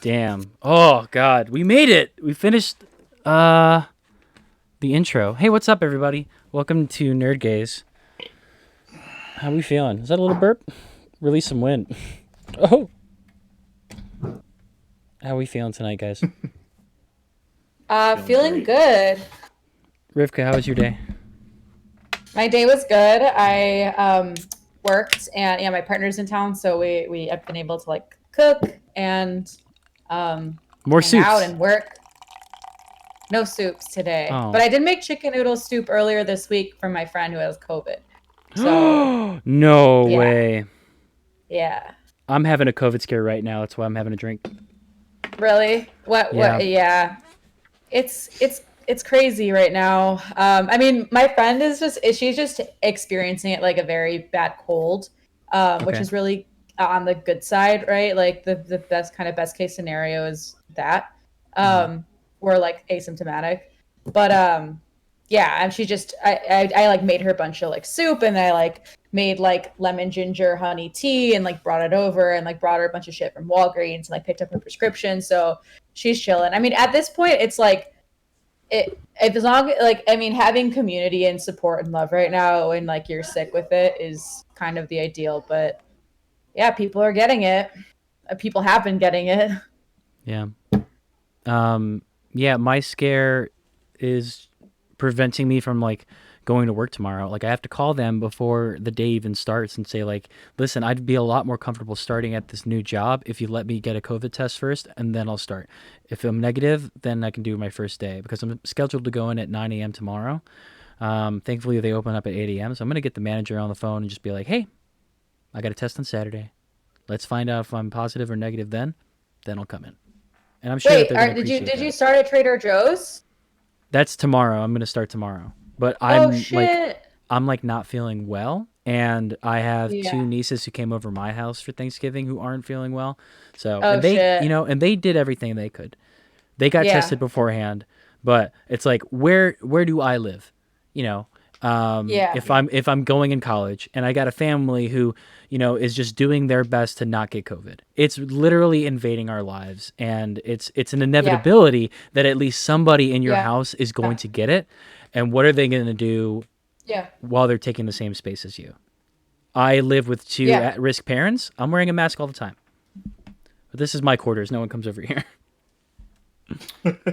Damn. Oh God, we made it. We finished the intro. Hey, what's up, everybody? Welcome to Nerd Gaze. How we feeling? Is that a little burp? Release some wind. Oh, how we feeling tonight, guys? Feeling good. Rivka, how was your day? My day was good. I worked, and yeah, my partner's in town, so we have been able to like cook and More hang out soups. and work. No soups today, but Oh. I did make chicken noodle soup earlier this week for my friend who has COVID. So No yeah, way. yeah. I'm having a COVID scare right now. That's why I'm having a drink. Really? What? Yeah. What? Yeah. It's crazy right now. I mean, my friend is just she's just experiencing it like a very bad cold, which Okay. is really on the good side, right? Like the best case scenario is that Mm-hmm. we're like asymptomatic, but yeah, and she just I like made her a bunch of like soup, and I like made like lemon ginger honey tea and like brought it over and like brought her a bunch of shit from Walgreens and like picked up her prescription, so she's chilling. I mean, at this point, it's like it as long like I mean having community and support and love right now when like you're sick with it is kind of the ideal, but yeah, people are getting it. People have been getting it. Yeah. Um. Yeah. My scare is preventing me from like going to work tomorrow. Like I have to call them before the day even starts and say like, "Listen, I'd be a lot more comfortable starting at this new job if you let me get a COVID test first and then I'll start. If I'm negative, then I can do my first day because I'm scheduled to go in at 9 a.m. tomorrow. Thankfully they open up at 8 a.m. So I'm going to get the manager on the phone and just be like, "Hey, I got a test on Saturday. Let's find out if I'm positive or negative then I'll come in." And I'm sure that Wait, they're going to did you appreciate did you that. start at Trader Joe's? That's tomorrow. I'm going to start tomorrow. But Oh shit. I'm like not feeling well, and I have two Yeah. nieces who came over my house for Thanksgiving who aren't feeling well. So, Oh and they, shit. and they did everything they could. They got Yeah. tested beforehand, but it's like where do I live? You know, Yeah. if I'm going in college and I got a family who, is just doing their best to not get COVID. It's literally invading our lives, and it's an Yeah. inevitability that at least somebody in your Yeah. house is going to get it. And what are they going to do Yeah. while they're taking the same space as you? I live with two Yeah. at-risk parents. I'm wearing a mask all the time. But this is my quarters. No one comes over here.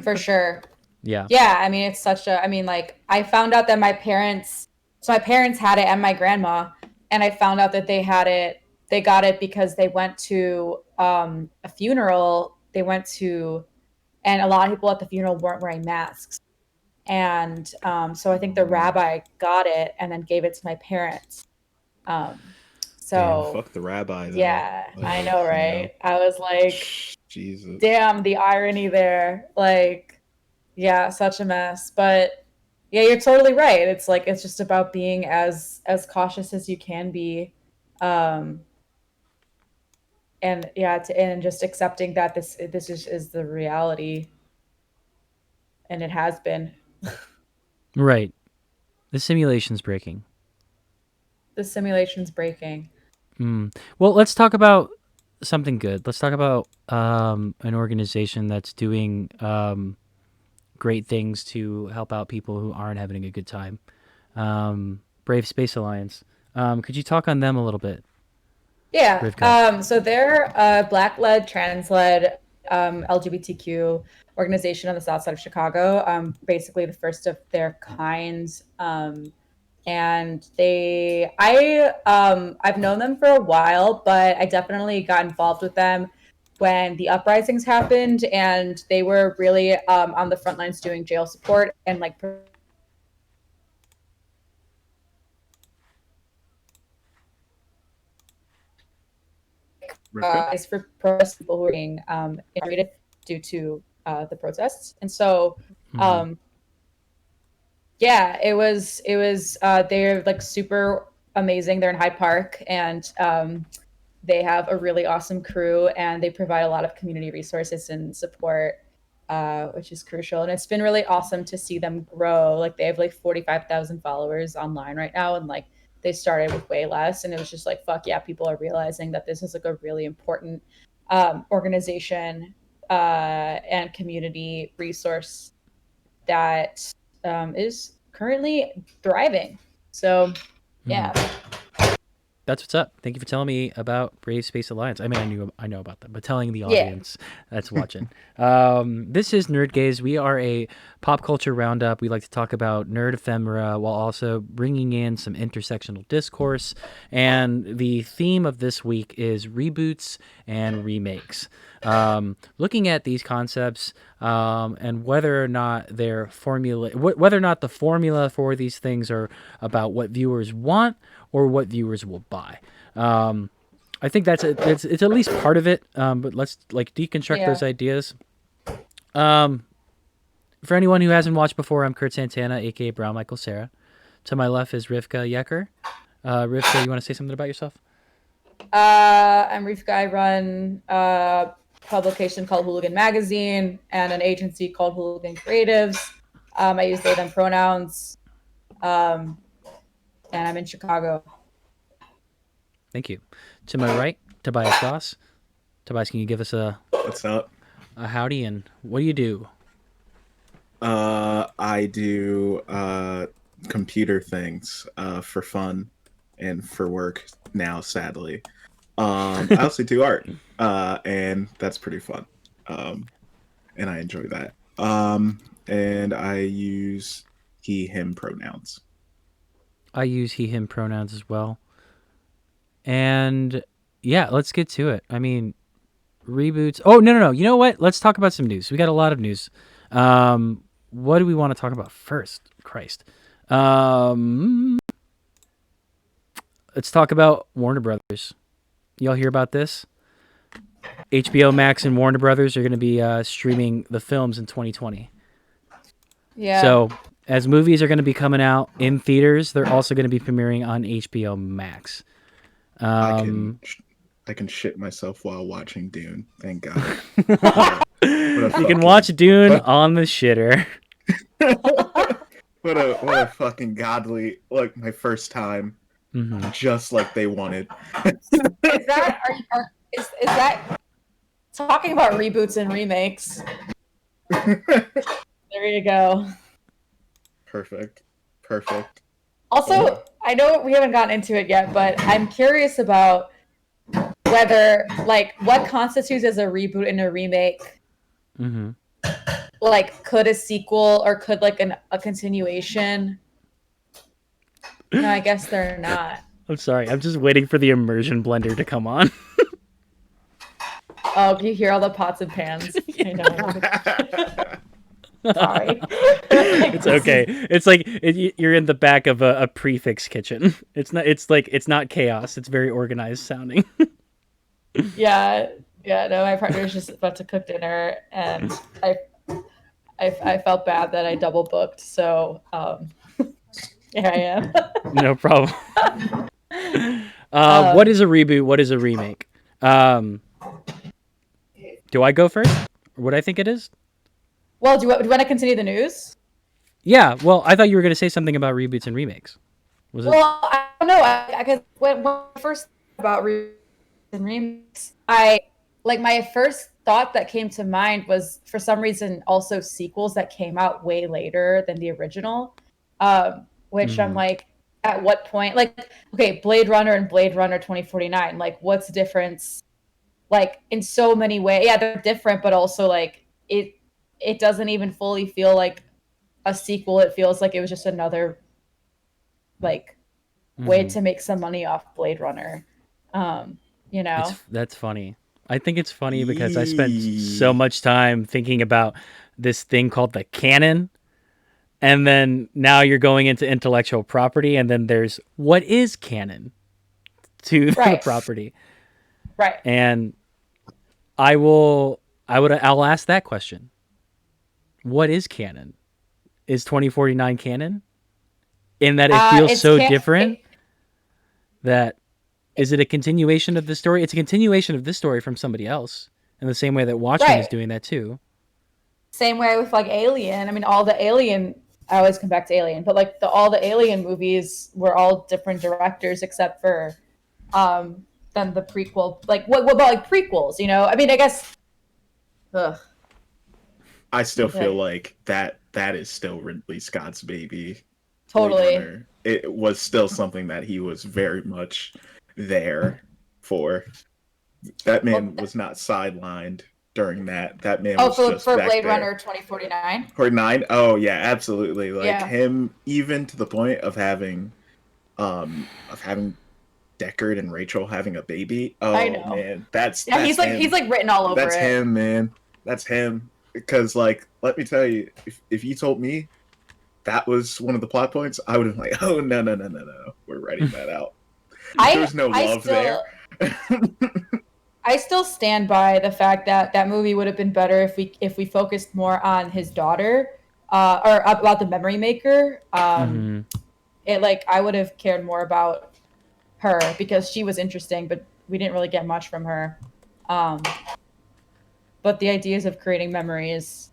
For sure. Yeah. Yeah, I mean it's such a I mean like I found out that my parents had it and my grandma, and I found out that they got it because they went to a funeral. They went to and a lot of people at the funeral weren't wearing masks. And so I think the rabbi got it and then gave it to my parents. Um Damn, so fuck the rabbi though. yeah, I Like, know, right? I was like, Jesus. damn, the irony there. Like, yeah, such a mess. But yeah, you're totally right. It's like it's just about being as cautious as you can be, um, and yeah, and just accepting that this is the reality, and it has been. Right. The simulation's breaking. The simulation's breaking. Well, let's talk about something good. Let's talk about an organization that's doing great things to help out people who aren't having a good time. Brave Space Alliance. Could you talk on them a little bit, Yeah. Rivka? So they're a Black-led, trans-led, LGBTQ organization on the south side of Chicago. Basically the first of their kind. And I've known them for a while, but I definitely got involved with them when the uprisings happened, and they were really on the front lines doing jail support and like Rivka? is for protest people who are being incarcerated due to the protests. And so, Mm-hmm. um, yeah, they're like super amazing. They're in Hyde Park, and they have a really awesome crew, and they provide a lot of community resources and support, which is crucial. And it's been really awesome to see them grow. Like they have like 45,000 followers online right now, and like they started with way less, and it was just like fuck yeah, people are realizing that this is like a really important organization and community resource that is currently thriving. So, yeah. That's what's up. Thank you for telling me about Brave Space Alliance. I mean, I know about them, but telling the Yeah. audience that's watching. This is Nerd Gaze. We are a pop culture roundup. We like to talk about nerd ephemera while also bringing in some intersectional discourse. And the theme of this week is reboots and remakes. Looking at these concepts and whether or not whether or not the formula for these things are about what viewers want or what viewers will buy. I think it's at least part of it, but let's like deconstruct those ideas. For anyone who hasn't watched before, I'm Kurt Santana, aka Brown Michael Sarah. To my left is Rivka Yecker. Rivka, you want to say something about yourself? I'm Rivka. I run a publication called Hooligan Magazine and an agency called Hooligan Creatives. I use they, them pronouns. And I'm in Chicago. Thank you. To my right, Tobias Goss. Tobias, can you give us what's up? A howdy, and what do you do? I do computer things for fun and for work now, sadly. I also do art, and that's pretty fun. And I enjoy that. And I use he, him pronouns. I use he, him pronouns as well. And yeah, let's get to it. I mean, reboots. Oh, no. You know what? Let's talk about some news. We got a lot of news. What do we want to talk about first? Christ. Let's talk about Warner Brothers. Y'all hear about this? HBO Max and Warner Brothers are going to be streaming the films in 2020. Yeah. So as movies are going to be coming out in theaters, they're also going to be premiering on HBO Max. I can shit myself while watching Dune. Thank God. You can watch Dune on the shitter. What a fucking godly, like my first time, just like they wanted. Is that talking about reboots and remakes? There you go. Perfect. Also, I know we haven't gotten into it yet, but I'm curious about whether, like, what constitutes as a reboot and a remake. Like, could a sequel or could like a continuation? No, I guess they're not. I'm sorry. I'm just waiting for the immersion blender to come on. Oh, you hear all the pots and pans? I know. Sorry. It's okay. It's like you're in the back of a prefix kitchen. It's not chaos. It's very organized sounding. Yeah. No, my partner's just about to cook dinner, and I felt bad that I double booked. So here I am. No problem. What is a reboot? What is a remake? Do I go first? Or what I think it is? Well, do you want to continue the news? Yeah. Well, I thought you were going to say something about reboots and remakes. Was it? Well, I don't know. I when I first about reboots and remakes, my first thought that came to mind was for some reason also sequels that came out way later than the original, which I'm like, at what point? Like, okay, Blade Runner and Blade Runner 2049. Like, what's the difference? Like, in so many ways, yeah, they're different, but also like it doesn't even fully feel like a sequel. It feels like it was just another like way to make some money off Blade Runner. You know, that's funny. I think it's funny because I spent so much time thinking about this thing called the canon, and then now you're going into intellectual property, and then there's what is canon to the property, right? And I'll ask that question. What is canon? Is 2049 canon? In that it feels so different that is it a continuation of the story? It's a continuation of this story from somebody else in the same way that Watchmen is doing that too. Same way with like Alien. I mean, all the Alien, I always come back to Alien, but like all the Alien movies were all different directors except for than the prequel. Like what about like prequels, you know? I mean, I guess Ugh. I still feel Like, like that is still Ridley Scott's baby. Blade totally. Runner. It was still something that he was very much there for. That Well, man was not sidelined during that. That man oh, was just for back Blade there. Runner 2049. For nine, oh yeah, absolutely. Like Yeah. him, even to the point of having Deckard and Rachel having a baby. I Oh know. man, Yeah, that's he's him. like written all over That's it. him, man. That's him. Because like, let me tell you, if you told me that was one of the plot points, I would have been like, oh no, we're writing that out. There was no I love there. still I still stand by the fact that that movie would have been better if we focused more on his daughter, or about the memory maker. Mm-hmm. It like I would have cared more about her because she was interesting, but we didn't really get much from her. Um, but the ideas of creating memories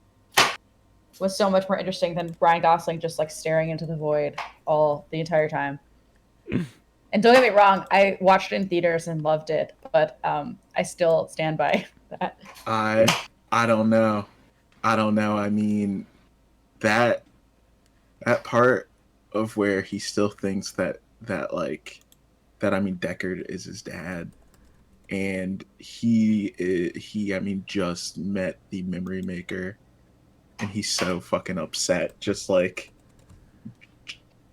was so much more interesting than Ryan Gosling just like staring into the void all the entire time. And don't get me wrong, I watched it in theaters and loved it, but I still stand by that. I I don't know. I don't know. I mean that that part of where he still thinks that I mean Deckard is his dad, and he I mean just met the memory maker, and he's so fucking upset. Just like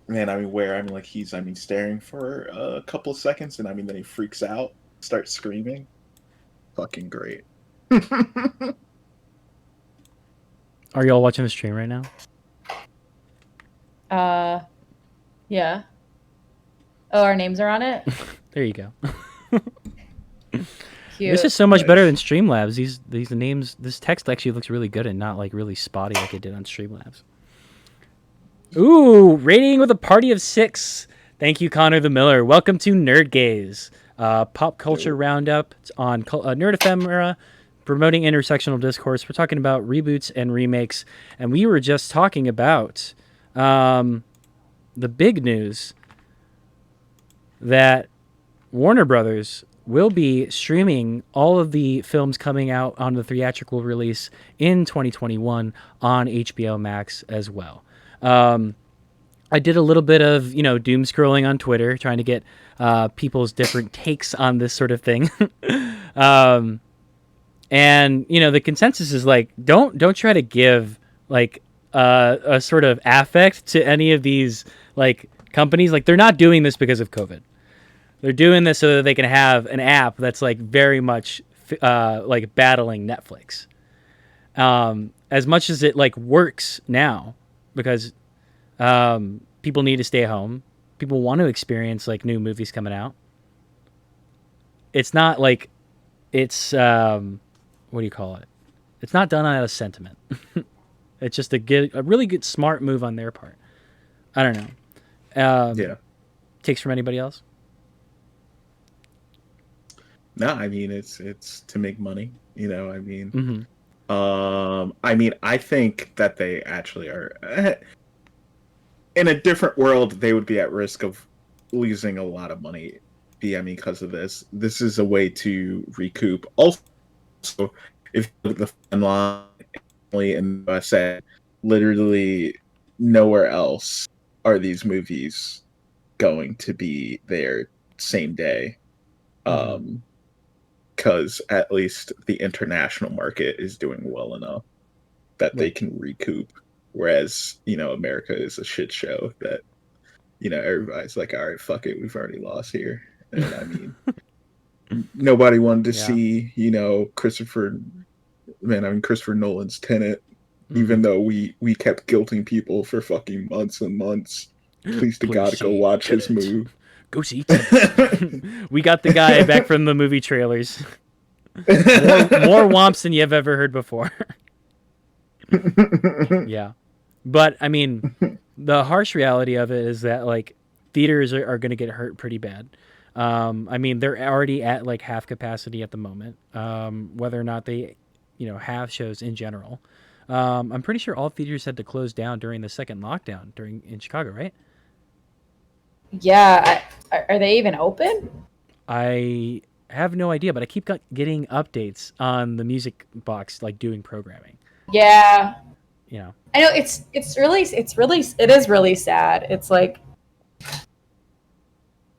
man, I mean where I mean like he's I mean staring for a couple of seconds, and I mean then he freaks out, starts screaming. Fucking great. Are y'all watching the stream right now? Uh, yeah. Oh, our names are on it. There you go. This Cute. is so much better than Nice. Streamlabs. These names, this text actually looks really good and not like really spotty like it did on Streamlabs. Ooh, rating with a party of 6. Thank you, Connor the Miller. Welcome to Nerd Gaze, pop culture Dope. roundup. It's on Nerd Ephemera, promoting intersectional discourse. We're talking about reboots and remakes, and we were just talking about the big news that Warner Brothers will be streaming all of the films coming out on the theatrical release in 2021 on HBO Max as well. I did a little bit of, doom scrolling on Twitter, trying to get people's different takes on this sort of thing. um, and the consensus is like, don't try to give like a sort of affect to any of these like companies. Like they're not doing this because of COVID. They're doing this so that they can have an app that's like very much like battling Netflix. As much as it like works now, because people need to stay home, people want to experience like new movies coming out. It's not like it's what do you call it? It's not done out of sentiment. It's just a really good smart move on their part. I don't know. Yeah. Takes from anybody else? No, I mean it's to make money. You know, Mm-hmm. I mean, I think that they actually are in a different world. They would be at risk of losing a lot of money. I mean, because of this. This is a way to recoup. Also, if you look at the fan line in the USA, literally nowhere else are these movies going to be there same day. Mm-hmm. Because at least the international market is doing well enough that they Right. can recoup. Whereas, America is a shit show that, everybody's like, all right, fuck it, we've already lost here. And I mean, nobody wanted to Yeah. see, Christopher Nolan's Tenet, Mm-hmm. even though we kept guilting people for fucking months and months. Please to Please God, go see watch his Tenet. movie. Go see Tenet. We got the guy back from the movie trailers. More womps than you've ever heard before. Yeah. But I mean, the harsh reality of it is that like theaters are going to get hurt pretty bad. I mean, they're already at like half capacity at the moment. Whether or not they, have shows in general. I'm pretty sure all theaters had to close down during the second lockdown in Chicago, right? Yeah. Are they even open? I I have no idea, but I keep getting updates on the music box, like doing programming. Yeah, You know, I know it is really sad. It's like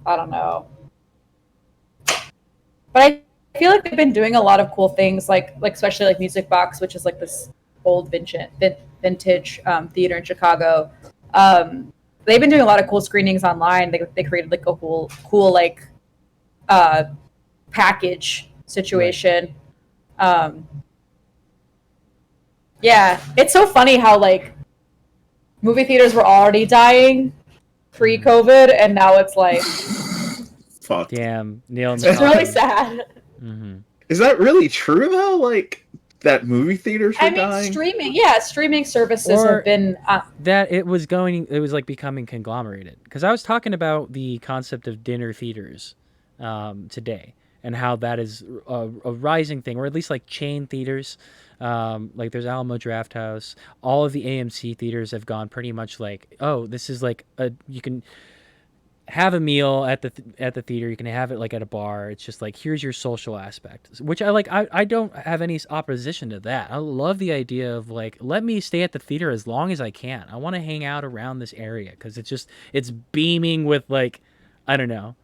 I don't know, but I feel like they've been doing a lot of cool things, like especially like Music Box, which is like this old vintage theater in Chicago. Um, they've been doing a lot of cool screenings online. They created like a cool like uh, package right? situation. Um, yeah, it's so funny how like movie theaters were already dying Mm-hmm. pre-COVID, and now it's like Fuck. Damn, nail in the it's really coffin. sad. Mm-hmm. Is that really true though? Like that movie theaters I were mean, dying? streaming services have Or been that it was like becoming conglomerated, because I was talking about the concept of dinner theaters today, and how that is a rising thing, or at least like chain theaters. Like there's Alamo Draft House. All of the AMC theaters have gone pretty much like, oh, this is like you can have a meal at the theater. You can have it like at a bar. It's just like, here's your social aspect, which I like. I don't have any opposition to that. I love the idea of like, let me stay at the theater as long as I can. I want to hang out around this area because it's beaming with like, I don't know,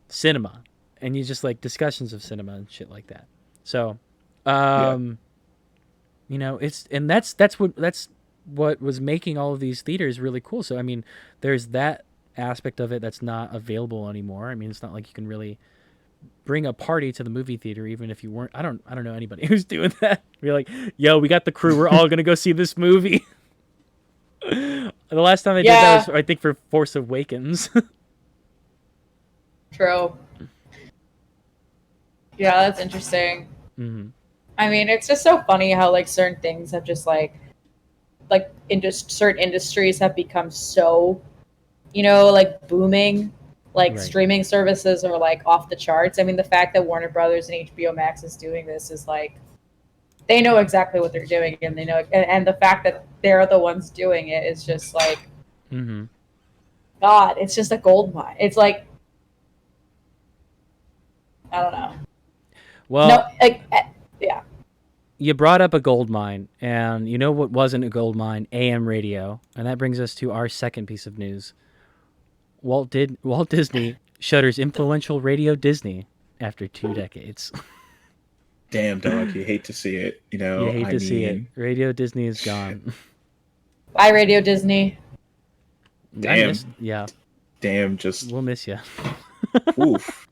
cinema, and you just like discussions of cinema and shit like that. So, Yeah. um, it's, and that's what was making all of these theaters really cool. So I mean, there's that aspect of it that's not available anymore. I mean, it's not like you can really bring a party to the movie theater, even if you weren't. I don't know anybody who's doing that. Be like, yo, we got the crew. We're all gonna go see this movie. The last time I did that was, yeah, I think, for Force Awakens. true. Yeah, that's interesting. Hmm. I mean, it's just so funny how like certain things have just like certain industries have become so like booming. Like Right. streaming services are like off the charts. I mean, the fact that Warner Brothers and HBO Max is doing this is like they know exactly what they're doing, and they know, and the fact that they're the ones doing it is just like Hmm. God. It's just a gold mine. It's like I don't know. No, Well, like yeah. you brought up a gold mine, and you know what wasn't a gold mine? AM radio, and that brings us to our second piece of news. Walt Disney shutters influential Radio Disney after 2 decades. Damn, dog. You hate to see it. You hate I to see it. mean, Radio Disney is shit. gone. Bye, Radio Disney. I missed. Damn. Yeah, Damn. Just we'll miss you. oof.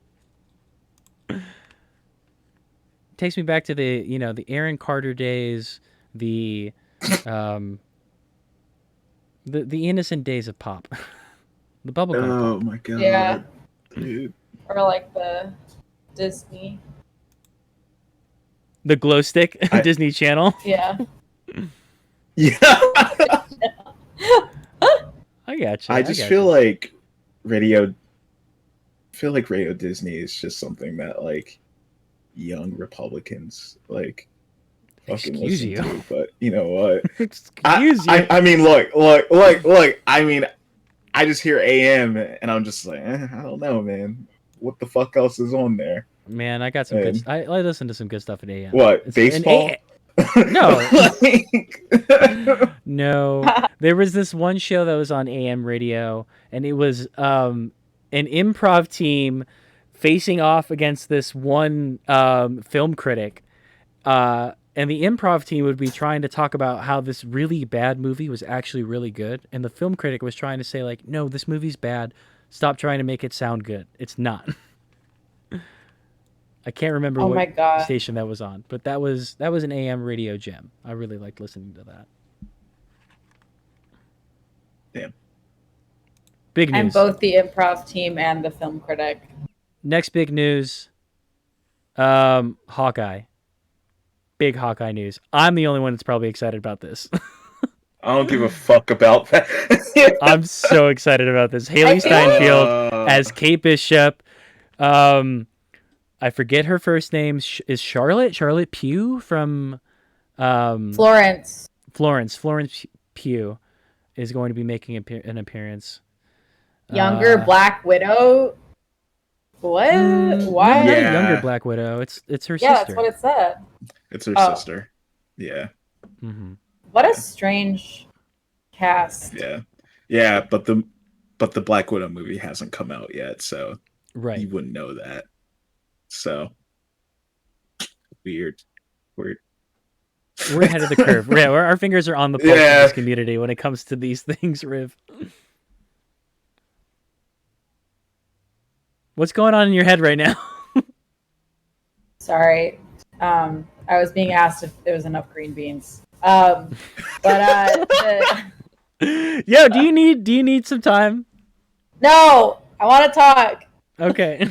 Takes me back to the Aaron Carter days, the um the innocent days of pop, the bubblegum Oh pop, my Yeah, god, dude. or like the Disney. the glow stick I Disney Channel. Yeah. yeah. I gotcha. I I just feel gotcha. like radio. Feel like Radio Disney is just something that like young Republicans like fucking Excuse listen you. to. But you know what? I Excuse you. I, I mean, look. I mean, I just hear AM and I'm just like, I don't know, man. What the fuck else is on there? Man, I got some good. And I listen to some good stuff at AM. what It's an A. baseball? No, Like- no. There was this one show that was on AM radio, and it was an improv team facing off against this one film critic. And the improv team would be trying to talk about how this really bad movie was actually really good, and the film critic was trying to say like, "No, this movie's bad. Stop trying to make it sound good. It's not." I can't remember Oh what my god. station that was on, but that was an AM radio gem. I really liked listening to that. Damn. Big I'm news. both the improv team and the film critic. Next big news. Hawkeye. Big Hawkeye news. I'm the only one that's probably excited about this. I don't give a fuck about that. I'm so excited about this. Haley I feel like- Steinfeld as Kate Bishop. I forget her first name. Is Charlotte Pugh from Florence. Florence Pugh is going to be making an appearance. Younger Black Widow. What? No, Why? not a Yeah. younger Black Widow. It's her Yeah, sister. that's what it said. It's her Oh. sister. Yeah. Mm-hmm. What a Yeah. strange cast. Yeah, but the Black Widow movie hasn't come out yet, so Right. you wouldn't know that. So weird. We're ahead of the curve. Our fingers are on the pulse of Yeah. this community when it comes to these things, Riv. What's going on in your head right now? Sorry. I was being asked if there was enough green beans. But Yo, do you need some time? no, I want to talk. Okay.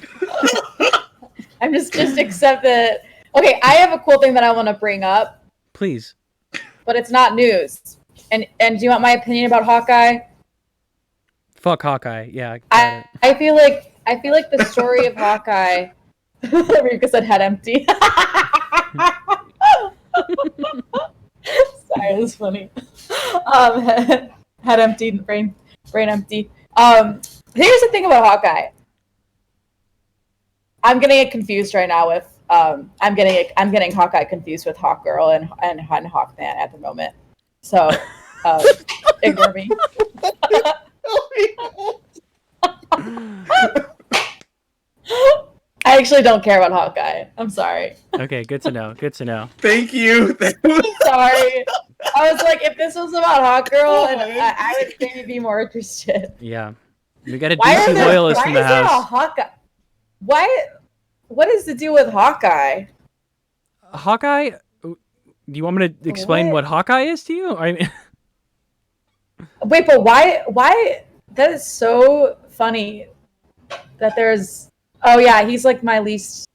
I'm just accept that. Okay, I have a cool thing that I want to bring up, Please. but it's not news. And do you want my opinion about Hawkeye? Fuck Hawkeye. Yeah, got it. I feel like the story of Hawkeye. Rika said head empty. Sorry, that's funny. Head empty, brain empty. Here's the thing about Hawkeye. I'm getting it confused right now with I'm getting Hawkeye confused with Hawkgirl and Hawkman at the moment. So ignore me. I actually don't care about Hawkeye. I'm sorry. Okay, good to know. Good to know. Thank you. I'm sorry. I was like, if this was about Hawkgirl, and I would maybe be more interested. Yeah. We got a DC loyalist in the Why is there a house. Hawkeye? Why? What is the deal with Hawkeye? Hawkeye? Do you want me to explain what Hawkeye is to you? I mean, wait, but why? Why? That is so funny. That there's. Oh yeah, he's like my least.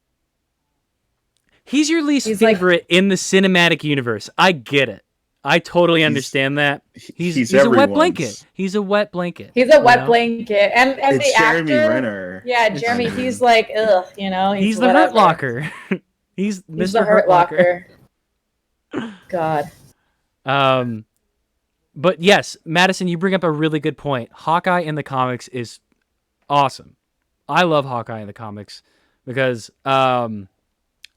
he's your least favorite in the cinematic universe. I get it. I totally understand that. He's a wet blanket. He's a wet blanket. He's a wet blanket, and it's the Jeremy actor, Renner. Yeah, Jeremy. He's like, ugh, you know. He's the Hurt Locker. he's Mr. the Hurt Locker. God. But yes, Madison, you bring up a really good point. Hawkeye in the comics is awesome. I love Hawkeye in the comics because I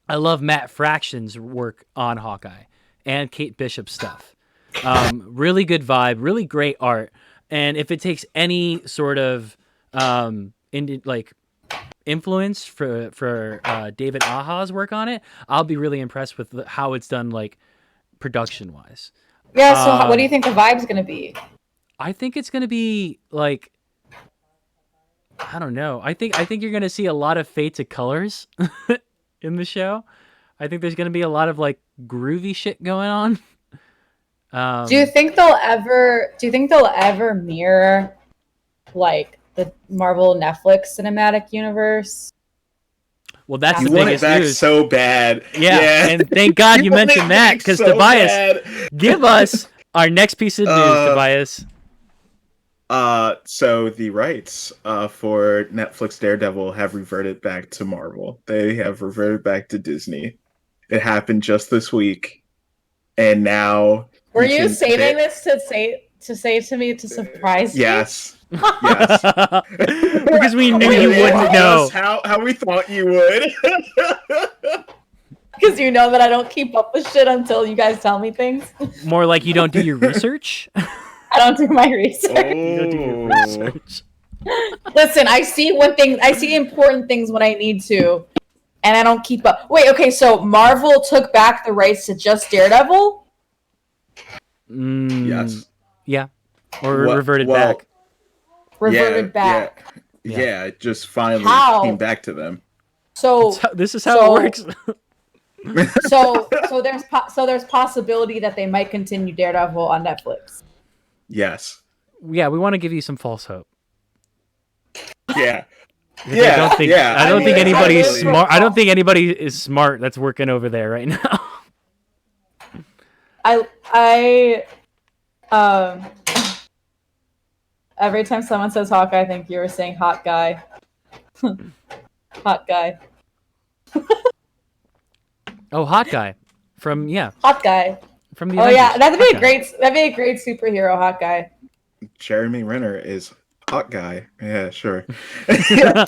love Matt Fraction's work on Hawkeye and Kate Bishop's stuff. Really good vibe, really great art. And if it takes any sort of influence for David Aja's work on it, I'll be really impressed with how it's done, like production wise. Yeah. So, what do you think the vibe's gonna be? I think it's gonna be like, I don't know. I think you're gonna see a lot of fades of colors in the show. I think there's gonna be a lot of like groovy shit going on. Do you think they'll ever mirror like the Marvel Netflix cinematic universe? Well, that's you the want biggest it back news. So bad. Yeah, and thank God you mentioned that, because so Tobias, bad. give us our next piece of news, Tobias. So the rights for Netflix Daredevil have reverted back to Marvel. They have reverted back to Disney. It happened just this week, and now. Were you saving this to say to me to surprise me? Yes. Yes. Because we knew you wouldn't know. How we thought you would. Because you know that I don't keep up with shit until you guys tell me things. More like you don't do your research. I don't do my research. You don't do your research. Listen, I see important things when I need to, and I don't keep up. Wait, okay, so Marvel took back the rights to just Daredevil? Yes. Yeah. Or reverted back. Reverted back. Yeah, it just finally came back to them. So this is how it works. so there's possibility that they might continue Daredevil on Netflix. Yes. Yeah, we want to give you some false hope. Yeah. I don't think anybody is smart. I don't think anybody is smart that's working over there right now. Every time someone says Hawkeye, I think you were saying hot guy. Hot guy. Oh, hot guy. Hot guy. From the Avengers. Yeah, that'd be a great superhero, hot guy. Jeremy Renner is hot guy. Yeah, sure. Yeah,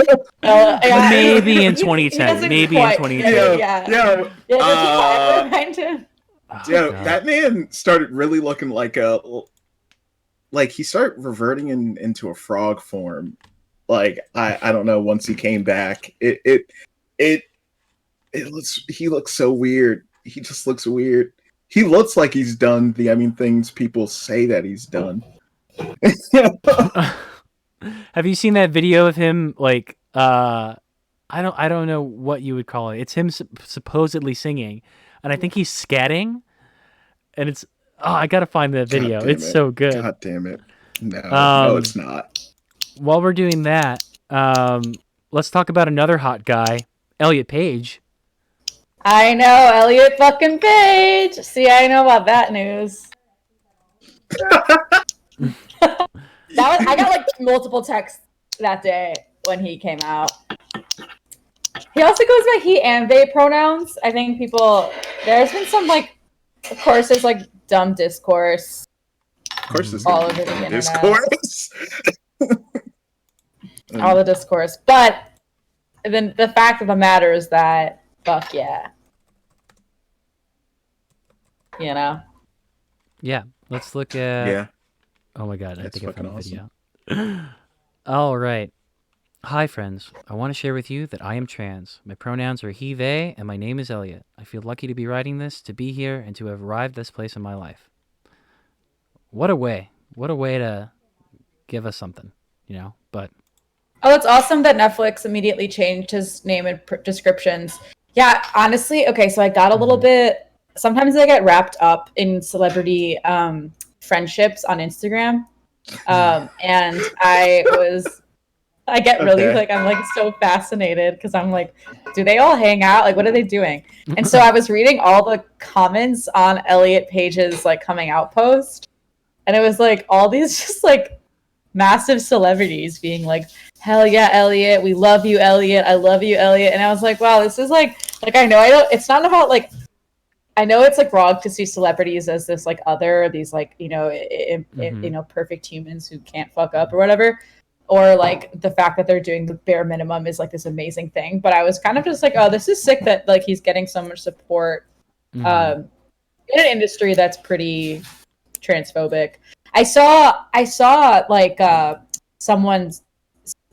Maybe in he 2010. doesn't Maybe in quite. 2010. Yeah. Yo, Yeah, does he quite remind him? Oh, yo, God. that man started really looking like he started reverting into a frog form. Like I don't know. Once he came back, it he looks so weird. He just looks weird. He looks like he's done things people say that he's done. Have you seen that video of him like I don't know what you would call it. It's him supposedly singing, and I think he's scatting, and it's I gotta find that God video. damn It's it. so good. God damn it. No, it's not. While we're doing that, let's talk about another hot guy, Elliot Page. I know, Elliot fucking Page. See, I know about that news. I got like multiple texts that day when he came out. He also goes by he and they pronouns. I think there's been some like, of course, there's like dumb discourse. Of course, it's all gonna over be the internet. discourse. All the discourse, but then the fact of the matter is that fuck yeah, you know. Yeah, let's look at. Yeah, Oh my god, I that's think I found the fucking video. All right. Hi, friends. I want to share with you that I am trans. My pronouns are he, they, and my name is Elliot. I feel lucky to be writing this, to be here, and to have arrived this place in my life. What a way. What a way to give us something, you know? But Oh, it's awesome that Netflix immediately changed his name and descriptions. Yeah, honestly, okay, so I got a little bit. Sometimes I get wrapped up in celebrity friendships on Instagram, and I get really Okay. like I'm like so fascinated because I'm like, do they all hang out? Like, what are they doing? And so I was reading all the comments on Elliot Page's like coming out post, and it was like all these just like massive celebrities being like, hell yeah, Elliot, we love you, Elliot, I love you, Elliot. And I was like, wow, this is like I know I don't, it's not about like, I know it's like wrong to see celebrities as this like other, these like, you know, perfect humans who can't fuck up or whatever, or like the fact that they're doing the bare minimum is like this amazing thing. But I was kind of just like, oh, this is sick that like he's getting so much support in an industry that's pretty transphobic. I saw like someone's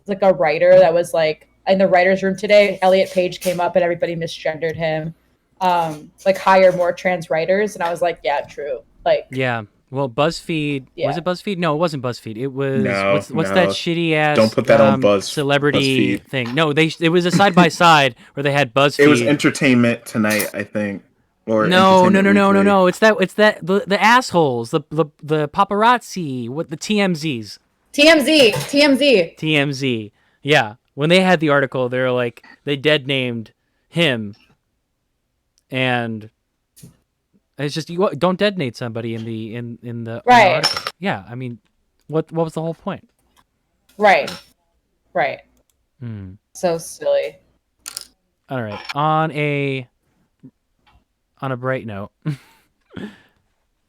like a writer that was like in the writer's room today. Elliot Page came up and everybody misgendered him. Like hire more trans writers, and I was like, yeah, true. Like, yeah. Well, BuzzFeed was it BuzzFeed? No, it wasn't BuzzFeed. It was No, what's that no. shitty ass Don't put that on celebrity BuzzFeed. thing. No, it was a side by side where they had BuzzFeed. It was Entertainment Tonight, I think. Or No. Entertainment Weekly. It's the assholes, the paparazzi, what the TMZs. TMZ. Yeah. When they had the article, they were like they dead named him, and it's just you don't detonate somebody in the right. article. Yeah. I mean, what was the whole point? Right. So silly. All right. On a bright note,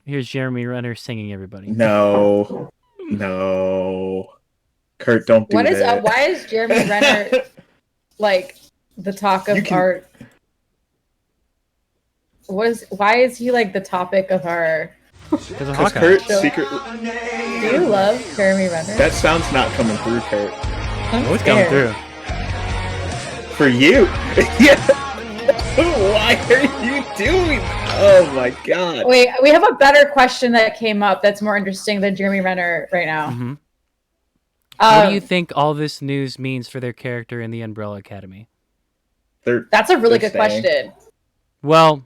here's Jeremy Renner singing everybody. No. Kurt, don't do that. Why is Jeremy Renner like the talk of our? Why is he like the topic of our? Because Kurt secretly. Do you love Jeremy Renner? That sound's not coming through, Kurt. Oh, it's coming through. For you? Yeah. Why are you doing that? Oh my god. Wait, we have a better question that came up that's more interesting than Jeremy Renner right now. Mm-hmm. What do you think all this news means for their character in the Umbrella Academy? That's a really good question. Well,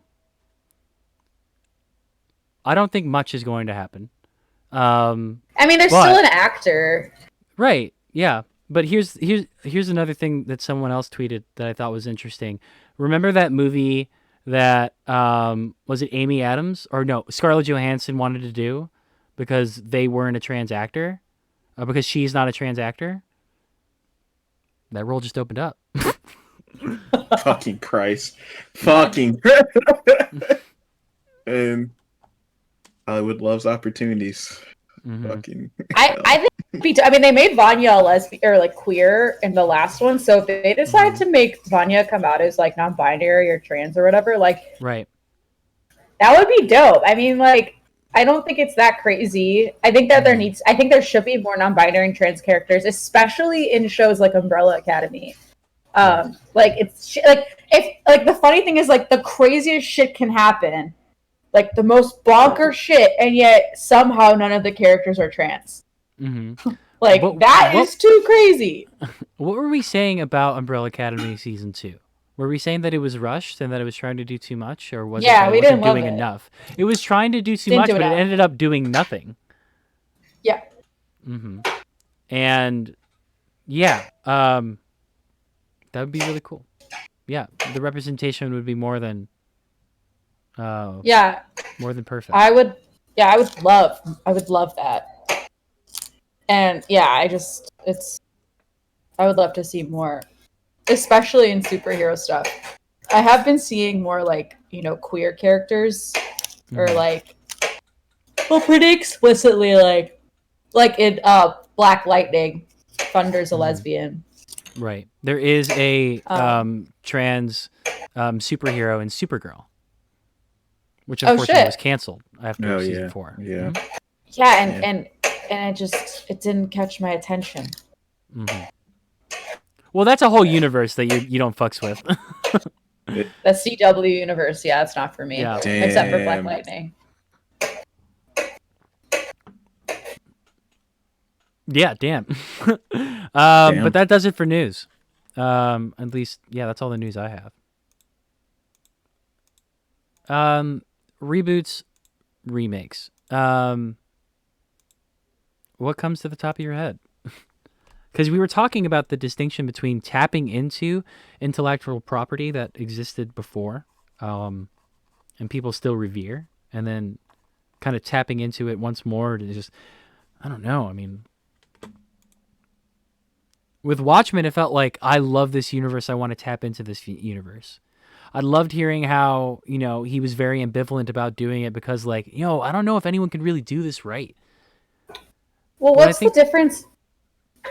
I don't think much is going to happen. I mean, they're still an actor. Right, yeah. But here's another thing that someone else tweeted that I thought was interesting. Remember that movie that was it Amy Adams or no Scarlett Johansson wanted to do because they weren't a trans actor, because she's not a trans actor? That role just opened up. Fucking Christ. And Hollywood loves opportunities. Mm-hmm. Fucking. I think I mean, they made Vanya a lesbian or like queer in the last one, so if they decide Mhm. to make Vanya come out as like non-binary or trans or whatever, like Right. that would be dope. I mean, like I don't think it's that crazy. I think that Mhm. I think there should be more non-binary and trans characters, especially in shows like Umbrella Academy. Yeah. Like like if like the funny thing is like the craziest shit can happen, like the most bonkers shit, and yet somehow none of the characters are trans. Mhm. Like that is too crazy. What were we saying about Umbrella Academy season 2? Were we saying that it was rushed and that it was trying to do too much, or was it that Yeah, it we wasn't didn't love doing it. enough? It was trying to do too Didn't much, do but it enough. ended up doing nothing. Yeah. Hmm. And yeah, that would be really cool. Yeah, the representation would be Yeah. more than perfect. I would. Yeah, I would love that. And yeah, I would love to see more, especially in superhero stuff. I have been seeing more like, queer characters or Mhm. like, well, pretty explicitly like in Black Lightning, Thunder's a Mhm. lesbian. Right. There is a Um, trans superhero in Supergirl, which oh unfortunately was shit. canceled after Oh season yeah, 4. yeah, Mhm. Yeah, yeah. and it didn't catch my attention. Mhm. Well, that's a whole universe that you don't fucks with. The CW universe, yeah, it's not for me. Yeah. Except for Black Damn. Lightning. Yeah, damn. But Damn. that does it for news. At least, yeah, that's all the news I have. Reboots, remakes. What comes to the top of your head? Because we were talking about the distinction between tapping into intellectual property that existed before, and people still revere, and then kind of tapping into it once more to just, I don't know. I mean, with Watchmen, it felt like I love this universe. I want to tap into this universe. I loved hearing how he was very ambivalent about doing it because I don't know if anyone can really do this right. Well, But I what's the think difference?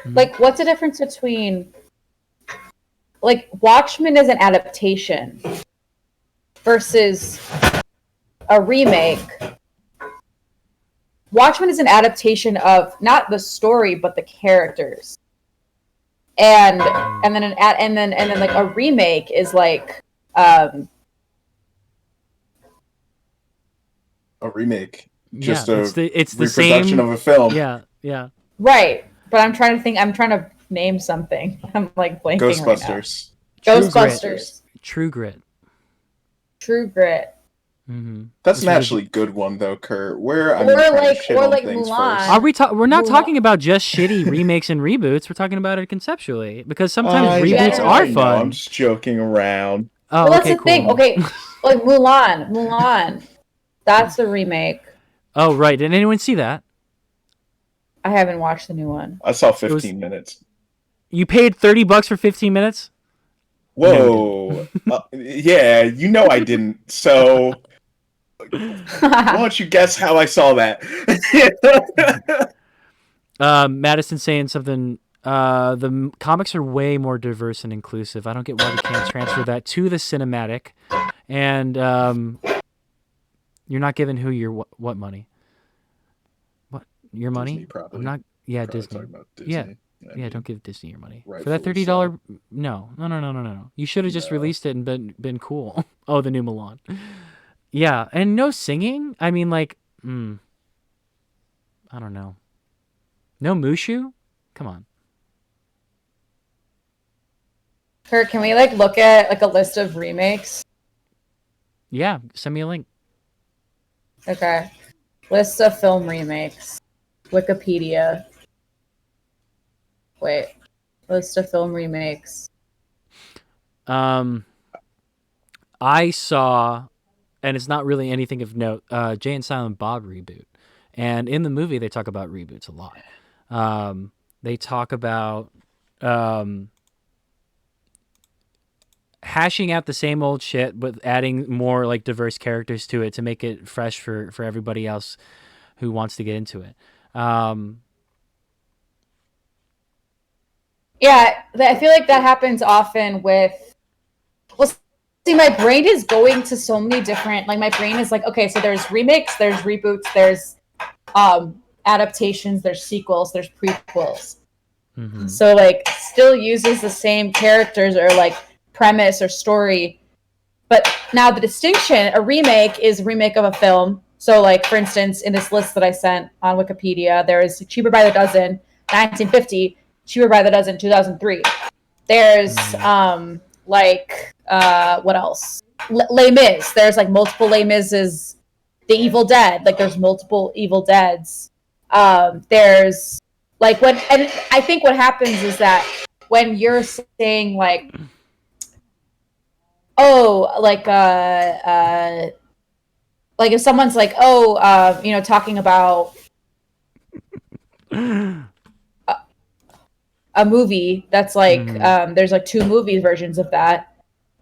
Mhm. Like, what's the difference between like Watchmen is an adaptation versus a remake? Watchmen is an adaptation of not the story but the characters, and Mhm. and then like a remake is like um A remake, Yeah, just a it's the reproduction same. of a film. Yeah, yeah. right. But I'm trying to think. I'm trying to name something. I'm like blanking right now. Ghostbusters. True Grit. Ghostbusters, True Grit. True Grit, Mm-hmm. That's Which an was actually good one though, Kurt. Where I'm or trying to like shit on things Are Mulan. first. we? We're not Mulan. talking about just shitty remakes and reboots. We're talking about it conceptually because sometimes I reboots know, Generally. are I know. I'm fun. just joking around. Oh, Well, that's okay, the thing. cool. Okay, like Mulan. That's a remake. Oh, right. Did anyone see that? I haven't watched the new one. I saw It was 15 minutes. you paid $30 for 15 minutes. No, you didn't. Whoa. Yeah, you know I didn't. So why don't you guess how I saw that? Madison saying something. The comics are way more diverse and inclusive. I don't get why we can't transfer that to the cinematic. And you're not giving who your what money? What your Disney, money? I'm probably. not. Yeah, Probably Disney. talking about Yeah, Disney. I yeah. mean, Don't give Disney your money for that rightfully $30. so. No, no, no, no, no, no, no. You should have just No. released it and been cool. Oh, the new Milan. Yeah, and no singing. I mean, I don't know. No Mushu. Come on. Kurt, can we like look at like a list of remakes? Yeah, send me a link. Okay. List of film remakes. Wikipedia. Wait. List of film remakes. I saw, and it's not really anything of note. Jay and Silent Bob reboot, and in the movie they talk about reboots a lot. They talk about um, hashing out the same old shit, but adding more like diverse characters to it to make it fresh for everybody else who wants to get into it. Yeah, I feel like that happens often with. Well, see, my brain is going to so many different. Like my brain is like, okay, so there's remakes, there's reboots, there's adaptations, there's sequels, there's prequels. Mm-hmm. So like, still uses the same characters or like premise or story. But now the distinction, a remake is a remake of a film. So like, for instance, in this list that I sent on Wikipedia, there is Cheaper by the Dozen, 1950, Cheaper by the Dozen, 2003. There's Mm-hmm. what else? Les Mis. There's like multiple Les Mis's. The Evil Dead. Like there's multiple Evil Deads. There's like when, and I think what happens is that when you're saying like, oh, like if someone's like, oh, talking about a movie that's like, Mm-hmm. there's like two movie versions of that,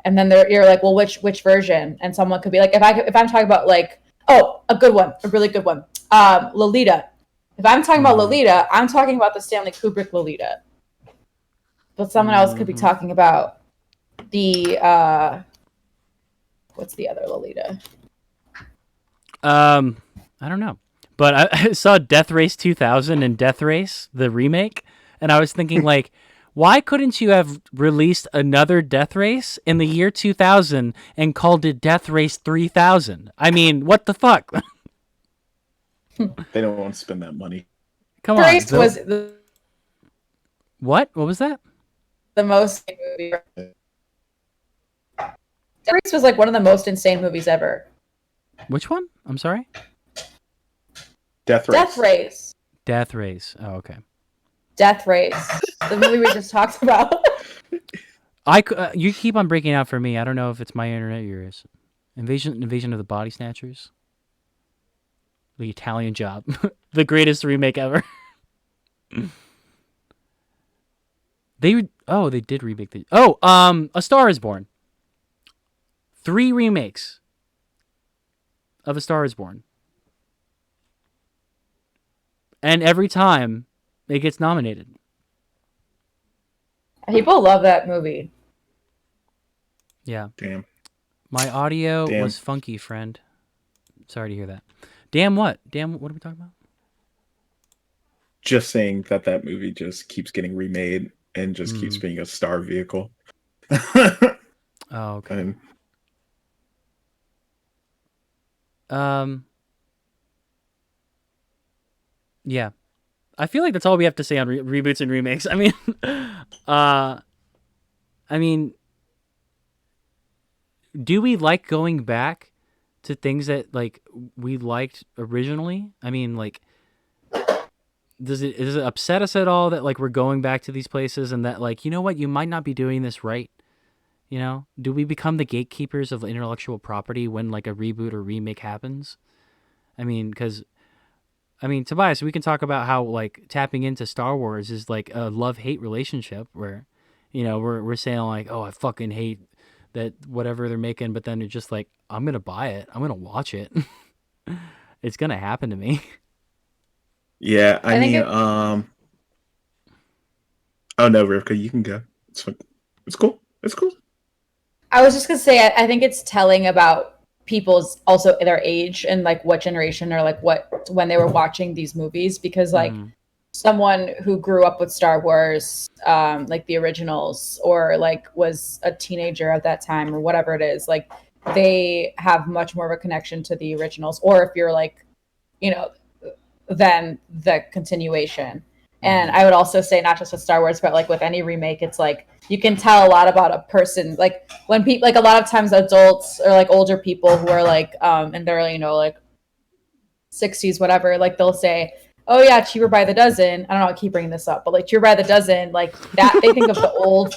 and then you're like, well, which version? And someone could be like, if I'm talking about like, oh, a good one, a really good one, Lolita. If I'm talking about Mm-hmm. Lolita, I'm talking about the Stanley Kubrick Lolita. But someone else could be Mm-hmm. talking about the what's the other Lolita? I don't know, but I saw Death Race 2000 and Death Race the remake, and I was thinking like, why couldn't you have released another Death Race in the year 2000 and called it Death Race 3000? I mean, what the fuck? They don't want to spend that money. Come on. Race was What? What was that? the most movie. Race was like one of the most insane movies ever. Which one? I'm sorry. Death Race. Death Race. Death Race. Oh, okay. Death Race. The movie we just talked about. You keep on breaking out for me. I don't know if it's my internet or yours. Invasion of the Body Snatchers. The Italian Job. The greatest remake ever. They did remake the A Star Is Born. 3 remakes of A Star Is Born. And every time it gets nominated. People love that movie. Yeah. Damn. My audio Damn. was funky, friend. Sorry to hear that. Damn what? Damn, what are we talking about? Just saying that movie just keeps getting remade and just keeps being a star vehicle. Oh, okay. And Yeah. I feel like that's all we have to say on reboots and remakes. I mean, do we like going back to things that like we liked originally? I mean, like, does it upset us at all that like we're going back to these places and that like, you know what, you might not be doing this right? You know, do we become the gatekeepers of intellectual property when like a reboot or remake happens? Tobias, we can talk about how like tapping into Star Wars is like a love-hate relationship where, we're saying like, oh, I fucking hate that whatever they're making, but then it's just like, I'm gonna buy it, I'm gonna watch it. It's gonna happen to me. yeah, I think oh no, Rivka, you can go. It's fine. It's cool. It's cool. I was just gonna say, I think it's telling about people's also their age and like what generation or like what when they were watching these movies, because like Mm-hmm. someone who grew up with Star Wars, like the originals, or like was a teenager at that time or whatever it is, like they have much more of a connection to the originals. Or if you're like, you know, than the continuation. And Mm-hmm. I would also say not just with Star Wars, but like with any remake, it's like you can tell a lot about a person. Like when people, like a lot of times adults or like older people who are like in their, like 60s, whatever, like they'll say, oh yeah, Cheaper by the Dozen. I don't know, I keep bringing this up, but like Cheaper by the Dozen, like that they think of the old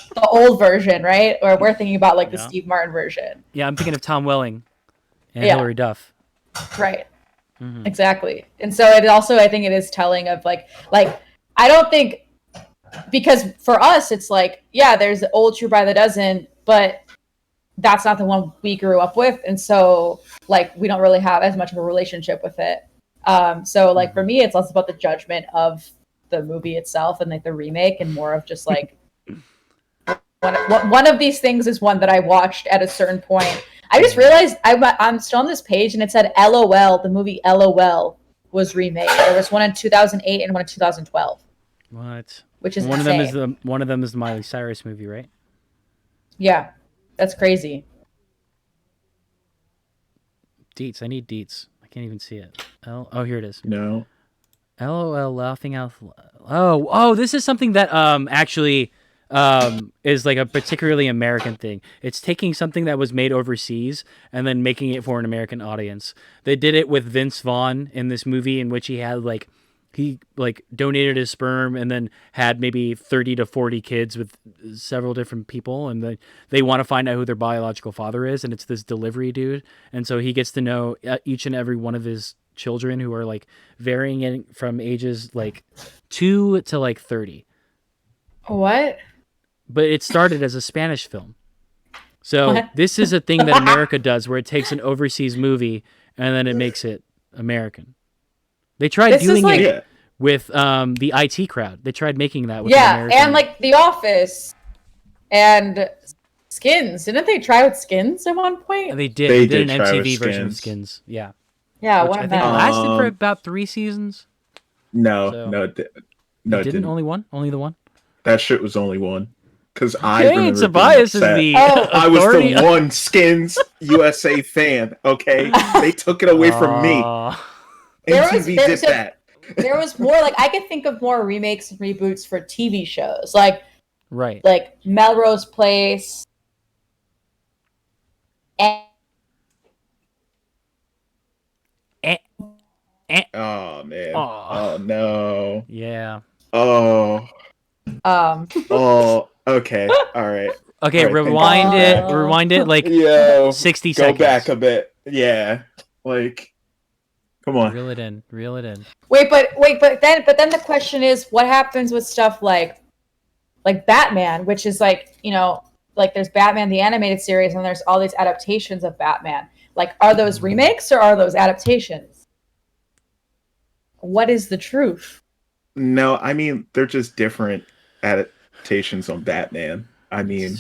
version, right? Or we're thinking about like the Yeah. Steve Martin version. Yeah, I'm thinking of Tom Welling and Yeah. Hilary Duff. Right. Mm-hmm. Exactly. And so it also, I think it is telling of like I don't think, because for us it's like, yeah, there's old True by the Dozen, but that's not the one we grew up with, and so like we don't really have as much of a relationship with it. So like for me, it's less about the judgment of the movie itself and like the remake, and more of just like one of these things is one that I watched at a certain point. I just realized I'm still on this page and it said LOL. The movie LOL was remade. There was one in 2008 and one in 2012. What? Which is one insane. of them is the Miley Cyrus movie, right? Yeah, that's crazy. Deets. I need deets. I can't even see it. Oh, here it is. No. LOL laughing out. Oh, this is something that actually is like a particularly American thing. It's taking something that was made overseas and then making it for an American audience. They did it with Vince Vaughn in this movie in which he donated his sperm and then had maybe 30 to 40 kids with several different people, and they want to find out who their biological father is, and it's this delivery dude, and so he gets to know each and every one of his children, who are like varying from ages like 2 to like 30. What? But it started as a Spanish film. So What? this is a thing that America does, where it takes an overseas movie and then it makes it American. They tried This is doing like- it with the IT Crowd. They tried making that with Yeah, American. and like The Office and Skins. Didn't they try with Skins at one point? They did. They They did did an try MTV with version of Skins. Skins. Yeah. Yeah, Which one I of think them. lasted for Um, about 3 seasons. No, So- no, It didn't? Only one? Only the one? That shit was only one. Because I Hey, remember Tobias is being upset. the Oh. I was authority. the one Skins USA fan. Okay, they took it away from me. MTV did that. There was more like I could think of more remakes and reboots for TV shows, like Right. Melrose Place. And Oh man. Aw. Oh no. Yeah. Oh. Oh. Okay. All right. Okay, All right, rewind thank it. you. Rewind it like Yo. 60 Go seconds. back a bit. Yeah. Like. Come on. Reel it in. Reel it in. wait, but then the question is, what happens with stuff like Batman, which is there's Batman the animated series, and there's all these adaptations of Batman. Like, are those remakes or are those adaptations? What is the truth? No, I mean they're just different adaptations on Batman. I mean,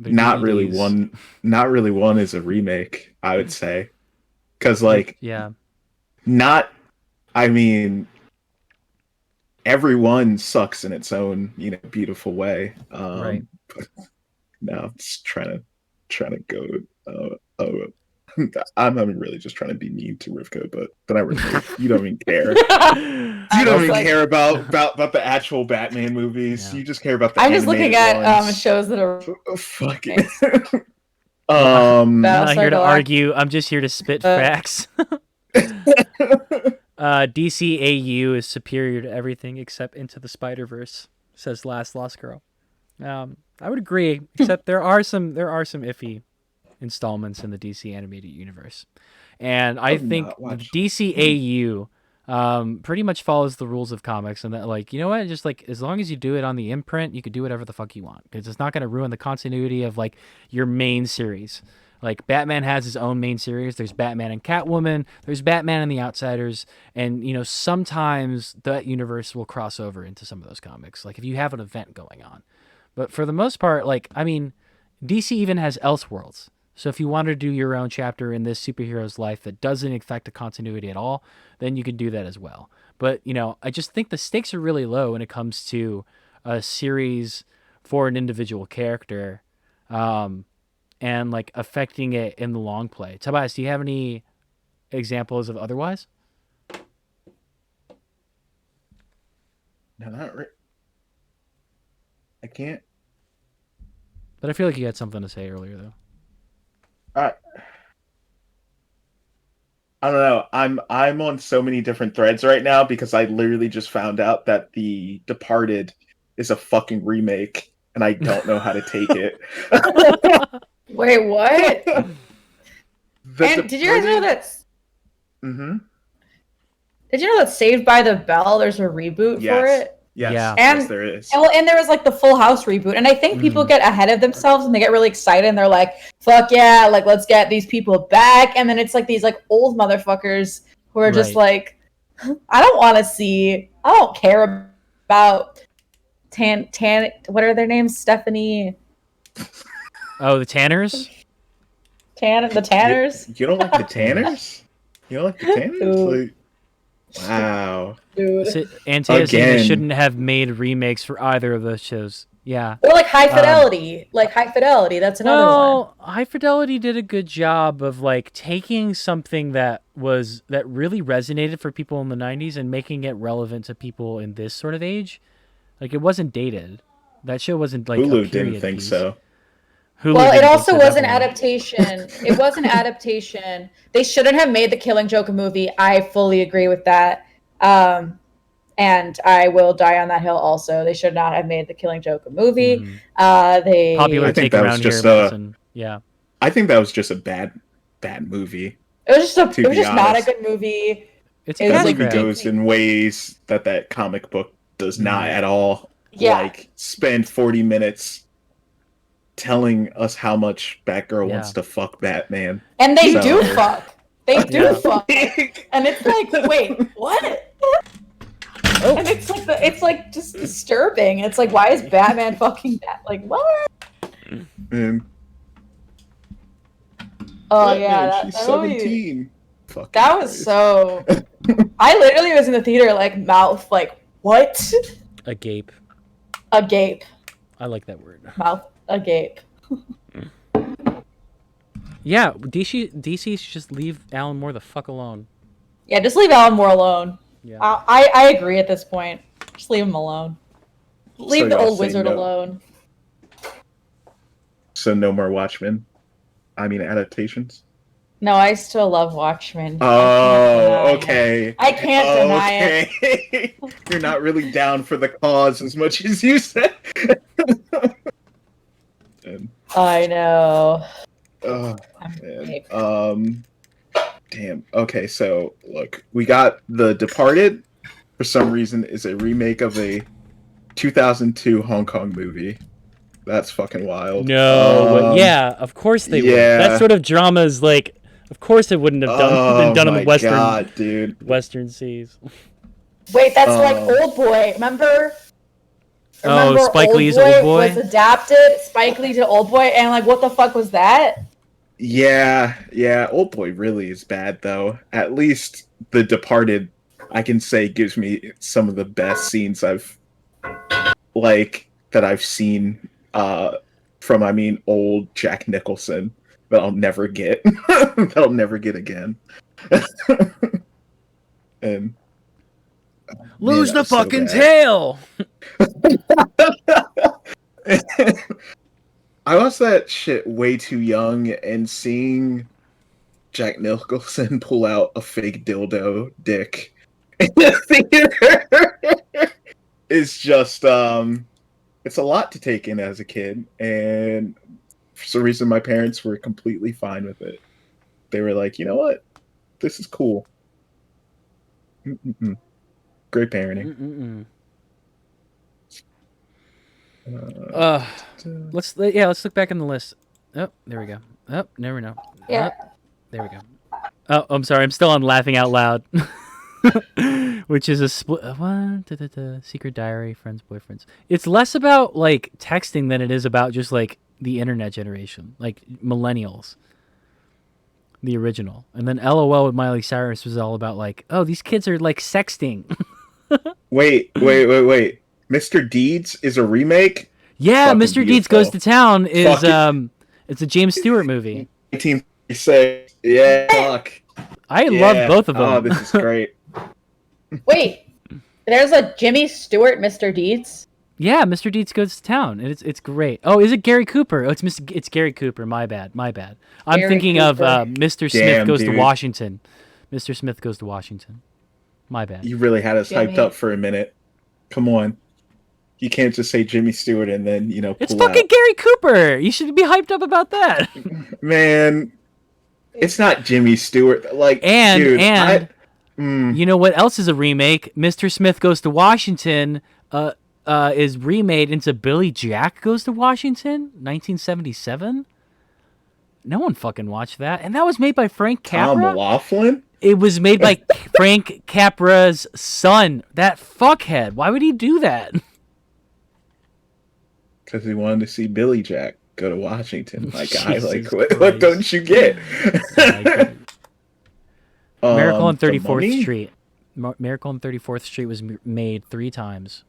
They're not really DVDs. one. Not really one is a remake. I would say, because like Yeah. not. I mean, everyone sucks in its own beautiful way. Right. But no, it's trying to go. I'm really just trying to be mean to Rivka, but I really you don't even care. You don't even care about the actual Batman movies. Yeah. You just care about the. I'm just looking animated at ones. shows that are Fuck it. I'm Battlestar not here to Galactica. argue. I'm just here to spit facts. DCAU is superior to everything except Into the Spider-Verse, says Last Lost Girl. I would agree, except there are some iffy installments in the DC animated universe, and I I've think not the watched- DCAU pretty much follows the rules of comics, and that just as long as you do it on the imprint, you could do whatever the fuck you want, because it's not going to ruin the continuity of your main series. Like Batman has his own main series. There's Batman and Catwoman. There's Batman and the Outsiders, and sometimes that universe will cross over into some of those comics. Like if you have an event going on, but for the most part, DC even has Elseworlds. So if you want to do your own chapter in this superhero's life that doesn't affect the continuity at all, then you can do that as well. But, I just think the stakes are really low when it comes to a series for an individual character, and affecting it in the long play. Tobias, do you have any examples of otherwise? No, not I can't. But I feel like you had something to say earlier, though. I don't know. I'm on so many different threads right now because I literally just found out that The Departed is a fucking remake, and I don't know how to take it. Wait, what? And did you guys know that? Mm-hmm. Did you know that Saved by the Bell? There's a reboot for Yes. it. Yes, Yeah. yes, there is. And there was the Full House reboot, and I think people Mhm. get ahead of themselves and they get really excited and they're like, "Fuck yeah! Let's get these people back." And then it's these old motherfuckers who are just Right. I don't want to see. I don't care about Tan. What are their names? Stephanie Oh, the Tanners. The Tanners. You don't like the Tanners? You don't like the Tanners? Dude. Like, wow. Dude. Antea saying they Again. shouldn't have made remakes for either of those shows. Yeah. Or like High Fidelity. High Fidelity, that's another one. Well, High Fidelity did a good job of like taking something that really resonated for people in the 90s and making it relevant to people in this sort of age. Like it wasn't dated. That show wasn't like a Hulu period didn't think piece. so. Hulu Well, it didn't also think so, was an definitely. adaptation. It was an adaptation. They shouldn't have made the Killing Joke a movie. I fully agree with that. And I will die on that hill also. They should not have made the Killing Joke a movie. Popular I think take that was around here, just Madison. Yeah. I think that was just a bad movie. It was just To it was be just not a honest. good movie. It's It a was That cash like movie grab. goes in ways that comic book does not at all. Yeah. Like spend 40 minutes telling us how much Batgirl Yeah. wants to fuck Batman. And they So- do fuck. They do Yeah. fuck. And it's like, wait, what? Oh. And it's like just disturbing. It's like, why is Batman fucking that? Like, what? And Oh Batman, yeah, she's that movie- 17. Fucking That was Christ. so. I literally was in the theater, like mouth, like what? Agape. Agape, I like that word. mouth agape. Yeah, DC should just leave Alan Moore the fuck alone. Yeah, just leave Alan Moore alone. Yeah. I agree at this point. Just leave him alone. Leave So the y'all old say wizard no. alone. So no more Watchmen. I mean adaptations. No, I still love Watchmen. Oh, I okay. I can't deny it. it. You're not really down for the cause as much as you said. And, I know. oh, I'm man. fake. Damn. Okay, so look, we got The Departed. For some reason, is a remake of a 2002 Hong Kong movie. That's fucking wild. No, yeah, of course they would. yeah. That sort of drama is like, of course it wouldn't have been done in the my God, dude. Western seas. Wait, that's like Um, Old Boy. Remember? Oh, Spike Lee's Old Boy? was adapted. Spike Lee to Old Boy, and like, what the fuck was that? Yeah. Old Boy really is bad though. At least The Departed, I can say, gives me some of the best scenes I've seen from old Jack Nicholson that I'll never get. that I'll never get again. And Lose that the was so fucking bad. tail! I watched that shit way too young, and seeing Jack Nicholson pull out a fake dildo dick in the theater is just it's a lot to take in as a kid, and for some reason my parents were completely fine with it. They were like, you know what, this is cool. Mm-mm-mm. Great parenting. Let's look back in the list. Oh, there we go. Oh, never know. Yeah. Oh, there we go. Oh, I'm sorry. I'm still on laughing out loud, which is a split. Secret diary, friends, boyfriends. It's less about like texting than it is about just like the internet generation, like millennials. The original, and then LOL with Miley Cyrus was all about like, oh, these kids are like sexting. Wait. Mr. Deeds is a remake? Yeah, Fucking Mr. Deeds Goes to beautiful. Town is Fucking- it's a James Stewart movie. 1936. Yeah, fuck. I Yeah. love both of them. Oh, this is great. Wait, there's a Jimmy Stewart, Mr. Deeds. Yeah, Mr. Deeds Goes to Town, and it's great. Oh, is it Gary Cooper? Oh, it's Gary Cooper. My bad. I'm Gary thinking of Cooper. Mr. Smith Damn, Goes to dude. Washington. Mr. Smith Goes to Washington. My bad. You really had us Jimmy. hyped up for a minute. Come on. You can't just say Jimmy Stewart and then, It's pull fucking out. Gary Cooper. You should be hyped up about that. Man, it's not Jimmy Stewart. Like, And dude, you know what else is a remake? Mr. Smith Goes to Washington is remade into Billy Jack Goes to Washington, 1977. No one fucking watched that, and that was made by Frank Tom Capra. Laughlin? It was made by Frank Capra's son. That fuckhead. Why would he do that? Because he wanted to see Billy Jack. go to Washington, my guy. Like, Jesus what Christ. don't you get? Miracle on The 34th Mummy? Street. Miracle on 34th Street was made 3 times.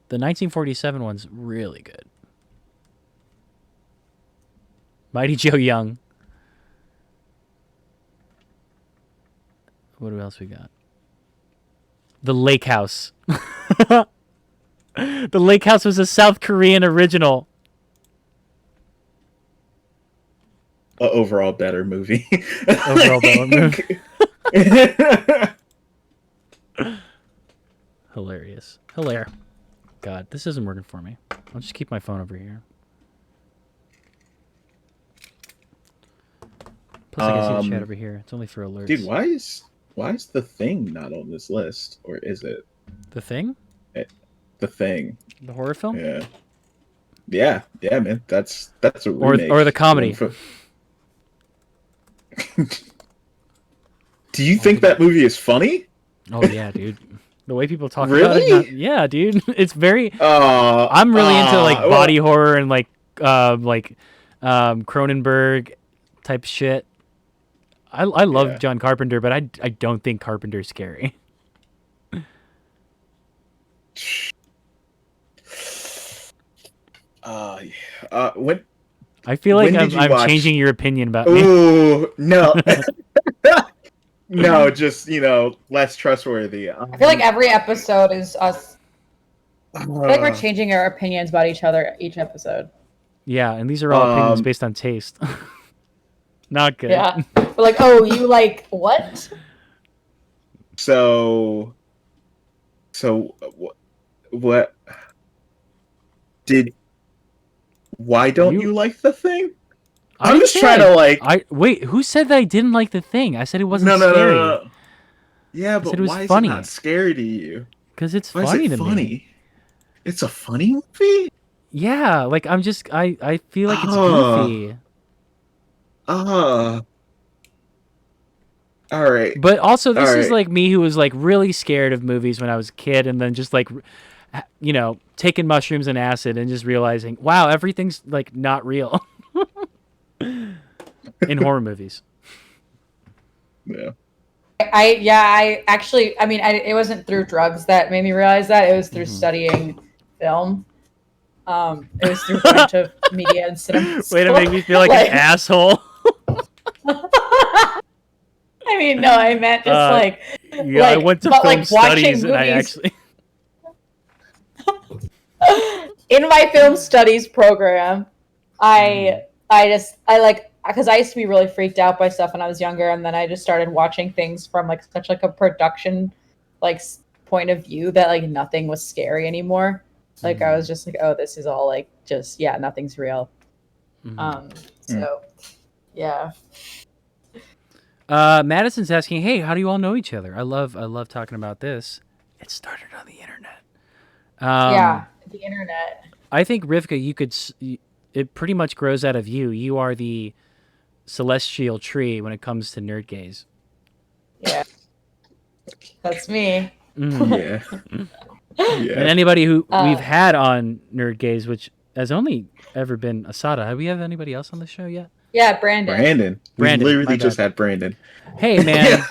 The 1947 one's really good. Mighty Joe Young. What else we got? The Lake House. The Lake House was a South Korean original. Overall better movie. Overall better movie. Hilarious. Hilaire. God, this isn't working for me. I'll just keep my phone over here. Plus, I can see the chat over here. It's only for alerts. Dude, why is The Thing not on this list? Or is it? The Thing? The Thing. The horror film? Yeah, man. That's a remake. Or the comedy. Do you think that movie is funny? Oh yeah, dude. The way people talk Really? about it. Yeah, dude. It's very. I'm I'm really into like body horror and like Cronenberg type shit. I love John Carpenter, but I don't think Carpenter's scary. When I feel like did you I'm watch- changing your opinion about me. Ooh, no. No, just, less trustworthy. I feel like every episode is us. I feel like we're changing our opinions about each other each episode. Yeah, and these are all opinions based on taste. Not good. Yeah. We're like, oh, you like what? So what why don't you like The Thing? I'm just trying to wait, who said that I didn't like The Thing? I said it wasn't scary. No. Yeah, but it was why funny. is it not scary to you? Because it's Why funny is it to funny? me. It's a funny movie? Yeah, like I feel like it's goofy. All right. But also, this is right. like me who was like really scared of movies when I was a kid, and then just like, taking mushrooms and acid and just realizing, wow, everything's like not real in horror movies. Yeah. I actually, it wasn't through drugs that made me realize that. It was through studying film. It was through going to media and cinema school. Way to make me feel like an asshole. No, I meant just I went to film studies and I actually... In my film studies program, because I used to be really freaked out by stuff when I was younger, and then I just started watching things from like such like a production point of view that like nothing was scary anymore. Like I was just like, oh, this is all like just nothing's real. So yeah. Madison's asking, hey, how do you all know each other? I love talking about this. It started on the internet. The internet. I think Rivka, it pretty much grows out of you. You are the celestial tree when it comes to nerd gaze. Yeah, that's me. Yeah. And anybody who we've had on nerd gaze, which has only ever been Asada. Have we had anybody else on the show yet? Yeah, Brandon. We literally just had Brandon. Hey, man.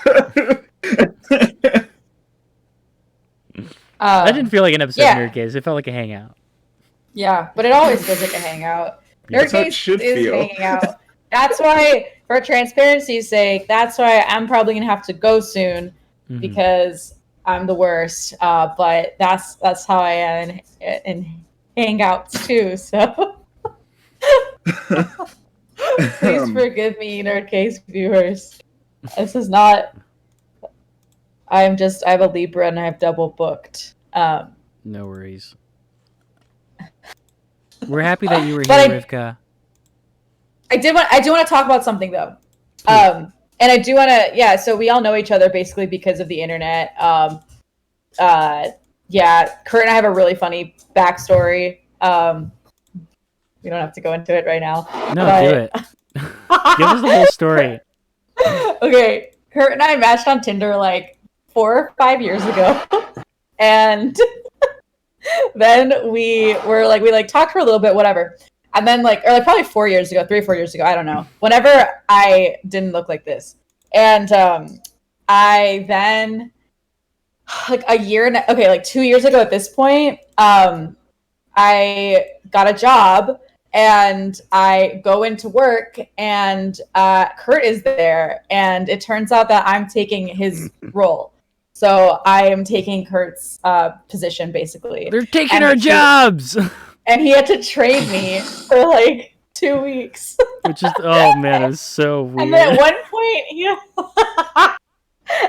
I didn't feel like an episode of Nerd Gaze. It felt like a hangout. Yeah, but it always feels like a hangout. Nerd Gaze is hanging out. That's why, for transparency's sake, that's why I'm probably going to have to go soon because I'm the worst. But that's how I am in hangouts too, so... Please forgive me, Nerdcase viewers. This is not. I'm a Libra and I have double booked. No worries. We're happy that you were here, Rivka. I do want to talk about something though. And I do want to. Yeah. So we all know each other basically because of the internet. Kurt and I have a really funny backstory. We don't have to go into it right now. No, do it. Give us the whole story. Okay, Kurt and I matched on Tinder like 4 or 5 years ago, and then we talked for a little bit, whatever. And then like, or like probably 4 years ago, 3 or 4 years ago, I don't know. Whenever I didn't look like this, and I then like like 2 years ago at this point, I got a job and I go into work and Kurt is there, and it turns out that I'm taking his role. So I am taking Kurt's position basically. They're taking And our jobs. and he had to train me for like 2 weeks. Which is, oh man, it's so weird. And then at one point,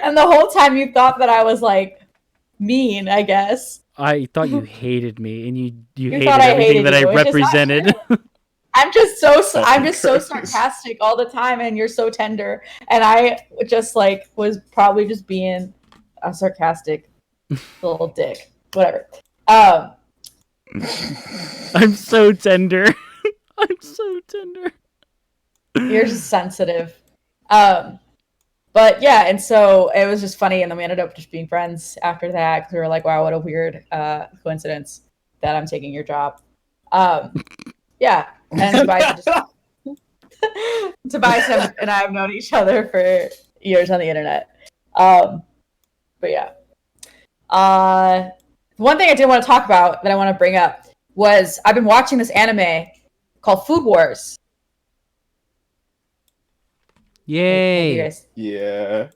and the whole time you thought that I was like mean, I guess. I thought you hated me, and you hated thought I everything hated that I you, which is not represented. I'm just so Christ. sarcastic all the time, and you're so tender. And I just like was probably just being a sarcastic little dick. Whatever. I'm so tender. I'm so tender. You're just sensitive. But yeah, and so it was just funny, and then we ended up just being friends after that because we were like, wow, what a weird coincidence that I'm taking your job. Yeah, and Tobias and I have known each other for years on the internet. But yeah. One thing I did want to talk about that I want to bring up was I've been watching this anime called Food Wars. Yay! You guys, Yeah.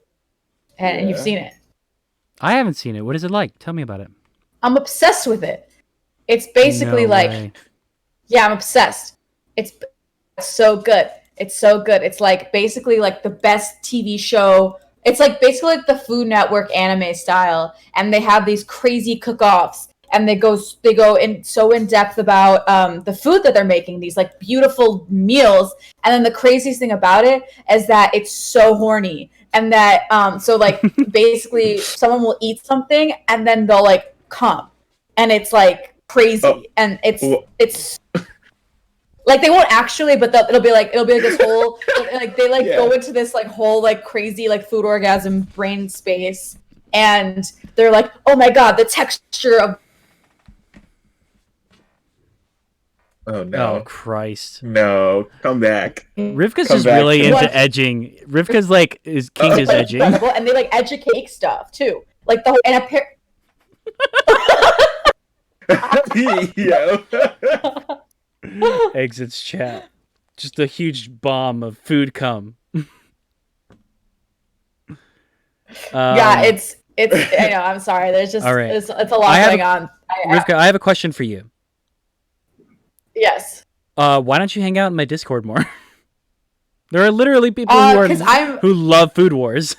and you've Yeah. seen it. I haven't seen it. What is it like? Tell me about it. I'm obsessed with it. It's basically No like, way. yeah, I'm obsessed. It's so good. It's so good. It's like basically like the best TV show. It's like basically like the Food Network anime style, and they have these crazy cook-offs, and they go in so in depth about the food that they're making, these like beautiful meals. And then the craziest thing about it is that it's so horny, and that so like basically someone will eat something and then they'll like come, and it's like crazy, and it's like they won't actually, but it'll be like this whole like they like go into this like whole like crazy like food orgasm brain space, and they're like, oh my god, the texture of. Oh no! Oh Christ! No, come back. Rivka's Come just back. really into What? edging. Rivka's like is king is edging. Incredible, and they like educate stuff too, like the whole and Yo. Exits chat. Just a huge bomb of food cum. yeah, it's I know. I'm sorry. There's just All right. it's a lot going on. Rivka, I have a question for you. Yes. Why don't you hang out in my Discord more? There are literally people who love Food Wars.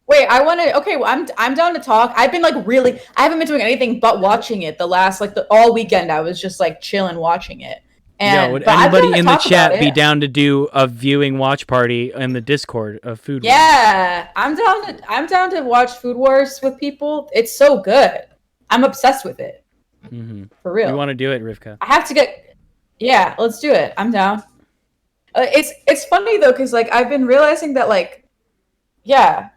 Wait, I want to. Okay, well, I'm down to talk. I've been like I haven't been doing anything but watching it. The last all weekend, I was just like chilling watching it. And Would anybody in the chat be down to do a viewing watch party in the Discord of Food Wars? Yeah, I'm down to watch Food Wars with people. It's so good. I'm obsessed with it. Mm-hmm. For real. We want to do it, Rivka. I have to get. Yeah, let's do it. I'm down. It's funny though, because like I've been realizing that like, yeah,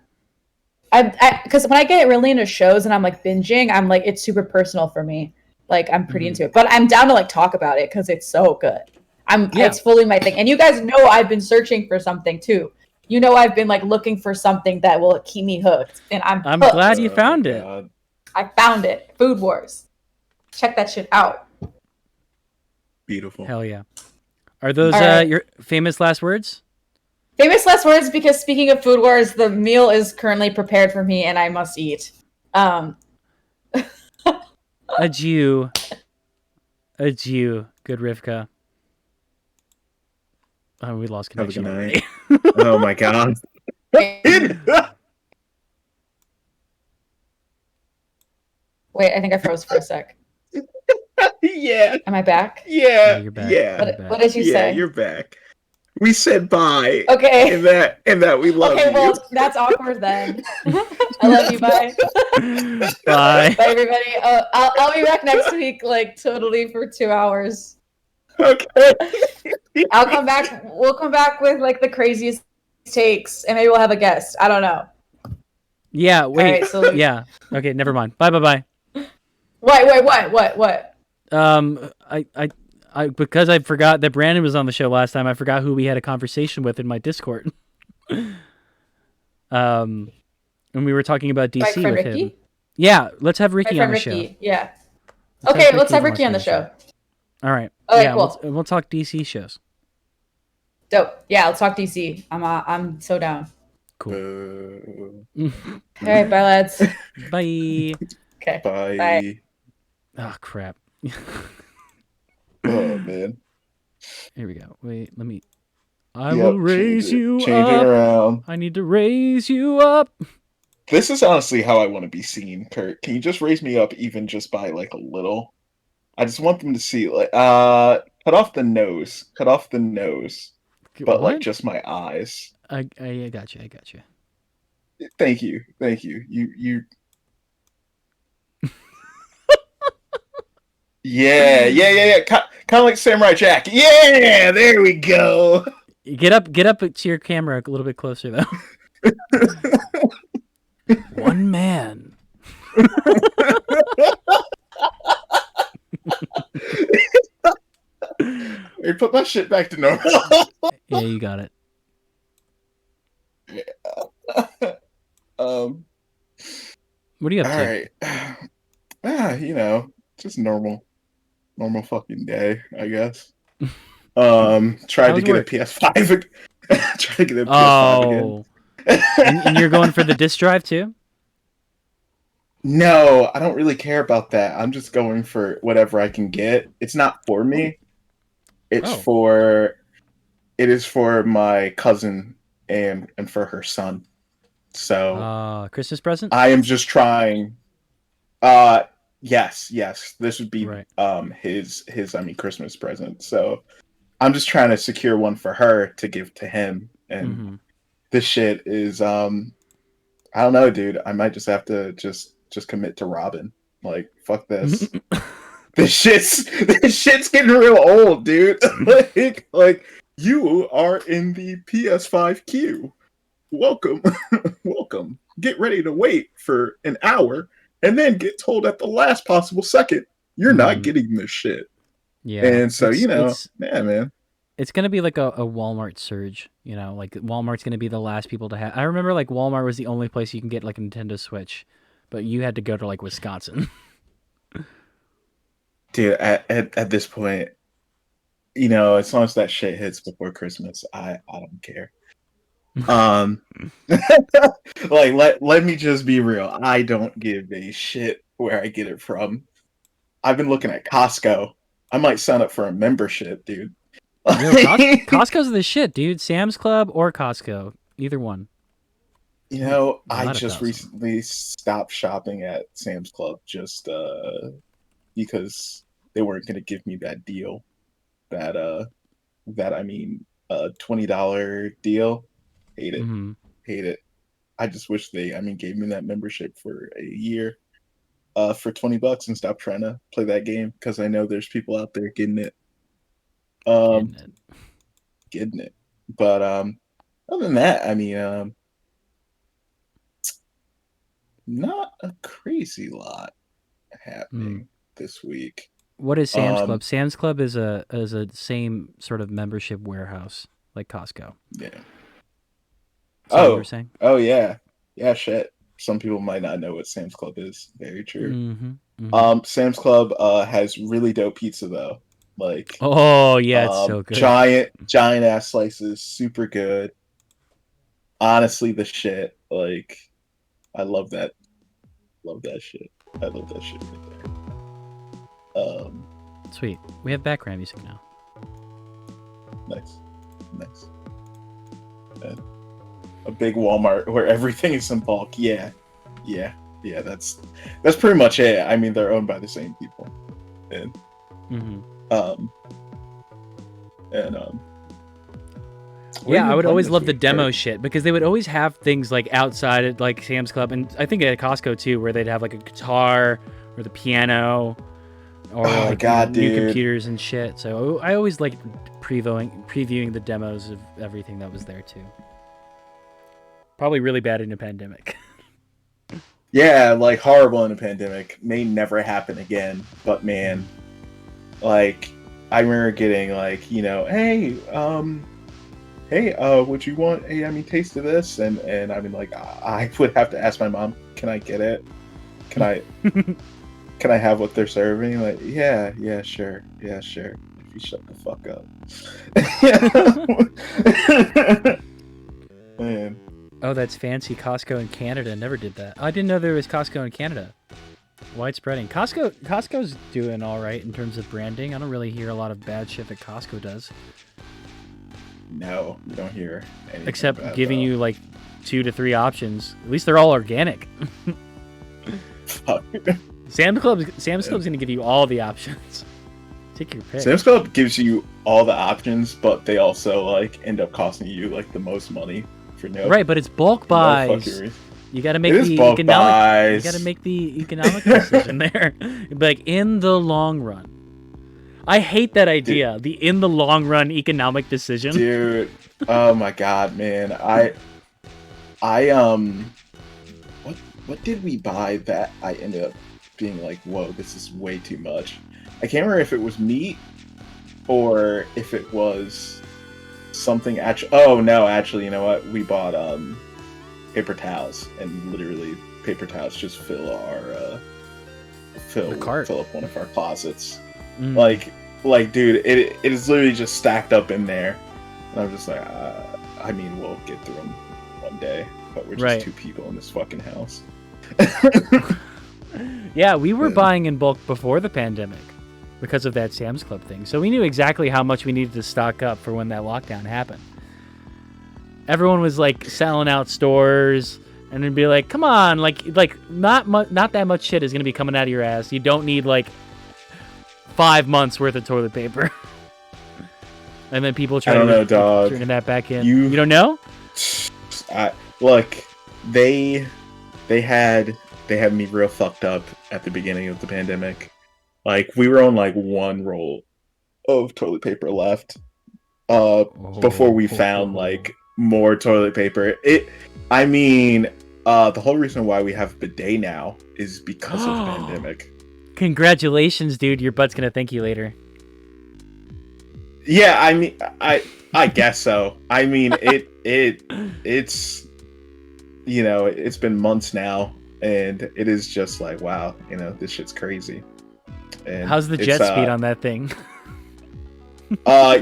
because when I get really into shows and I'm like binging, I'm like it's super personal for me. Like I'm pretty into it, but I'm down to like talk about it because it's so good. It's fully my thing, and you guys know I've been searching for something too. You know I've been like looking for something that will keep me hooked, and I'm hooked. Glad you found it. I found it. Food Wars. Check that shit out. Beautiful. Hell yeah. Are those right. your famous last words? Famous last words, because speaking of Food Wars, the meal is currently prepared for me and I must eat. Adieu. Adieu. Good Rivka. Oh, we lost Have a connection good already. night. Oh my god. Wait, I think I froze for a sec. Yeah. Am I back? Yeah. Yeah, you're back. Yeah. What did you say? You're back. We said bye. Okay. And that we love Okay, you. well, that's awkward then. I love you. Bye. Bye. Bye, everybody. I'll be back next week, like totally for 2 hours. Okay. I'll come back. We'll come back with like the craziest takes, and maybe we'll have a guest. I don't know. Yeah, wait. Right, so yeah. Okay, never mind. Bye. What? I because I forgot that Brandon was on the show last time. I forgot who we had a conversation with in my Discord. And we were talking about My DC friend with him. Ricky. Yeah, let's have My Ricky on friend the show. Ricky. Yeah. Okay, let's have Ricky on the show. All right. Okay, yeah, cool. we'll talk DC shows. Dope. Yeah, let's talk DC. I'm so down. Cool. All right, bye, lads. Bye. Okay. Bye. Bye. Oh crap. Oh man. Here we go. Wait, let me. I will raise you Change up. it around. I need to raise you up. This is honestly how I want to be seen, Kurt. Can you just raise me up even just by like a little? I just want them to see like cut off the nose. Cut off the nose. But like What? just my eyes. I got you. I got you. Thank you. Thank you. You Yeah. Kind of like Samurai Jack. Yeah, there we go. Get up to your camera a little bit closer though. One man. Hey, put my shit back to normal. Yeah, you got it. What are you up to? All right. Just normal fucking day, I guess. Tried to get a PS5. Tried to get a PS5 again. and you're going for the disc drive too? No, I don't really care about that. I'm just going for whatever I can get. It's not for me. It is for my cousin and for her son. So Christmas present? I am just trying. Yes. This would be right. his Christmas present. So I'm just trying to secure one for her to give to him. And this shit is I don't know, dude. I might just have to just commit to Robin. Like, fuck this. This shit's getting real old, dude. like you are in the PS5 queue. Welcome. Get ready to wait for an hour and then get told at the last possible second you're not getting this shit. Yeah. And so, man. It's going to be like a Walmart surge, like Walmart's going to be the last people to have. I remember like Walmart was the only place you can get like a Nintendo Switch, but you had to go to like Wisconsin. Dude, at this point, as long as that shit hits before Christmas, I don't care. Like let me just be real. I don't give a shit where I get it from. I've been looking at Costco. I might sign up for a membership, dude. Costco's the shit, dude. Sam's Club or Costco, either one. I just recently stopped shopping at Sam's Club just because they weren't going to give me that deal. That $20 deal. Hate it. Hate it. I just wish they gave me that membership for a year for $20 and stop trying to play that game, because I know there's people out there getting it. Getting it. But other than that, not a crazy lot happening this week. What is Sam's Club? Sam's Club is a same sort of membership warehouse like Costco. Yeah. What you were saying? Oh yeah. Yeah, shit. Some people might not know what Sam's Club is. Very true. Sam's Club has really dope pizza though. Like, oh yeah, it's so good. Giant ass slices, super good. Honestly, the shit. Like, I love that. Love that shit. I love that shit right there. Sweet. We have background music now. Nice. A big Walmart where everything is in bulk. Yeah. That's pretty much it. They're owned by the same people, and yeah, I would always love the demo shit, because they would always have things like outside at like Sam's Club, and I think at Costco too, where they'd have like a guitar or the piano or new computers and shit. So I always liked previewing the demos of everything that was there too. Probably really bad in a pandemic. Yeah, like horrible in a pandemic. May never happen again. But man, like, I remember getting like, hey, would you want a taste of this? And I mean, like, I would have to ask my mom, can I get it? Can I can I have what they're serving? Like, yeah, sure. If you shut the fuck up. Man. Oh, that's fancy. Costco in Canada never did that. I didn't know there was Costco in Canada. Widespreading. Costco's doing all right in terms of branding. I don't really hear a lot of bad shit that Costco does. No, you don't hear anything except bad, giving though. you like 2 to 3 options. At least they're all organic. Fuck. Sam's Club's gonna give you all the options. Take your pick. Sam's Club gives you all the options, but they also like end up costing you like the most money for no. Right, but it's bulk buys. fuckery. You got to make It is the bulk economic. buys. You got to make the economic decision there. Like in the long run. I hate that idea. The in the long run economic decision. Dude, oh my god, man. What did we buy that I ended up being like, whoa, this is way too much. I can't remember if it was meat or if it was something actually. Oh no, actually, you know what? We bought paper towels, and literally paper towels just fill our fill up one of our closets. Like dude, it is literally just stacked up in there, and I'm just like, I mean, we'll get through them one day, but we're just 2 people in this fucking house. Yeah, we were buying in bulk before the pandemic because of that Sam's Club thing, so we knew exactly how much we needed to stock up for when that lockdown happened. Everyone was like selling out stores, and then be like, "Come on, like not that much shit is gonna be coming out of your ass. You don't need like 5 months worth of toilet paper." And then people try to turn that back in. You don't know? Look, they had me real fucked up at the beginning of the pandemic. Like, we were on like 1 roll of toilet paper left before we found like more toilet paper. The whole reason why we have bidet now is because of the pandemic. Congratulations, dude. Your butt's gonna thank you later. Yeah, I mean, I guess so. I mean, it's it's been months now, and it is just like, wow, this shit's crazy. And how's the jet speed on that thing? I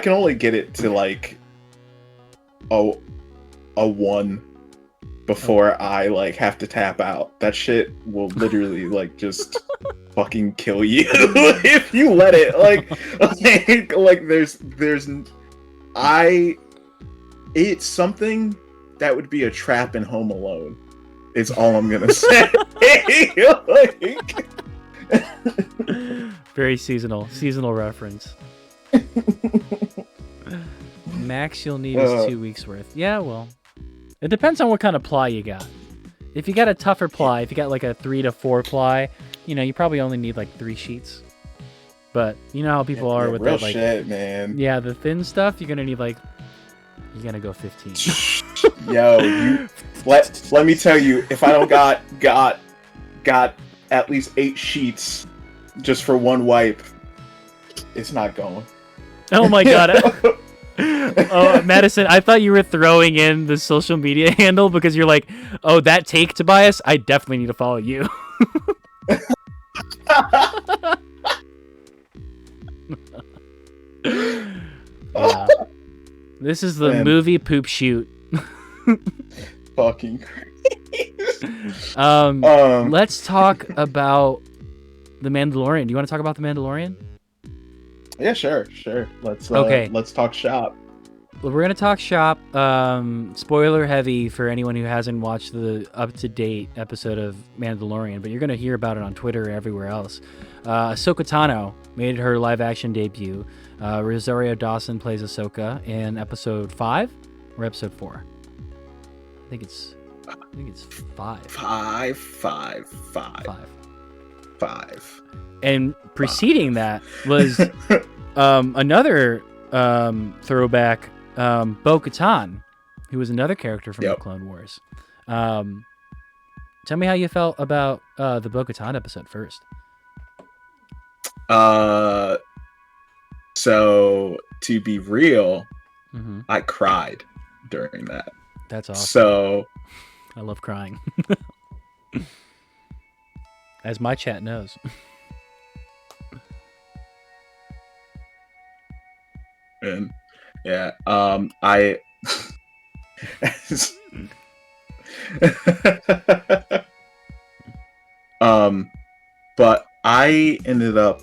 can only get it to like a 1 before I like have to tap out. That shit will literally like just fucking kill you if you let it. It's something that would be a trap in Home Alone. Is all I'm gonna say. Very seasonal reference. Max you'll need is 2 weeks worth. Yeah, well, it depends on what kind of ply you got. If you got a tougher ply, if you got like a 3 to 4 ply, you probably only need like 3 sheets. But you know how people are with real that, like, shit, man. Yeah, the thin stuff, you're gonna need like, you're gonna go 15. Yo, let me tell you, if I don't got at least 8 sheets just for 1 wipe, it's not going. Oh my god. Oh, Madison, I thought you were throwing in the social media handle because you're like, oh, that take, Tobias, I definitely need to follow you. Yeah. This is the movie poop shoot. Fucking crazy. Let's talk about The Mandalorian. Do you want to talk about The Mandalorian? Yeah, sure. Let's talk shop. Well, we're gonna talk shop. Spoiler heavy for anyone who hasn't watched the up-to-date episode of Mandalorian, but you're gonna hear about it on Twitter and everywhere else. Ahsoka Tano made her live-action debut. Rosario Dawson plays Ahsoka in episode 5 or episode 4. I think it's 5. 5. And preceding that was another throwback, Bo-Katan, who was another character from the Clone Wars. Tell me how you felt about the Bo-Katan episode first. So to be real, Mm-hmm. I cried during that. That's awesome. So I love crying, as my chat knows. and yeah, I um, but um I ended up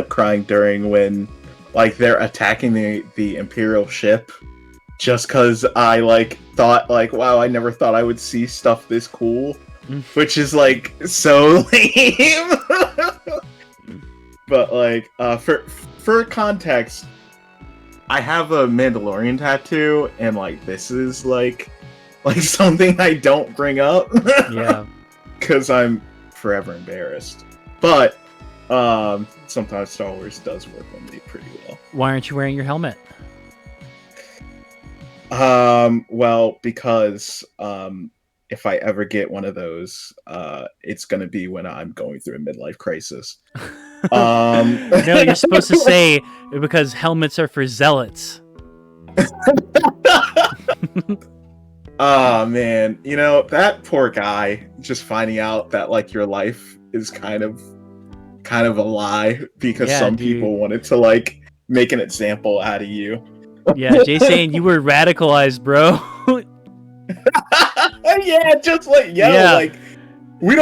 crying during when like they're attacking the Imperial ship, just because I like thought like, wow, I never thought I would see stuff this cool, which is like so lame. But like for context, I have a Mandalorian tattoo, and like this is like something I don't bring up. Yeah. Because I'm forever embarrassed. But sometimes Star Wars does work on me pretty well. Why aren't you wearing your helmet? Well, because if I ever get one of those, it's gonna be when I'm going through a midlife crisis. No, you're supposed to say because helmets are for zealots. Oh man, you know, that poor guy just finding out that like your life is kind of a lie because Yeah, some dude. people wanted to like make an example out of you. Yeah, Jay saying you were radicalized, bro. Yeah, just like Yeah. like we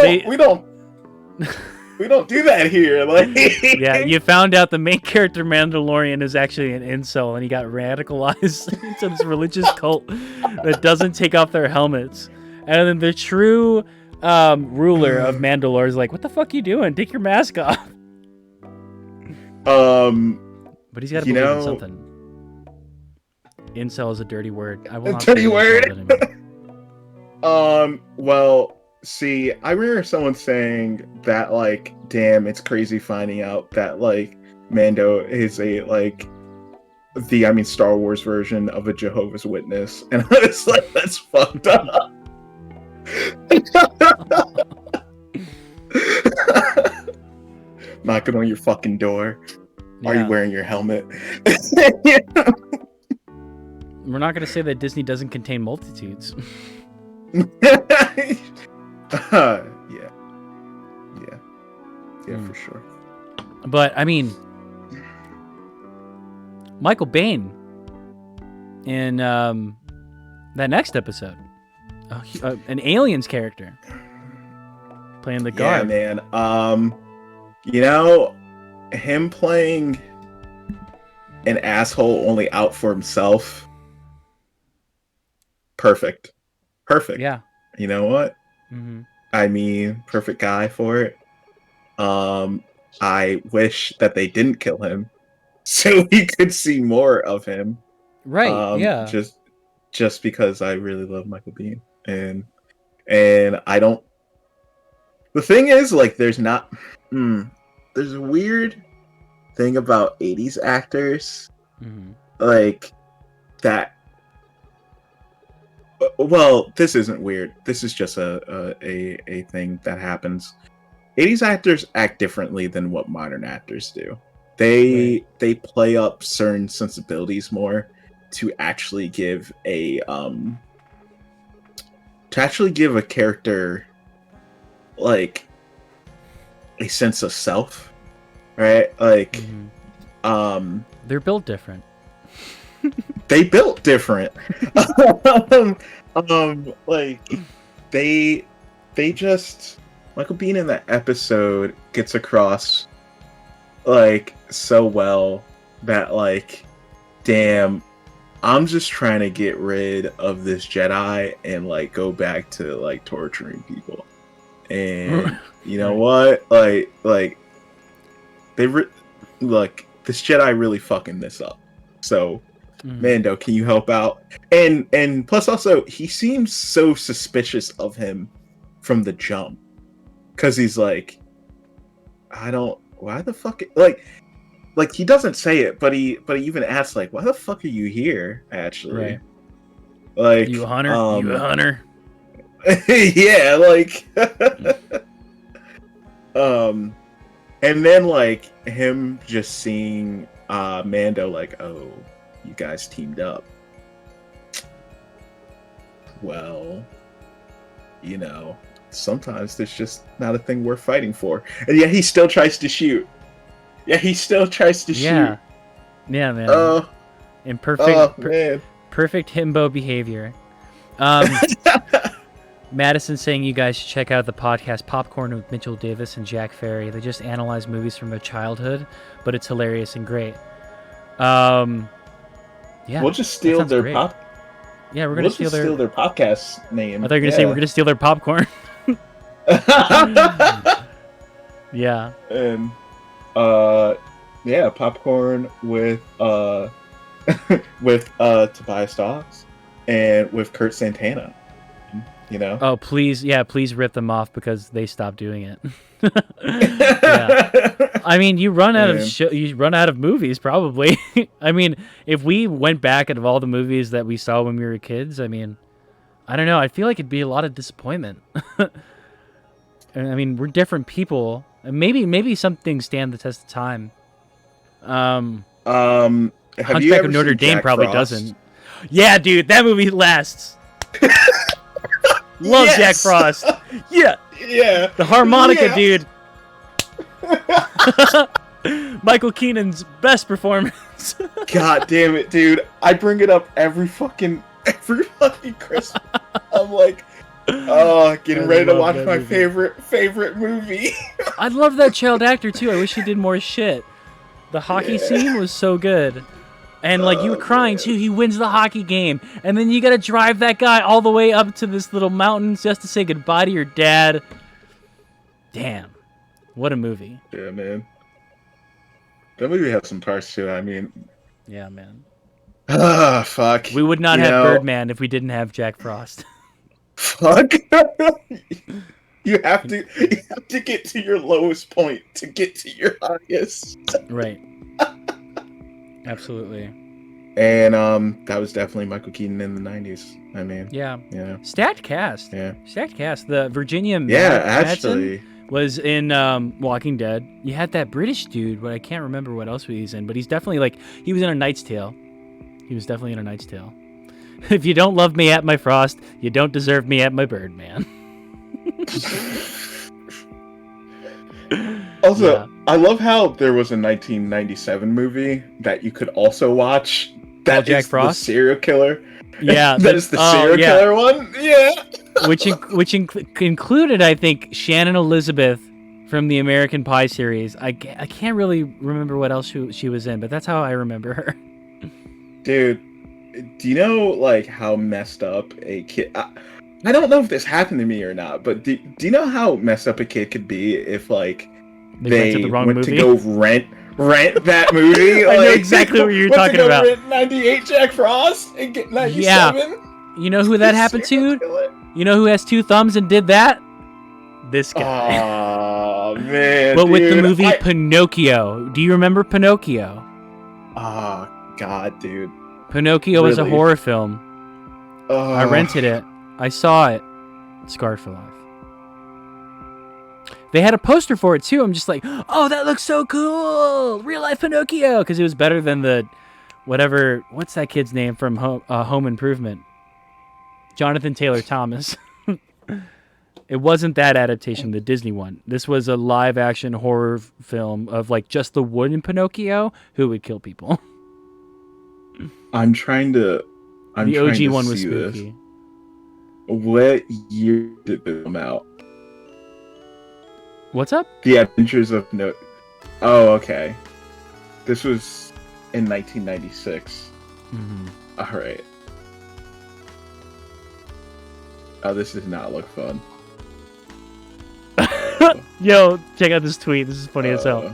don't do that here. Like Yeah, you found out the main character Mandalorian is actually an incel, and he got radicalized into this religious cult that doesn't take off their helmets. And then the true ruler of Mandalore is like, "What the fuck you doing? Take your mask off." But he's got to believe in something. Incel is a dirty word. I will not dirty say word. Anymore. Well, see, I remember someone saying that like, damn, it's crazy finding out that like Mando is a like Star Wars version of a Jehovah's Witness, and I was like, that's fucked up. Knocking on your fucking door. Are you wearing your helmet? We're not going to say that Disney doesn't contain multitudes. Yeah, for sure. But I mean, Michael Biehn in that next episode, an aliens character playing the guard. Yeah, man. You know, him playing an asshole only out for himself. Perfect. Yeah. You know what? Mm-hmm. I mean, perfect guy for it. I wish that they didn't kill him, so we could see more of him. Right. Yeah. Just because I really love Michael Biehn, and I don't. The thing is, like, there's a weird thing about '80s actors, like that. Well, this isn't weird. This is just a thing that happens. '80s actors act differently than what modern actors do. They play up certain sensibilities more to actually give a character like a sense of self, right? Like they're built different. They built different. Like they just Michael Biehn in that episode gets across like so well that like, damn, I'm just trying to get rid of this Jedi and like go back to like torturing people. And you know what? Like look, this Jedi really fucking this up. So Mando, can you help out? And plus also he seems so suspicious of him from the jump. Cause he's like, why the fuck like he doesn't say it, but he even asks like, why the fuck are you here actually? Right. Like, you a hunter? You a hunter? Yeah, like And then like him just seeing Mando like, oh, you guys teamed up. Well, you know, sometimes there's just not a thing worth fighting for. And yet he still tries to shoot. Yeah, he still tries to shoot. Yeah, man. Oh, In perfect man. perfect himbo behavior. Madison saying you guys should check out the podcast Popcorn with Mitchell Davis and Jack Ferry. They just analyze movies from their childhood, but it's hilarious and great. Yeah, We'll just steal their great. pop. Yeah, we're gonna steal their podcast name. I thought you were gonna say we're gonna steal their popcorn. Yeah. And yeah, popcorn with with Tobias Doss and with Kurt Santana. You know? Oh, please rip them off because they stopped doing it. Yeah. I mean, you run out of movies probably. I mean, if we went back at all the movies that we saw when we were kids, I mean, I don't know. I feel like it'd be a lot of disappointment. I mean, we're different people. And maybe some things stand the test of time. Have you Hunchback ever of Notre seen Dame Jack probably Frost? doesn't. Yeah, dude, that movie lasts. Love Yes! Jack Frost. Yeah, Yeah. the harmonica, Yeah. dude. Michael Keenan's best performance. God damn it, dude. I bring it up every fucking Christmas. I'm like, oh, getting I ready to love watch that my movie. favorite movie. I love that child actor too. I wish he did more shit. The hockey scene was so good. And like you were crying too. He wins the hockey game, and then you gotta drive that guy all the way up to this little mountain just to say goodbye to your dad. Damn, what a movie! Yeah, man. That movie has some parts to it. I mean, Yeah, man. Fuck. We would not You have know, Birdman if we didn't have Jack Frost. Fuck. You have to get to your lowest point to get to your highest. Right. Absolutely. And that was definitely Michael Keaton in the 90s. I mean, Yeah. yeah. Stacked cast. Yeah. Stacked cast. The Virginia Yeah, Madsen actually. was in Walking Dead. You had that British dude, but I can't remember what else he's in. But he's definitely like he was in A Knight's Tale. He was definitely in A Knight's Tale. If you don't love me at my Frost, you don't deserve me at my Birdman. Also, Yeah. I love how there was a 1997 movie that you could also watch. That Jack is Frost? the serial killer. Yeah, That is the serial killer one. Yeah. which included, I think, Shannon Elizabeth from the American Pie series. I can't really remember what else she was in, but that's how I remember her. Dude, do you know like how messed up a kid? I don't know if this happened to me or not, but do you know how messed up a kid could be if like They rented the wrong went movie? to go rent that movie? I know like, exactly what you're went talking to go about. Rent 98 Jack Frost and get 97. You know who that happened to? You know who has two thumbs and did that? This guy. Oh man! But with the dude, movie Pinocchio, do you remember Pinocchio? Oh god, dude. Pinocchio was a Really? horror film. I rented it. I saw it. Scarred for life. They had a poster for it too. I'm just like, oh, that looks so cool. Real life Pinocchio, because it was better than the whatever. What's that kid's name from Home Improvement? Jonathan Taylor Thomas. It wasn't that adaptation, the Disney one. This was a live action horror film of like just the wooden Pinocchio who would kill people. I'm trying to. The OG trying to one was see this. spooky. What year did this come out? What's up? The Adventures of No. Oh, okay. This was in 1996. Mm-hmm. All right. Oh, this does not look fun. Yo, check out this tweet. This is funny as hell.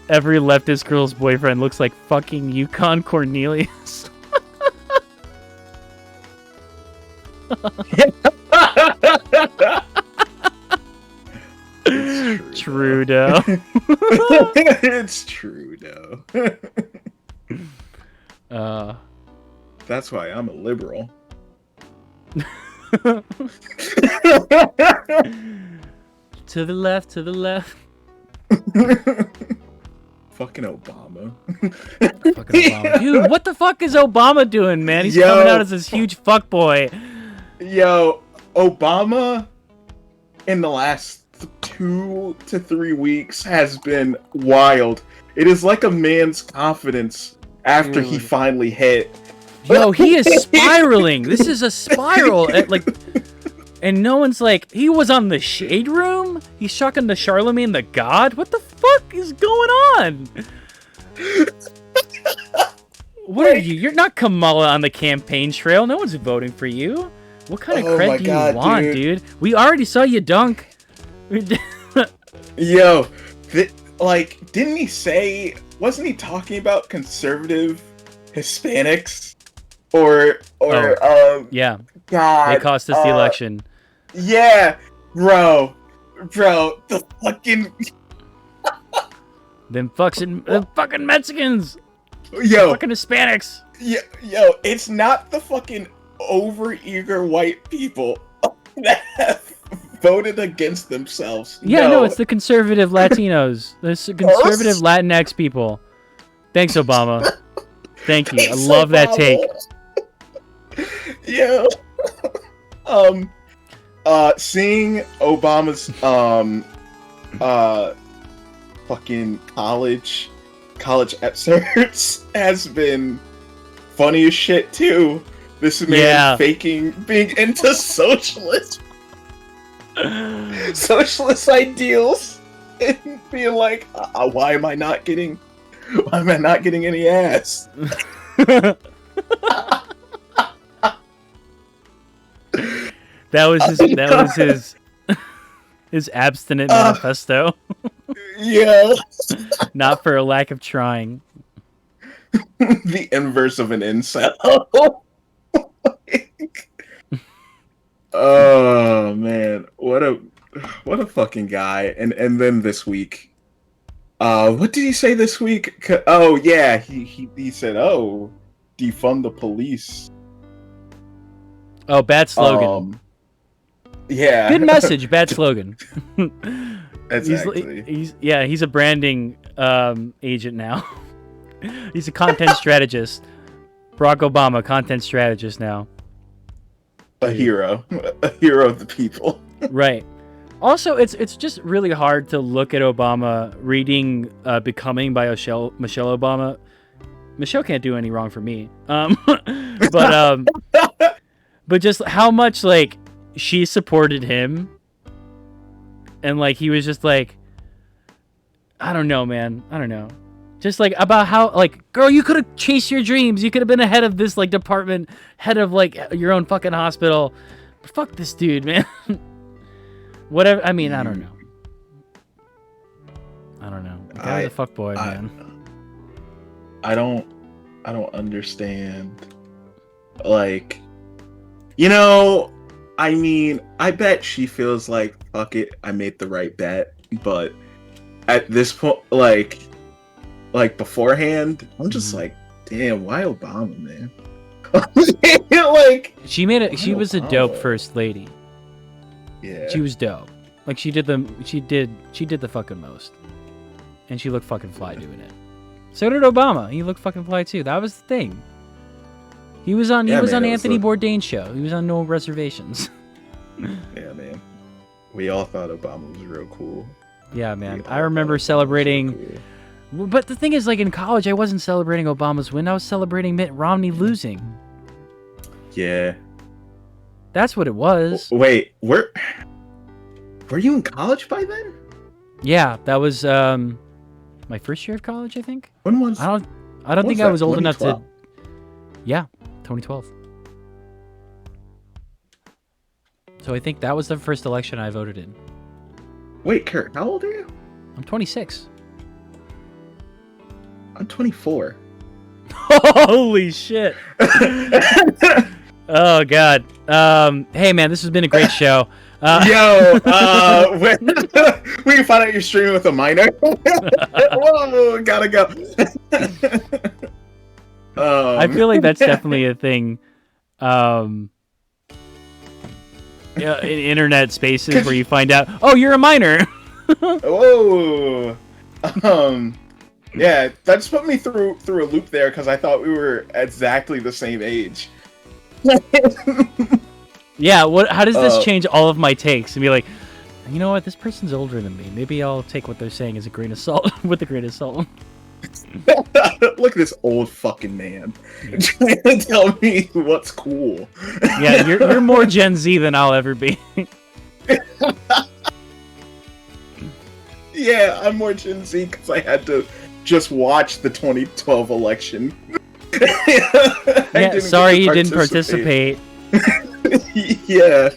Every leftist girl's boyfriend looks like fucking Yukon Cornelius. It's Trudeau. It's Trudeau. That's why I'm a liberal. To the left, to the left. Fucking Obama. Fucking Obama. Dude, what the fuck is Obama doing, man? He's coming out as this huge fuckboy. Yo, Obama in the last 2 to 3 weeks has been wild. It is like a man's confidence after he finally hit. Yo, he is spiraling. This is a spiral. And no one's like, he was on the Shade Room? He's talking to Charlemagne the God? What the fuck is going on? What are you? You're not Kamala on the campaign trail. No one's voting for you. What kind of cred do you want, dude? We already saw you dunk. Yo, didn't he say, wasn't he talking about conservative Hispanics? Yeah. God. They cost us the election. Yeah, bro, the fucking... Them fucking Mexicans. Yo. Fucking Hispanics. Yo, it's not the fucking overeager white people that have voted against themselves. Yeah, no, it's the conservative Latinos. The conservative Latinx people. Thanks, Obama. Thank you. I love that take. Yeah. Seeing Obama's fucking college excerpts has been funny as shit too. This man faking being into socialist ideals and being like, why am I not getting any ass? That was his abstinent manifesto. Yeah. Not for a lack of trying. The inverse of an incel. Oh man, what a fucking guy. And then this week, what did he say this week? Oh yeah, he said, "Oh, defund the police." Oh, bad slogan. Yeah. Good message, bad slogan. Exactly. He's a branding agent now. He's a content strategist. Barack Obama, content strategist now. A hero of the people. Right. Also, it's just really hard to look at Obama reading Becoming by Michelle Obama. Michelle can't do any wrong for me. But just how much like she supported him, and like he was just like, I don't know, man. I don't know. Just like about how like, girl, you could have chased your dreams. You could have been a head of this like department, head of like your own fucking hospital. But fuck this dude, man. Whatever. I mean, I don't know. The guy's a fuckboy, man. I don't understand. Like, you know, I mean, I bet she feels like, fuck it, I made the right bet. But at this point, like beforehand, I'm just like, damn, why Obama, man? Like, she was a dope first lady. Yeah, she was dope. Like she did the fucking most, and she looked fucking fly doing it. So did Obama. He looked fucking fly too. That was the thing. He was on Anthony Bourdain's show. He was on No Reservations. Yeah, man. We all thought Obama was real cool. Yeah, man. I remember celebrating. Cool. But the thing is, like in college, I wasn't celebrating Obama's win. I was celebrating Mitt Romney losing. Yeah. That's what it was. Wait, were you in college by then? Yeah, that was my first year of college, I think. When was? I don't think I was old enough to. Yeah, 2012. So I think that was the first election I voted in. Wait, Kurt, how old are you? I'm 26. I'm 24. Holy shit. Oh, God. Hey, man, this has been a great show. Yo, we can find out you're streaming with a minor. Whoa, gotta go. I feel like that's definitely a thing. Yeah, in internet spaces where you find out, oh, you're a minor. Whoa. Yeah, that just put me through a loop there because I thought we were exactly the same age. Yeah, how does this Uh, change all of my takes and be like, you know what, this person's older than me. Maybe I'll take what they're saying as a grain of salt with a grain of salt. Look at this old fucking man trying to tell me what's cool. Yeah, you're more Gen Z than I'll ever be. Yeah, I'm more Gen Z because I had to just watch the 2012 election. Yeah, sorry you didn't participate. Yeah,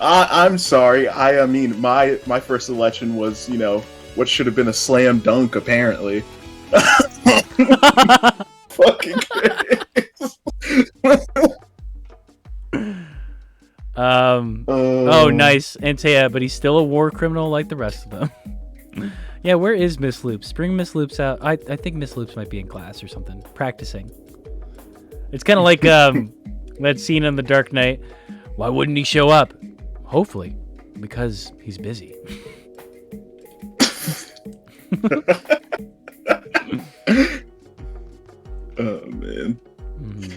I'm sorry. I mean, my first election was, what should have been a slam dunk, apparently. Fucking Christ. Oh, nice. Antea, but he's still a war criminal like the rest of them. Yeah, where is Miss Loops? Bring Miss Loops out. I think Miss Loops might be in class or something, practicing. It's kind of like that scene in The Dark Knight. Why wouldn't he show up? Hopefully, because he's busy. Oh, man. Mm-hmm.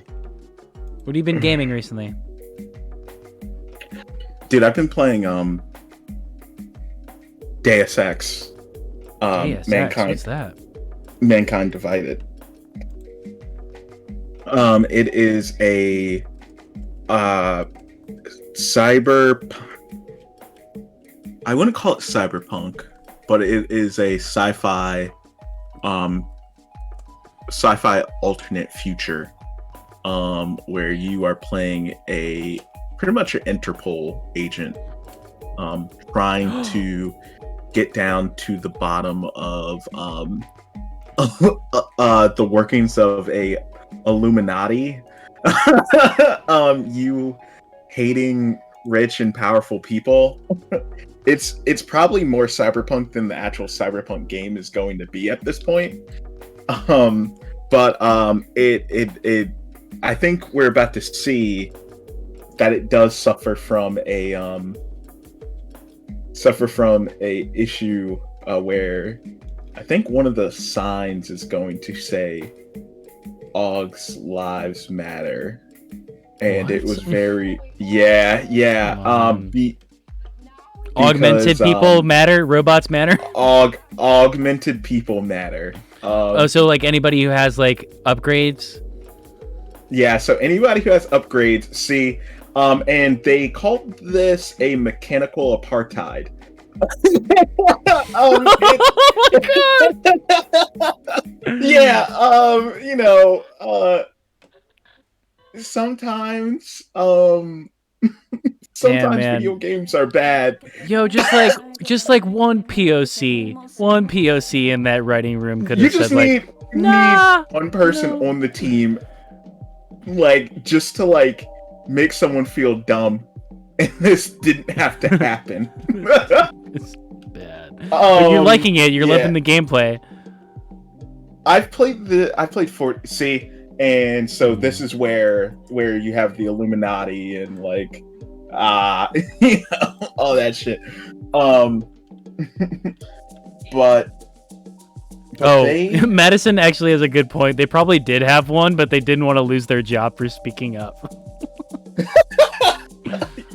What have you been gaming recently? Dude, I've been playing Deus Ex. Deus Ex, what's that? Mankind Divided. It is a cyber. I wouldn't call it cyberpunk, but it is a sci-fi alternate future, where you are playing pretty much an Interpol agent, trying to get down to the bottom of the workings of a Illuminati. You hating rich and powerful people. It's probably more cyberpunk than the actual cyberpunk game is going to be at this point. But I think we're about to see that it does suffer from a issue where I think one of the signs is going to say Aug's lives matter, and What? it was very Augmented people matter, robots matter. Augmented people matter. So like anybody who has like upgrades. Yeah, so anybody who has upgrades, see, and they called this a mechanical apartheid. Oh my god! Yeah, sometimes Damn, man. video games are bad. Yo, just like one POC in that writing room could You have just said like, need nah, one person no. on the team, like, just to like make someone feel dumb, and this didn't have to happen. It's bad. But you're liking it. You're loving the gameplay. I've played 40. See, and so this is where you have the Illuminati and like all that shit. But Madison actually has a good point. They probably did have one, but they didn't want to lose their job for speaking up.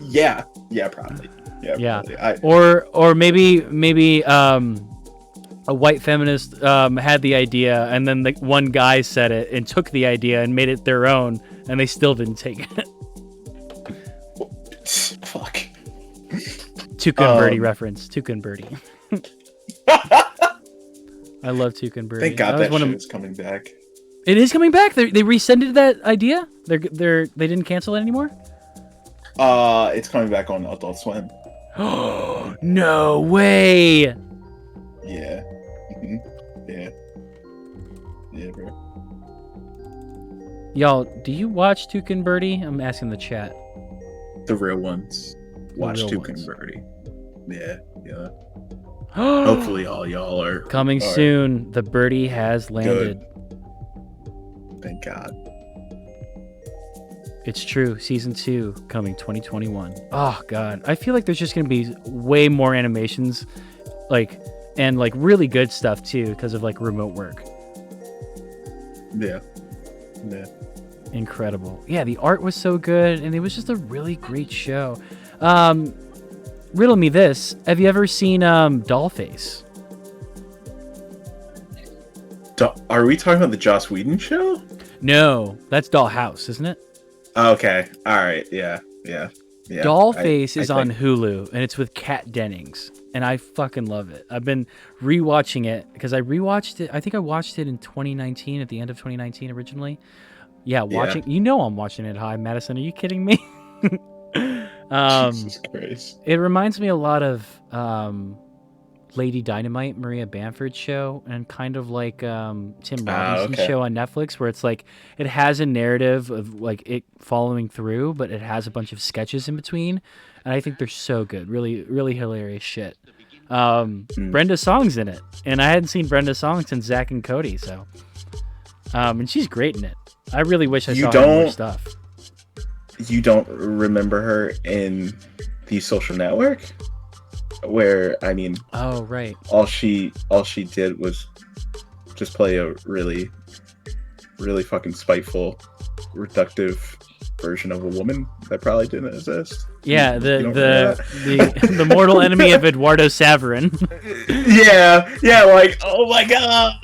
yeah, probably. Yeah. Probably. Or maybe a white feminist had the idea, and then the one guy said it and took the idea and made it their own, and they still didn't take it. Fuck. Toucan Birdie reference. Toucan Birdie. I love Toucan Birdie. Thank God that shit is coming back. It is coming back. They rescinded that idea. They didn't cancel it anymore. It's coming back on Adult Swim. No way. Yeah. Mm-hmm. Yeah, bro. Y'all, do you watch Toucan Birdie? I'm asking the chat. The real ones. Watch real Toucan ones. Birdie. Yeah. Hopefully all y'all are coming soon. The birdie has landed. Good. Thank God. It's true. Season 2 coming 2021. Oh God, I feel like there's just gonna be way more animations, like and like really good stuff too because of like remote work. Yeah. Yeah. Incredible. Yeah, the art was so good, and it was just a really great show. Riddle me this: have you ever seen Dollface? Are we talking about the Joss Whedon show? No, that's Dollhouse, isn't it? Okay. All right. Yeah. Yeah. Yeah. Dollface is I on think- Hulu, and it's with Kat Dennings, and I fucking love it. I've been rewatching it because I rewatched it. I think I watched it in 2019, at the end of 2019 originally. Yeah, watching. You know I'm watching it. Hi, Madison. Are you kidding me? Jesus Christ. It reminds me a lot of Lady Dynamite, Maria Bamford's show, and kind of like Tim Robinson's okay. show on Netflix, where it's like it has a narrative of like it following through, but it has a bunch of sketches in between, and I think they're so good. Really, really hilarious shit. Brenda Song's in it, and I hadn't seen Brenda Song since Zack and Cody, so and she's great in it. I really wish I saw her in more stuff. You don't remember her in The Social Network? Where, I mean, Oh right. all she did was just play a really, really fucking spiteful, reductive version of a woman that probably didn't exist. Yeah, You the don't remember the mortal enemy of Eduardo Saverin. yeah, like, oh my god,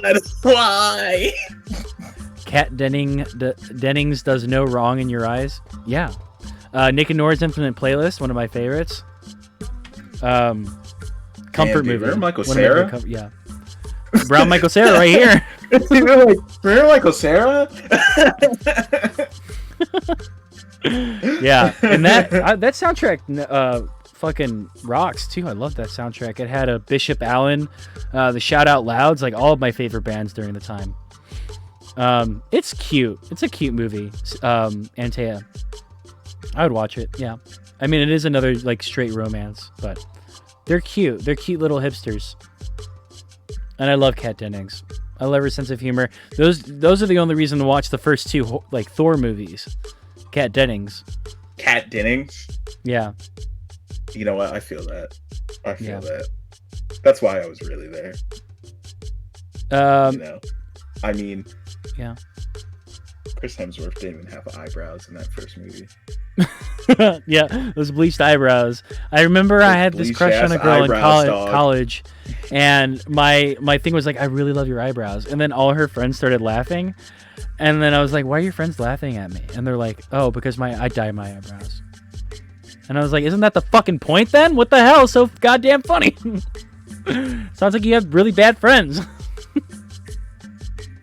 why? Kat Dennings does no wrong in your eyes. Yeah. Nick and Nora's Infinite Playlist, one of my favorites. Comfort movie. Remember Michael One of my Cera? favorite yeah. Brown Michael Cera right here. Remember Michael Cera? Yeah, and that soundtrack fucking rocks too. I love that soundtrack. It had a Bishop Allen, the Shout Out Louds, like all of my favorite bands during the time. It's cute. It's a cute movie. Antea. I would watch it. Yeah. I mean, it is another like straight romance, but they're cute. They're cute little hipsters. And I love Kat Dennings. I love her sense of humor. Those are the only reason to watch the first two like Thor movies. Kat Dennings. Kat Dennings? Yeah. You know what? I feel that. I feel Yeah. that. That's why I was really there. You know? I mean, Yeah. Chris Hemsworth didn't even have eyebrows in that first movie. Yeah, those bleached eyebrows. I remember I had this crush on a girl in college, and my thing was like, I really love your eyebrows. And then all her friends started laughing, and then I was like, why are your friends laughing at me? And they're like, oh, because I dye my eyebrows. And I was like, isn't that the fucking point then? What the hell? So goddamn funny. Sounds like you have really bad friends.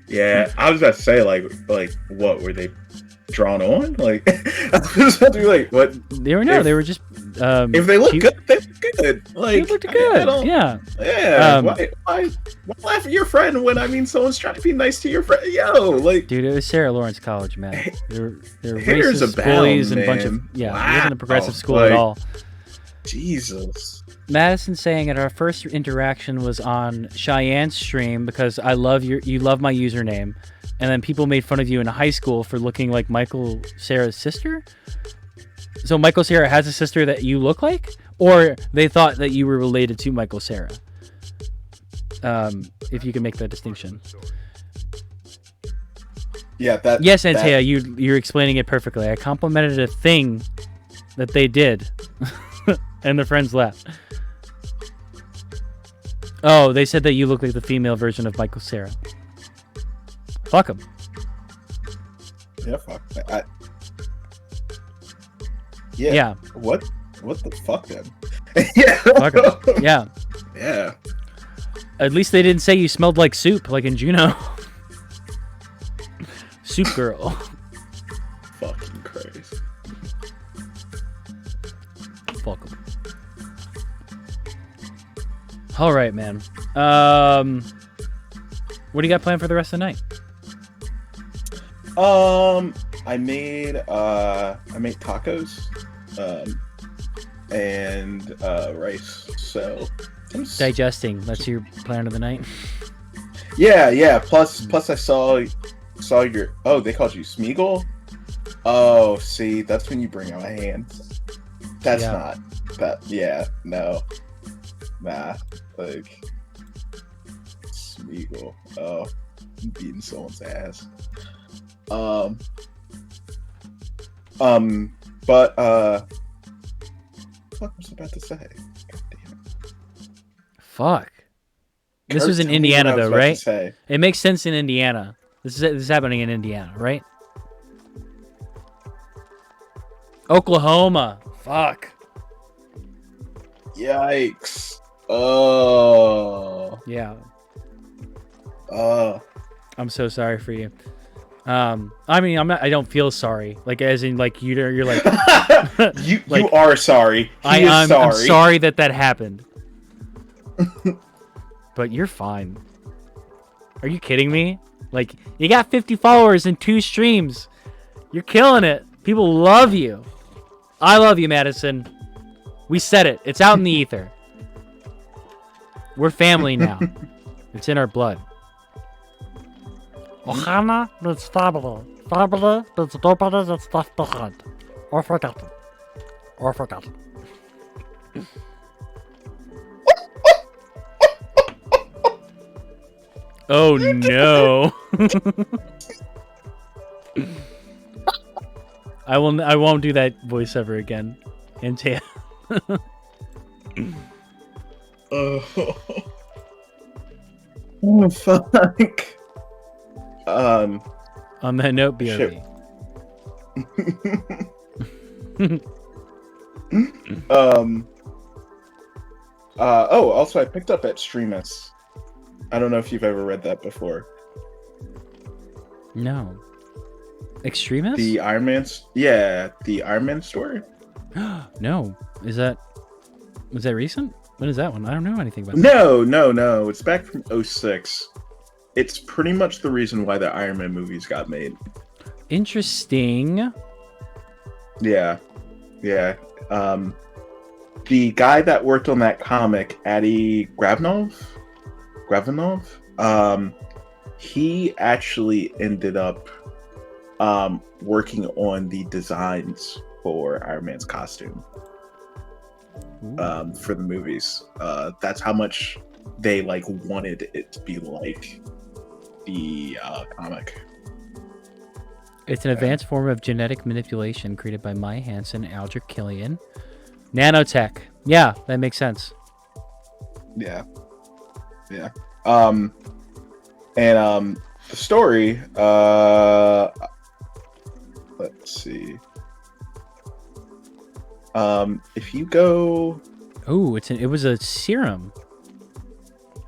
Yeah, I was about to say, like, what were they drawn on? Like, I was about to be like, what? They were just. If they look cute. good, they look good. Like, They looked good. Yeah. Yeah. Why laugh at your friend when someone's trying to be nice to your friend? Yo, like, Dude, it was Sarah Lawrence College, man. They're haters racist abound, bullies and a bunch of man. It Wow. wasn't a progressive school Like, at all. Jesus. Madison saying at our first interaction was on Cheyenne's stream because you love my username, and then people made fun of you in high school for looking like Michael Cera's sister. So Michael Cera has a sister that you look like, or they thought that you were related to Michael Cera. If you can make that distinction. Yeah, that. Yes, Antea, you're explaining it perfectly. I complimented a thing that they did, and their friends laughed. Oh, they said that you look like the female version of Michael Cera. Fuck him. Yeah, fuck. Yeah. What the fuck, then? Yeah. Fuck him. Yeah. Yeah. At least they didn't say you smelled like soup, like in Juno. Soup girl. Fucking Christ. Fuck him. All right, man. What do you got planned for the rest of the night? I made tacos, and rice. So Digesting. That's your plan of the night. yeah. Plus I saw your. Oh, they called you Smeagol. Oh, see, that's when you bring out my hands. That's Yeah. not that. Yeah, no, nah. Like, Smeagol. Oh, I'm beating someone's ass. Um, but what was I about to say? God damn it. Fuck. This Kurt, was in tell me what Indiana, I was though, about to right? say. It makes sense in Indiana. This is happening in Indiana, right? Oklahoma. Fuck. Yikes. Oh. Yeah. Oh. I'm so sorry for you. I mean, I don't feel sorry. Like, as in, like, you're like, you like, are sorry. I'm sorry that happened. But you're fine. Are you kidding me? Like, you got 50 followers and 2 streams. You're killing it. People love you. I love you, Madison. We said it. It's out in the ether. We're family now. It's in our blood. Ohana, that's fabula. Fabula, that's nobody that's left behind. Or forgotten. Or forgotten. Oh no. I won't do that voice ever again. And Oh. Oh fuck. On that note, BRB. Also I picked up Extremis. I don't know if you've ever read that before. No. Extremis? The Iron Man's the Iron Man story. No. Was that recent? When is that one? I don't know anything about that. No. It's back from 2006. It's pretty much the reason why the Iron Man movies got made. Interesting. Yeah. The guy that worked on that comic, Adi Gravanov, he actually ended up working on the designs for Iron Man's costume for the movies. That's how much they wanted it to be like the comic. It's an advanced form of genetic manipulation created by Maya Hansen and Aldrich Killian. Nanotech. Yeah, that makes sense. Yeah. And the story, let's see. If you go, it was a serum.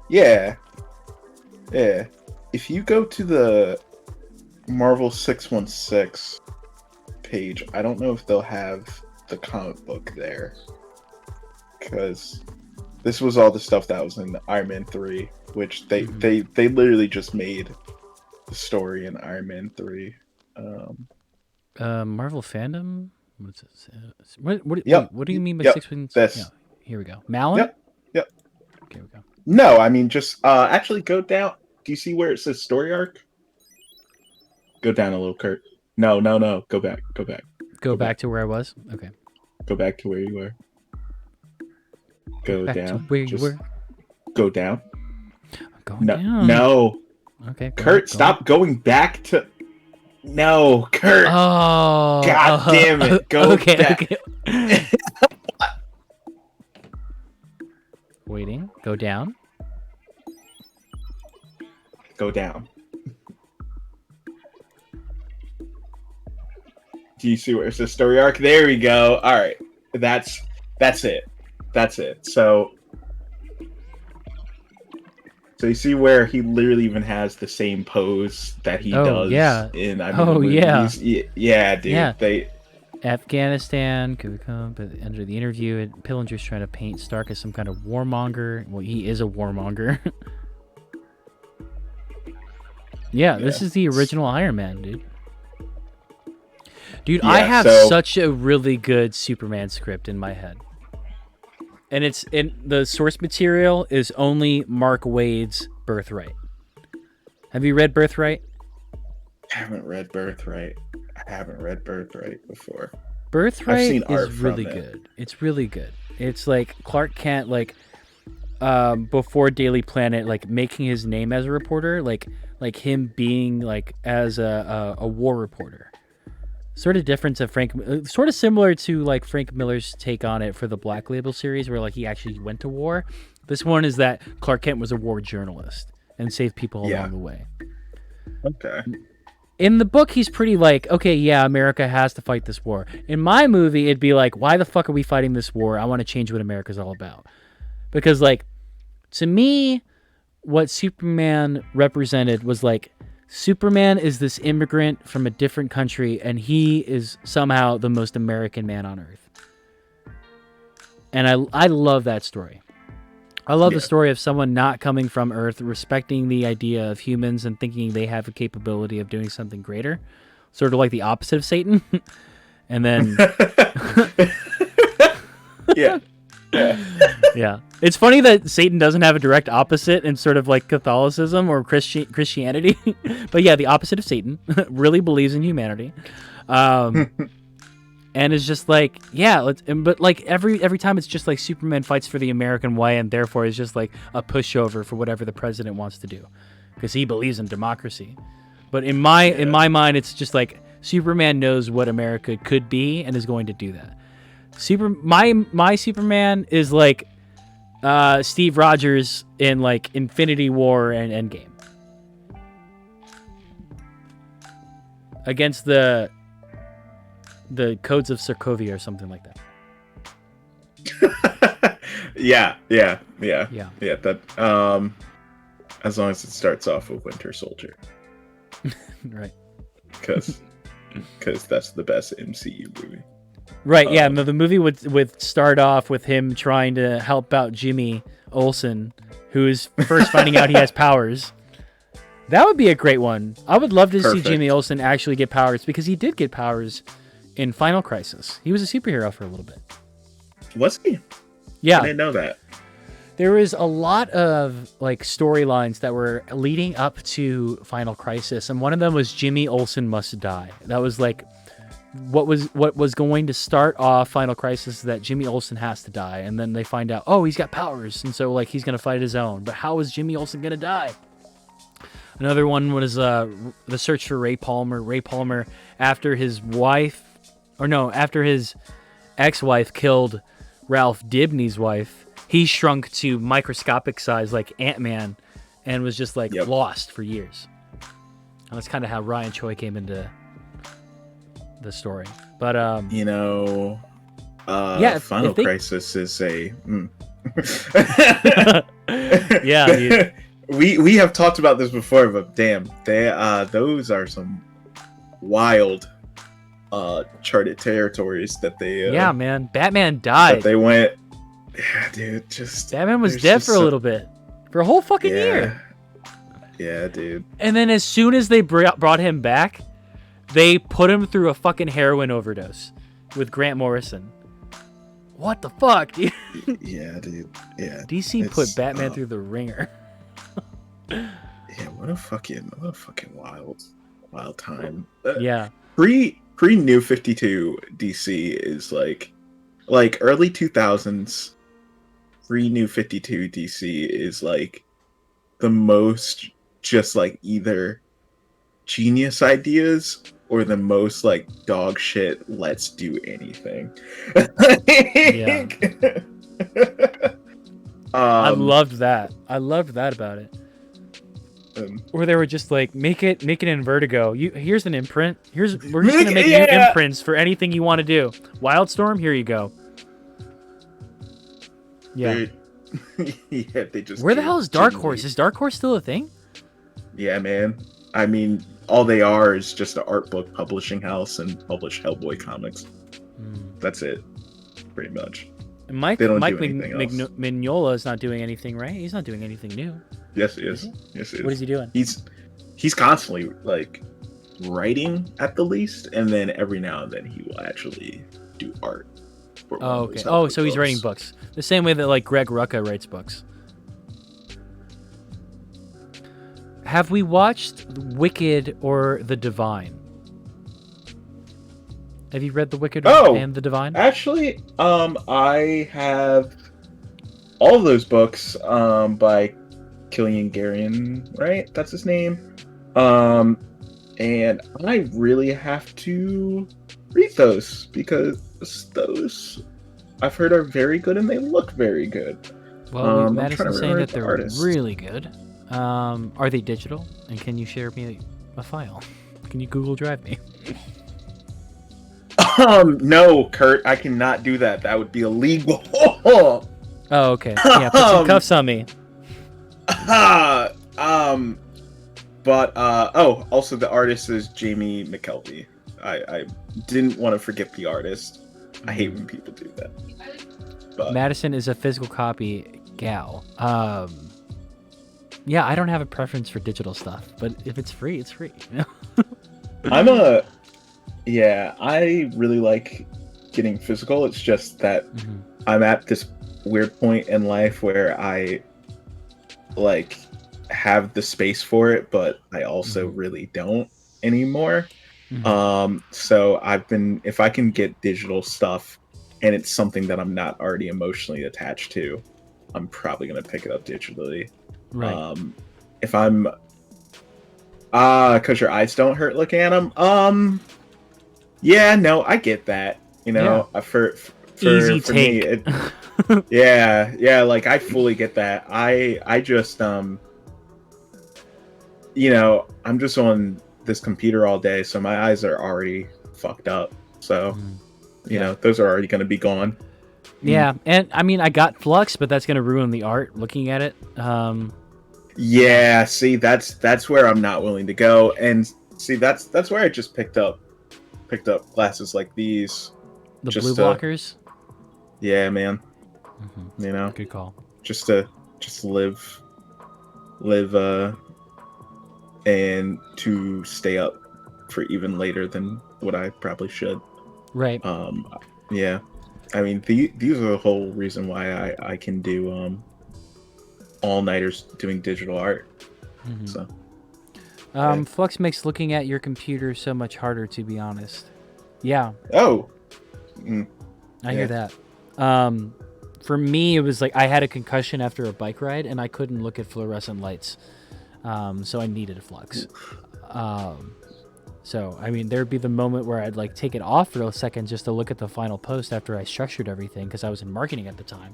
Yeah. If you go to the Marvel 616 page, I don't know if they'll have the comic book there, because this was all the stuff that was in Iron Man 3, which they literally just made the story in Iron Man 3. Marvel fandom. What's this? What do you mean by 616? This. Yeah, here we go. Malin. Yep. Okay, we go. No, I mean just actually go down. Do you see where it says story arc? Go down a little, Kurt. No. Go back. Go back to where I was. Okay. Go back to where you were. Go back down. to where you were. Go down. I'm going down. No. Okay. Kurt, stop going back to. No, Kurt. Oh. God damn it. Go back. Okay. Waiting. Go down. Go down. Do you see where it says story arc? There we go. All right. That's it. So you see where he literally even has the same pose that he does in the movies? Yeah, dude. Yeah. They Afghanistan could become, but under the interview, Pillinger's trying to paint Stark as some kind of warmonger. Well, he is a warmonger. Yeah, this is the original Iron Man, dude. Dude, I have such a really good Superman script in my head. And the source material is only Mark Waid's Birthright. Have you read Birthright? I haven't read Birthright before. Birthright is really good. It's really good. It's like Clark Kent, before Daily Planet, like making his name as a reporter, like him being like as a war reporter. Sort of different to Frank, sort of similar to like Frank Miller's take on it for the Black Label series, where like he actually went to war. This one is that Clark Kent was a war journalist and saved people Yeah. along the way. Okay. In the book, he's pretty like, okay, yeah, America has to fight this war. In my movie, it'd be like, why the fuck are we fighting this war? I want to change what America's all about. Because like, to me, what Superman represented was like, Superman is this immigrant from a different country, and he is somehow the most American man on Earth. And I love that story. I love the story of someone not coming from Earth, respecting the idea of humans and thinking they have a capability of doing something greater. Sort of like the opposite of Satan. And then... Yeah. Yeah. It's funny that Satan doesn't have a direct opposite in sort of like Catholicism or Christianity. But yeah, the opposite of Satan really believes in humanity. And it's just like, yeah, but like every time it's just like Superman fights for the American way, and therefore is just like a pushover for whatever the president wants to do because he believes in democracy. But in my mind, it's just like Superman knows what America could be and is going to do that. My Superman is like Steve Rogers in like Infinity War and Endgame against the codes of Sokovia or something like that. Yeah. That as long as it starts off with Winter Soldier, Right. because that's the best MCU movie. Right, yeah. No, the movie would start off with him trying to help out Jimmy Olsen, who is first finding out he has powers. That would be a great one. I would love to see Jimmy Olsen actually get powers, because he did get powers in Final Crisis. He was a superhero for a little bit. Was he? Yeah. I didn't know that. There was a lot of like storylines that were leading up to Final Crisis, and one of them was Jimmy Olsen must die. That was like what was going to start off Final Crisis, that Jimmy Olsen has to die, and then they find out, oh, he's got powers, and so like he's gonna fight his own. But how is Jimmy Olsen gonna die? Another one was the search for Ray Palmer. Ray Palmer, after his ex-wife killed Ralph Dibny's wife, he shrunk to microscopic size like Ant-Man and was just like lost for years. And that's kind of how Ryan Choi came into the story. But Final Crisis is a yeah, dude. we have talked about this before, but damn, those are some wild charted territories that they yeah, man, Batman died. That they went. Yeah, dude, just Batman was dead for a little bit, for a whole fucking year. Yeah, dude. And then as soon as they brought him back, they put him through a fucking heroin overdose with Grant Morrison. What the fuck, dude? Yeah, dude. Yeah. DC put Batman through the ringer. Yeah, what a fucking wild time. Yeah. Pre New 52 DC is like early 2000s. Pre New 52 DC is like the most just like either genius ideas or the most like dog shit, let's do anything. Yeah. I loved that. I loved that about it. Or they were just like, make it in Vertigo. Here's an imprint. We're just gonna make new imprints for anything you want to do. Wildstorm, here you go. Yeah. Yeah, they just. Where the hell is Dark Horse? Is Dark Horse still a thing? Yeah, man. I mean, all they are is just an art book publishing house and publish Hellboy comics. That's it, pretty much. And Mike Mignola is not doing anything, right? He's not doing anything new. Yes, he is. Yes, he is. What is he doing? He's constantly like writing at the least, and then every now and then he will actually do art. Oh, okay. Oh, so he's writing books the same way that like Greg Rucka writes books. Have we watched Wicked or The Divine? Have you read The Wicked and The Divine? Actually, I have all of those books by Killian Garion, right? That's his name. And I really have to read those because those I've heard are very good and they look very good. Well, we've I'm trying to Madison's saying remember that the they're artist. really good. Are they digital? And can you share me a file? Can you Google Drive me? No, Kurt, I cannot do that. That would be illegal. Oh, okay. Yeah, put some cuffs on me. um, but oh, also the artist is Jamie McKelvey. I didn't want to forget the artist. I hate when people do that. But Madison is a physical copy gal. Yeah, I don't have a preference for digital stuff, but if it's free, it's free. yeah, I really like getting physical. It's just that I'm at this weird point in life where I like have the space for it, but I also really don't anymore. So if I can get digital stuff and it's something that I'm not already emotionally attached to, I'm probably gonna pick it up digitally. Right. If I'm because your eyes don't hurt looking at them. Yeah, no, I get that. You know, for Easy for me, take. yeah, like I fully get that. I just you know, I'm just on this computer all day, so my eyes are already fucked up. So, you know, those are already going to be gone. Yeah, and I mean, I got Flux, but that's gonna ruin the art looking at it. Yeah, see, that's where I'm not willing to go, and see, that's where I just picked up glasses like these. The just blue blockers. Yeah, man. You know, Good call. just to live, and to stay up for even later than what I probably should. Right. Yeah. I mean, these are the whole reason why I can do all-nighters doing digital art. So Flux makes looking at your computer so much harder, to be honest. Yeah. Oh. I hear that. For me, it was like I had a concussion after a bike ride, and I couldn't look at fluorescent lights. So I needed a Flux. So, I mean, there'd be the moment where I'd like take it off for a second just to look at the final post after I structured everything because I was in marketing at the time.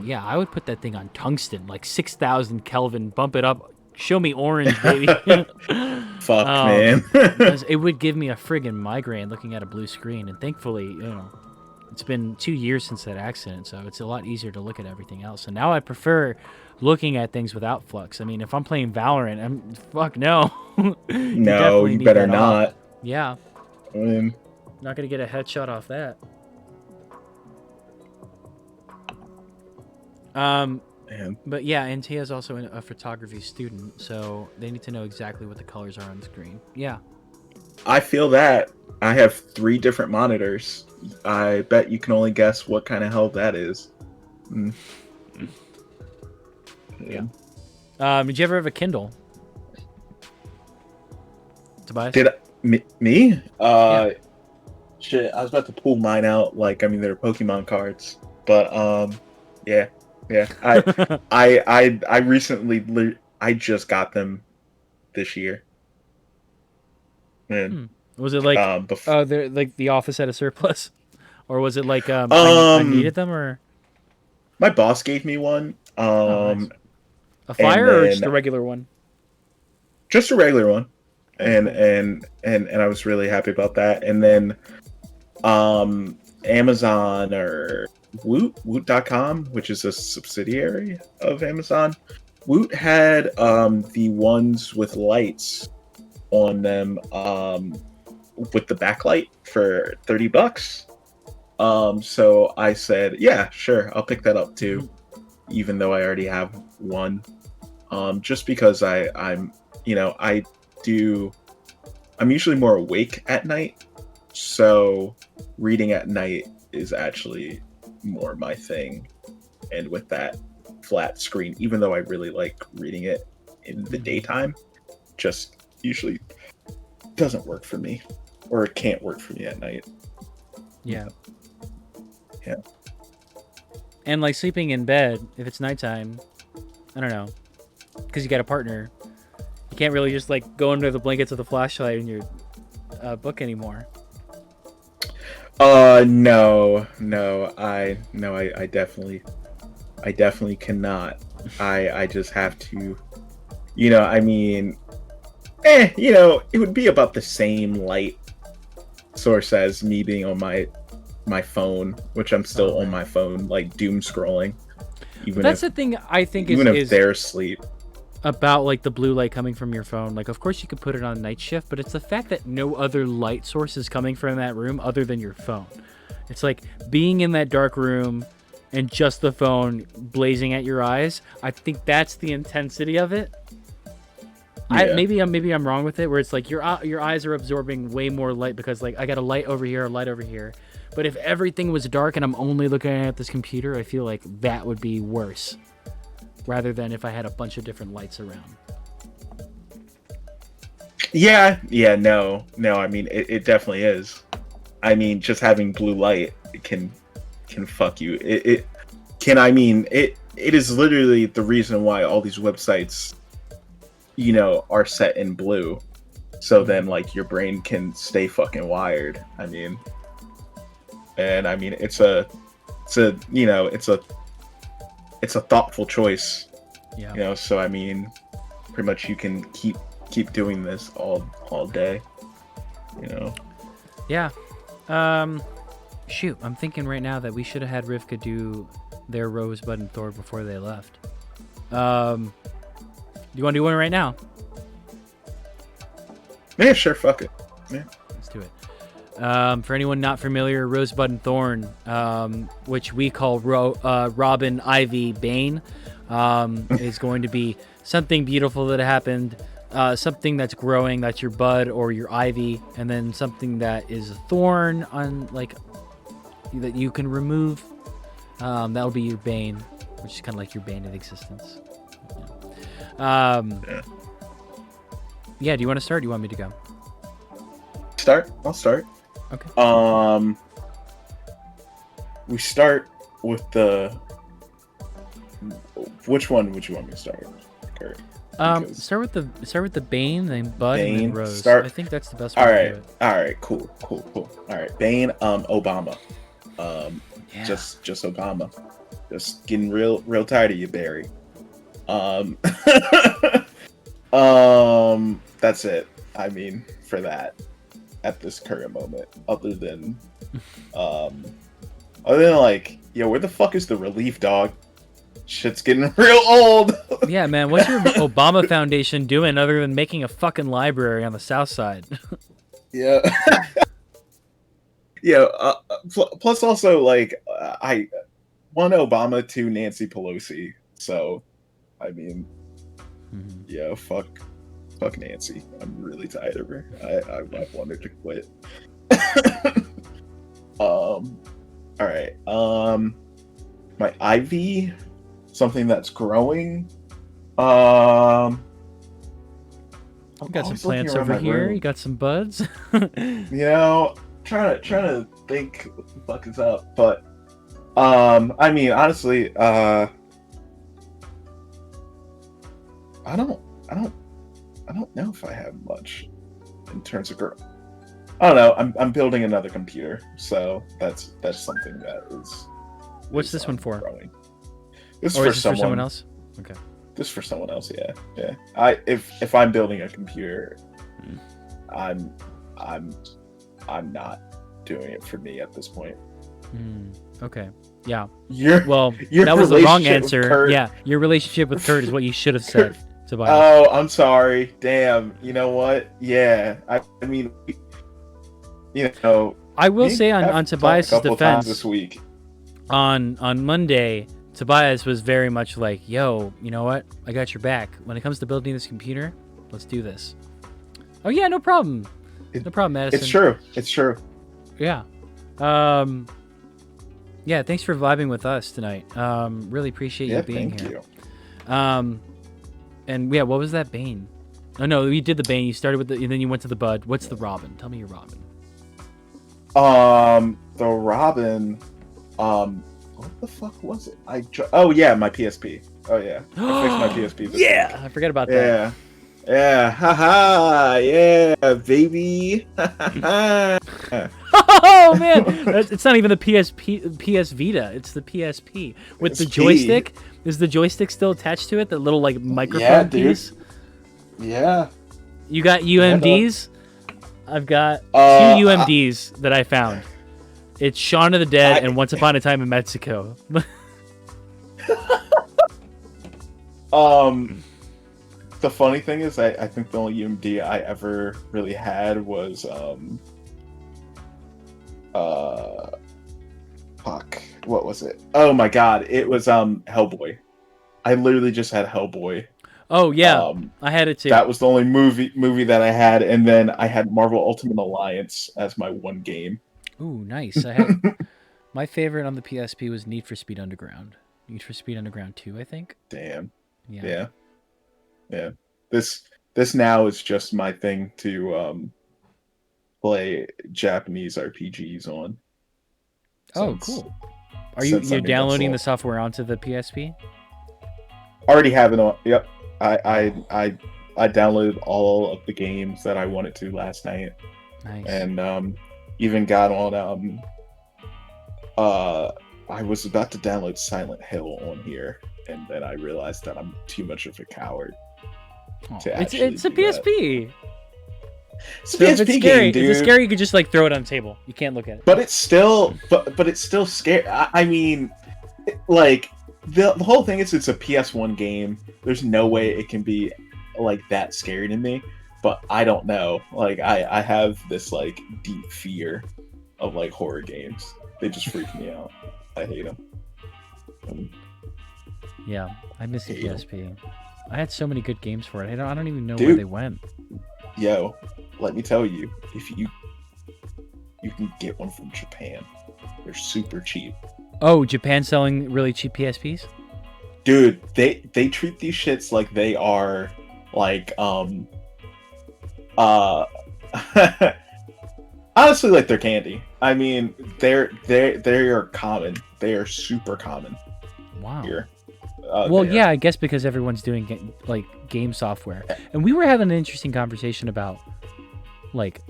Yeah, I would put that thing on tungsten, like 6,000 Kelvin, bump it up, show me orange, baby. Fuck, man. It would give me a friggin' migraine looking at a blue screen, and thankfully, you know, it's been 2 years since that accident, so it's a lot easier to look at everything else. And now I prefer looking at things without Flux. I mean, if I'm playing Valorant, fuck no. No, you better not. Yeah. I mean, not gonna get a headshot off that. But yeah, and Tia's also a photography student, so they need to know exactly what the colors are on the screen. Yeah. I feel that. I have 3 different monitors. I bet you can only guess what kind of hell that is. Yeah. Did you ever have a Kindle? Tobias? Me? Yeah. Shit, I was about to pull mine out. Like, I mean, they're Pokemon cards, but yeah. I recently, I just got them this year. And, was it like they're like the office had a surplus, or was it like I needed them, or my boss gave me one. Nice. A Fire or just a regular one? Just a regular one. And I was really happy about that. And then Amazon or Woot.com, which is a subsidiary of Amazon. Woot had the ones with lights on them with the backlight for $30. So I said, yeah, sure, I'll pick that up too, even though I already have one. Just because I'm usually more awake at night, so reading at night is actually more my thing. And with that flat screen, even though I really like reading it in the daytime, just usually doesn't work for me, or it can't work for me at night. Yeah. And like sleeping in bed, if it's nighttime, I don't know, because you got a partner, you can't really just like go under the blankets with a flashlight in your book anymore. I definitely cannot. I just have to, I mean, it would be about the same light source as me being on my phone, which I'm still on my phone, like doom scrolling. That's the thing I think even if is they're asleep. About like the blue light coming from your phone. Like, of course you could put it on night shift, but it's the fact that no other light source is coming from that room other than your phone. It's like being in that dark room and just the phone blazing at your eyes. I think that's the intensity of it. Yeah. Maybe I'm wrong with it, where it's like your eyes are absorbing way more light because like I got a light over here, a light over here. But if everything was dark and I'm only looking at this computer, I feel like that would be worse, rather than if I had a bunch of different lights around. Yeah, no. I mean, it definitely is. I mean, just having blue light can fuck you. It is literally the reason why all these websites, are set in blue, so then like your brain can stay fucking wired. I mean, it's a thoughtful choice. Yeah. So I mean, pretty much you can keep doing this all day. Yeah. Shoot, I'm thinking right now that we should have had Rivka do their Rosebud and Thor before they left. Do you want to do one right now? Yeah, sure. Fuck it. Yeah. Let's do it. For anyone not familiar, Rosebud and Thorn, which we call Robin, Ivy, Bane, is going to be something beautiful that happened, something that's growing, that's your bud or your ivy, and then something that is a thorn on like that you can remove. That'll be your bane, which is kind of like your bane of existence. Yeah. Do you want to start? Or do you want me to go? I'll start. Okay. We start with the. Which one would you want me to start with, Kurt? Start with the Bane, then Bud, and then Rose. Start. I think that's the best way to do it. All right. Cool. All right. Bane. Obama. Yeah. Just Obama. Just getting real tired of you, Barry. That's it. I mean, for that, at this current moment, other than like, yo, where the fuck is the relief dog? Shit's getting real old. Yeah, man. What's your Obama Foundation doing other than making a fucking library on the South Side? Yeah. Yeah. Plus, also, like, I one Obama, two Nancy Pelosi. So, I mean, yeah, fuck Nancy. I'm really tired of her. I wanted to quit. All right. My ivy, something that's growing. You got some plants over here. You got some buds. Trying to think what the fuck is up, but I mean, honestly, I don't know if I have much in terms of girl. I don't know. I'm building another computer, so that's something that is. What's this one for? Growing. This or is is for this someone else? Okay. This is for someone else. Yeah. If I'm building a computer, I'm not doing it for me at this point. Okay. Yeah. Your that was the wrong answer. Kurt. Yeah, your relationship with Kurt is what you should have said. Tobias. Oh, I'm sorry. Damn. You know what? Yeah. I mean, I will say on Tobias' defense this week. On Monday, Tobias was very much like, "Yo, you know what? I got your back. When it comes to building this computer, let's do this." Oh yeah, no problem. No problem, Madison. It's true. Yeah. Yeah, thanks for vibing with us tonight. Really appreciate you being here. You. And yeah, what was that Bane? Oh no, we did the Bane. You started with and then you went to the Bud. What's the Robin? Tell me your Robin. The Robin, what the fuck was it? Oh yeah, my PSP. Oh yeah, I fixed my PSP this Yeah, week. I forgot about that. Yeah, yeah, haha, yeah, baby. Oh man, it's not even the PS Vita. It's the PSP with the PSP. joystick. Is the joystick still attached to it? The little like Yeah, microphone dude. piece. Yeah. You got Yeah, dog. UMDs. I've got two Uh, UMDs that I found. It's Shaun of the Dead I, and Once Upon a Time in Mexico. um, the funny thing is, I think the only UMD I ever really had was uh, fuck, what was it? Oh my god, it was Hellboy. I literally just had Hellboy. Oh yeah, Um, I had it too. that was the only movie that I had, and then I had Marvel Ultimate Alliance as my one game. Ooh, nice. I had my favorite on the PSP was Need for Speed Underground. Need for Speed Underground 2, I think. Damn. Yeah. Yeah. Yeah. This now is just my thing to play Japanese RPGs on. Oh, Since cool. Are you since I you're made that downloading the swap. software onto the PSP? Already have it on. Yep. I downloaded all of the games that I wanted to last night, Nice. and even got on I was about to download Silent Hill on here, and then I realized that I'm too much of a coward Oh, to it's actually a do that. PSP. It's a So if it's PSP scary, game, if it's dude. scary, you could just like throw it on the table. You can't look at it. But it's still, but it's still scary. I mean, like the whole thing is it's a PS1 game. There's no way it can be like that scary to me. But I don't know. Like I have this like deep fear of like horror games. They just freak me out. I hate them. Yeah, I miss the Hate 'em. PSP. I had so many good games for it. I don't even know where Dude. they went. Yo, let me tell you, if you can get one from Japan, they're super cheap. Oh, Japan selling really cheap PSPs? Dude, they treat these shits like they are like uh honestly like they're candy. I mean, they are common. They are super common Wow. here. Well, there. yeah, I guess because everyone's doing like game software, and we were having an interesting conversation about like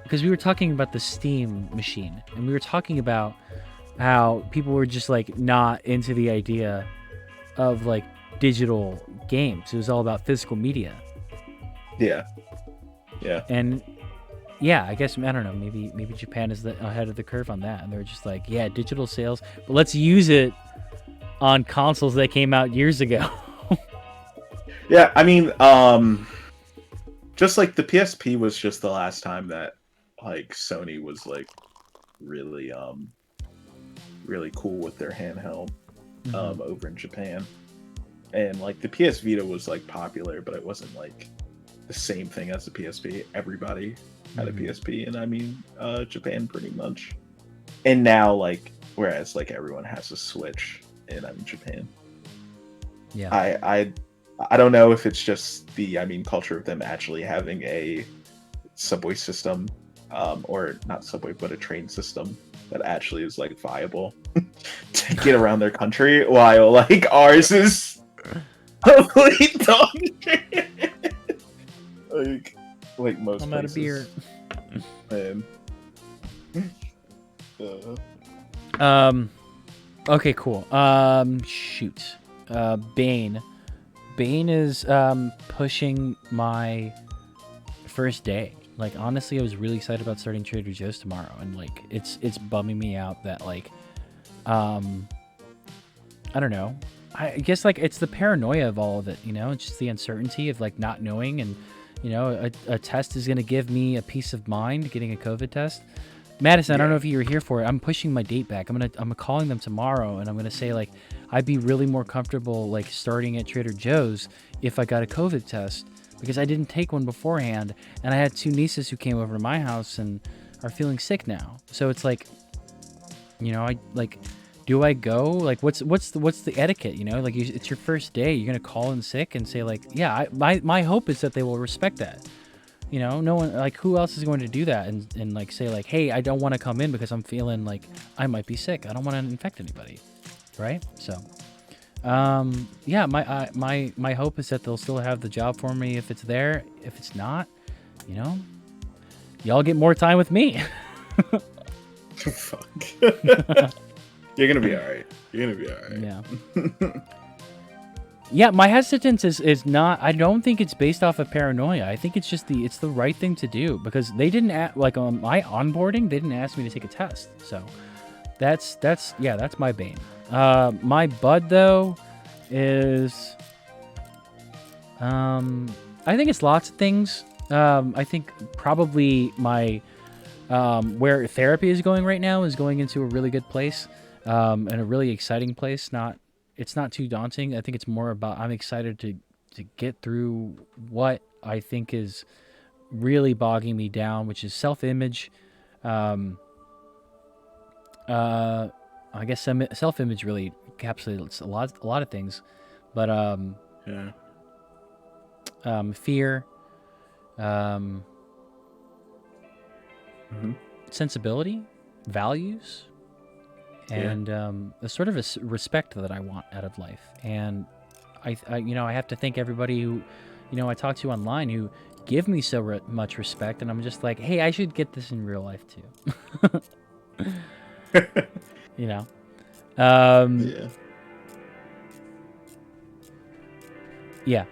because we were talking about the Steam machine, and we were talking about how people were just like not into the idea of like digital games. It was all about physical media, Yeah. and yeah, I guess I don't know. Maybe Japan is ahead of the curve on that, and they're just like, yeah, digital sales, but let's use it on consoles that came out years ago. Yeah, I mean, just like the PSP was just the last time that like Sony was like really really cool with their handheld over in Japan. And like the PS Vita was like popular, but it wasn't like the same thing as the PSP. Everybody had a PSP, and I mean Japan pretty much. And now like whereas like everyone has a Switch and I'm in Japan. Yeah. I don't know if it's just the culture of them actually having a subway system, or not subway but a train system that actually is like viable to get around their country, while like ours is complete dog shit. like most I'm out of beer. places. Okay, cool. Shoot. Bane. Bane is pushing my first day. Like honestly, I was really excited about starting Trader Joe's tomorrow, and like it's bumming me out that like I don't know. I guess like it's the paranoia of all of it, you know? It's just the uncertainty of like not knowing, and you know, a test is going to give me a peace of mind getting a COVID test. Madison, I don't know if you were here for it. I'm pushing my date back. I'm calling them tomorrow, and I'm gonna say like I'd be really more comfortable like starting at Trader Joe's if I got a COVID test, because I didn't take one beforehand, and I had two nieces who came over to my house and are feeling sick now. So it's like, you know, I like, do I go? Like, what's the etiquette? You know, like it's your first day. You're gonna call in sick and say like, yeah. My hope is that they will respect that. You know, no one, like, who else is going to do that and like say like, hey, I don't want to come in because I'm feeling like I might be sick. I don't want to infect anybody, right? So, yeah, my hope is that they'll still have the job for me if it's there. If it's not, you know, y'all get more time with me. Fuck. You're gonna be all right. You're gonna be all right. Yeah. Yeah, my hesitance is not. I don't think it's based off of paranoia. I think it's just it's the right thing to do because they didn't like on my onboarding. They didn't ask me to take a test, so that's my bane. My bud though is I think it's lots of things. I think probably my where therapy is going right now is going into a really good place, and a really exciting place. It's not too daunting. I think it's more about I'm excited to get through what I think is really bogging me down, which is self-image. I guess self-image really encapsulates a lot of things, but Yeah. fear, Hmm. sensibility, values, and a sort of respect that I want out of life. And I have to thank everybody who, I talk to online who give me so much respect, and I'm just like, hey, I should get this in real life too. you know. Yeah. Yeah.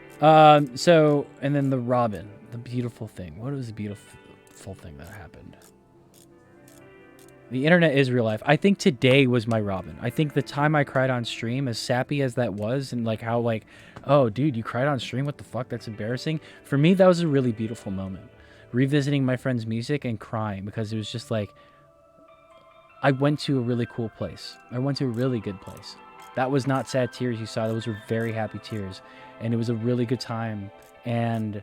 So, and then the Robin, the beautiful thing. What was the beautiful thing that happened? The internet is real life. I think today was my Robin. I think the time I cried on stream, as sappy as that was, and like how like, oh dude, you cried on stream? What the fuck? That's embarrassing. For me, that was a really beautiful moment. Revisiting my friend's music and crying because it was just like, I went to a really cool place. I went to a really good place. That was not sad tears you saw. Those were very happy tears. And it was a really good time. And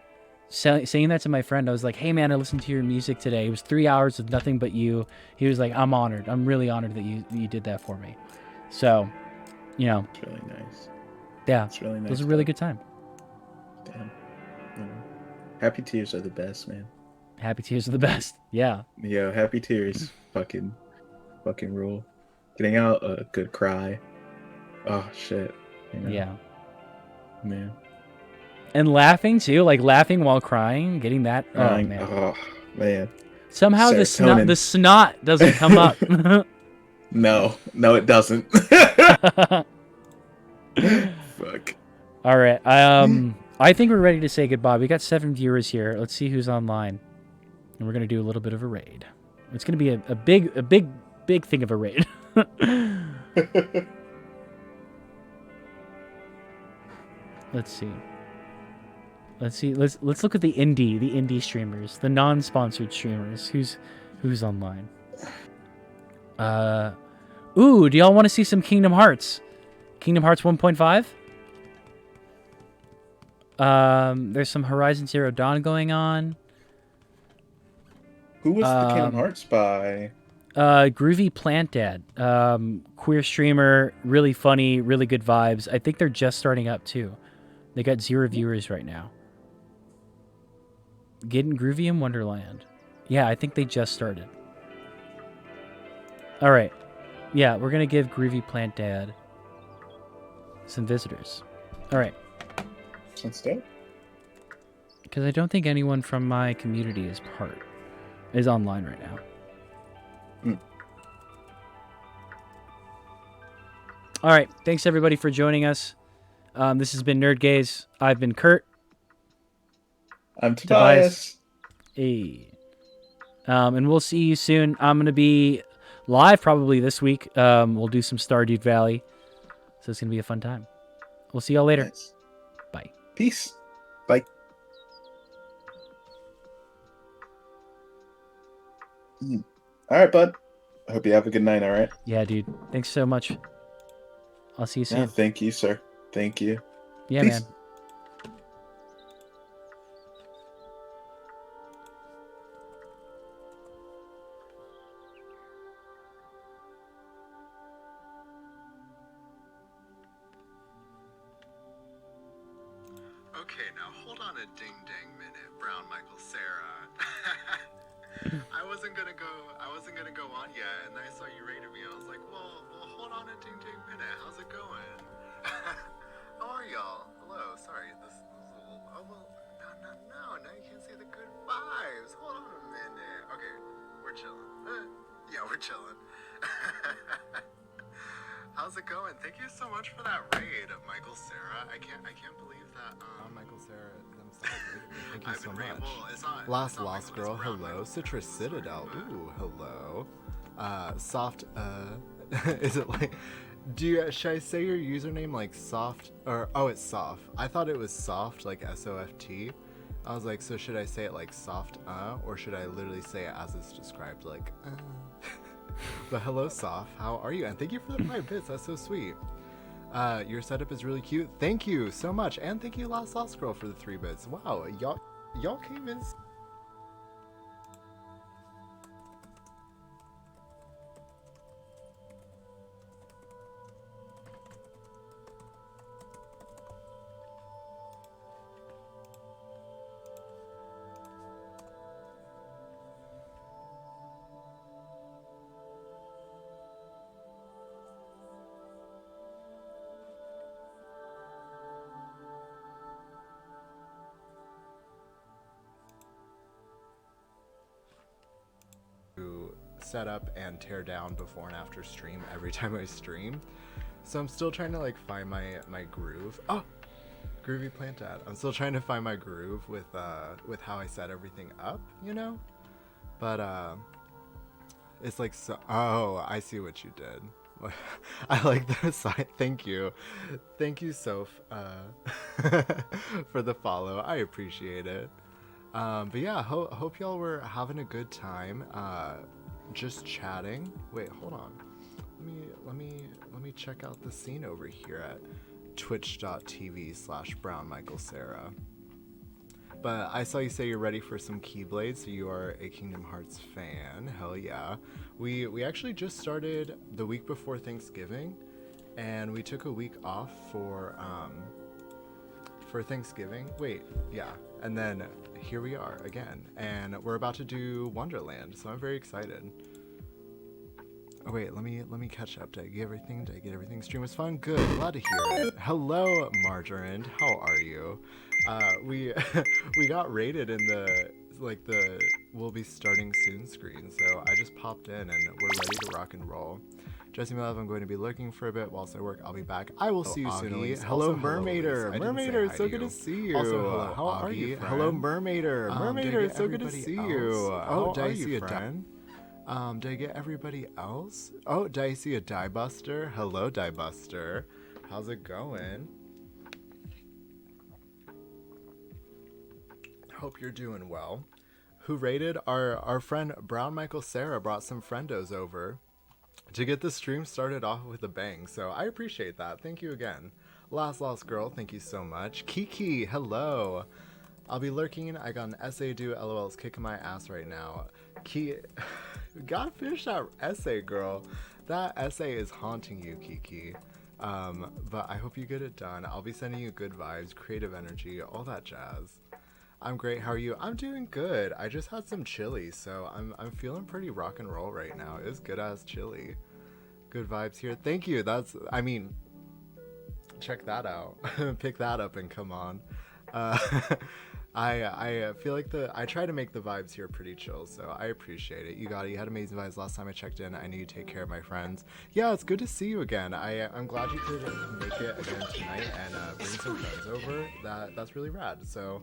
saying that to my friend, I was like, hey man, I listened to your music today. It was 3 hours of nothing but you. He was like, I'm honored. I'm really honored that you did that for me. So, It's really nice. yeah, It's really nice. it was a really good time. Damn. Happy tears are the best, man. Happy tears are the best. Yeah. Yo, happy tears. fucking rule. Getting out a good cry. Oh shit. Yeah. Man. And laughing too, like laughing while crying, getting that. Crying. Oh man. Oh man. Somehow Serotonin. the snot doesn't come up. No, it doesn't. Fuck. All right. I think we're ready to say goodbye. We got 7 viewers here. Let's see who's online, and we're gonna do a little bit of a raid. It's gonna be a big thing of a raid. Let's see. Let's look at the indie streamers, the non-sponsored streamers. Who's online? Ooh, do y'all want to see some Kingdom Hearts? Kingdom Hearts 1.5? There's some Horizon Zero Dawn going on. Who was the Kingdom Hearts by? Groovy Plant Dad. Queer streamer, really funny, really good vibes. I think they're just starting up too. They got 0 viewers right now. Getting Groovy in Wonderland. Yeah, I think they just started. All right. Yeah, we're going to give Groovy Plant Dad some visitors. All right. Sounds dope. Because I don't think anyone from my community is online right now. All right. Thanks, everybody, for joining us. This has been Nerd Gaze. I've been Kurt. I'm Tobias. Hey. And we'll see you soon. I'm going to be live probably this week. We'll do some Stardew Valley. So it's going to be a fun time. We'll see y'all later. Nice. Bye. Peace. Bye. All right, bud. I hope you have a good night, all right? Yeah, dude. Thanks so much. I'll see you soon. Yeah, thank you, sir. Thank you. Yeah, Peace. man. Okay, now hold on a ding dang minute, Brown Michael Sarah. I wasn't gonna go on yet, and then I saw you rated me. I was like, well, hold on a ding dang minute. How's it going? How are y'all? Hello. Sorry, this is a little. Oh well, no. Now you can't see the good vibes. Hold on a minute. Okay, we're chilling. Yeah, we're chilling. How's it going? Thank you so much for that raid, Michael Sarah. I can't believe that. Michael Sarah themselves. Thank you I've so been much. well, it's not Lost Michael, Girl, it's Brown hello. Michael. Citrus Sorry, Citadel, but- ooh, hello. Soft, is it like, should I say your username like soft, or, oh, it's soft. I thought it was soft, like S-O-F-T. I was like, so should I say it like soft, or should I literally say it as it's described, like, But hello, Soft, how are you? And thank you for the 5 bits, that's so sweet. Your setup is really cute. Thank you so much, and thank you, Lost Girl, for the 3 bits. Wow, y'all came in. To set up and tear down before and after stream every time I stream. So I'm still trying to like find my groove. Oh, groovy plant ad. I'm still trying to find my groove with how I set everything up, you know? But it's like so. Oh, I see what you did. I like the side. Thank you, Soph, for the follow. I appreciate it. But yeah, hope y'all were having a good time. Just chatting. Wait, hold on. Let me check out the scene over here at twitch.tv/brownmichaelsarah. But I saw you say you're ready for some Keyblade, so you are a Kingdom Hearts fan. Hell yeah. We actually just started the week before Thanksgiving, and we took a week off for Thanksgiving. Wait, yeah. And then here we are again, and we're about to do Wonderland, so I'm very excited. Oh wait, let me catch up. Did I get everything? Stream was fun? Good, glad to hear it. Hello, Margarine. How are you? We we got rated in the we'll be starting soon screen, so I just popped in and we're ready to rock and roll. Jesse Love, I'm going to be lurking for a bit whilst I work. I'll be back. I will see you soon, Elise. Hello, Mermaider. Mermaider, it's so good to see you. Also, hello, how are you, friend? Hello, Mermaider. Mermaider, it's so good to see you. Oh, did I see a friend? Did I get everybody else? Oh, did I see a Die Buster? Hello, Die Buster. How's it going? Hope you're doing well. Who rated? Our friend Brown Michael Sarah brought some friendos over to get the stream started off with a bang, so I appreciate that. Thank you again. Lost Girl, thank you so much. Kiki, hello. I'll be lurking. I got an essay due. LOL is kicking my ass right now. Gotta finish that essay, girl. That essay is haunting you, Kiki. But I hope you get it done. I'll be sending you good vibes, creative energy, all that jazz. I'm great. How are you? I'm doing good. I just had some chili, so I'm feeling pretty rock and roll right now. It was good ass chili. Good vibes here. Thank you. Check that out. Pick that up and come on. I feel like I try to make the vibes here pretty chill, so I appreciate it. You got it. You had amazing vibes last time I checked in. I knew you take care of my friends. Yeah, it's good to see you again. I'm glad you could make it again tonight and bring some friends over. That's really rad. So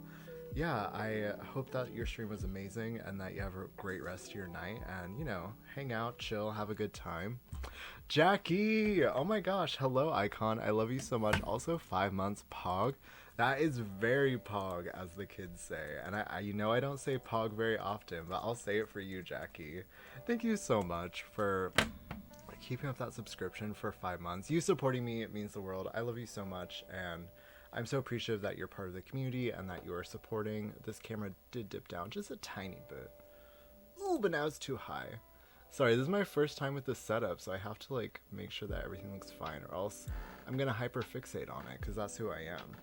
yeah, I hope that your stream was amazing and that you have a great rest of your night and, you know, hang out, chill, have a good time. Jackie! Oh my gosh, hello, Icon. I love you so much. Also, 5 months, Pog. That is very Pog, as the kids say. And I you know I don't say Pog very often, but I'll say it for you, Jackie. Thank you so much for keeping up that subscription for 5 months. You supporting me, it means the world. I love you so much, and I'm so appreciative that you're part of the community and that you are supporting. This camera did dip down just a tiny bit. Ooh, but now it's too high. Sorry, this is my first time with this setup, so I have to make sure that everything looks fine, or else I'm gonna hyper fixate on it, because that's who I am.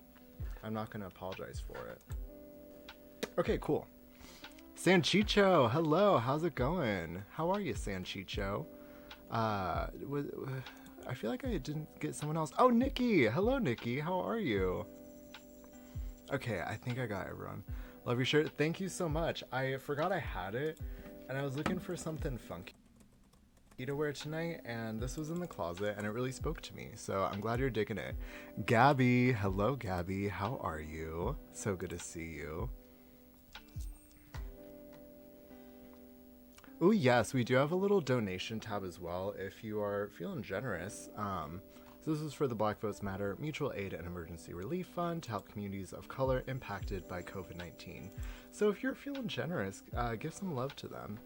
I'm not gonna apologize for it. Okay, cool. Sanchicho, hello, how's it going? How are you, Sanchicho? I feel like I didn't get someone else. Oh, Nikki! Hello, Nikki, how are you? Okay, I think I got everyone. Love your shirt. Thank you so much. I forgot I had it, and I was looking for something funky to wear tonight, and this was in the closet, and it really spoke to me, so I'm glad you're digging it. Gabby, hello, Gabby, how are you? So good to see you. Oh yes, we do have a little donation tab as well if you are feeling generous. So this is for the Black Votes Matter Mutual Aid and Emergency Relief Fund to help communities of color impacted by COVID-19. So if you're feeling generous, give some love to them.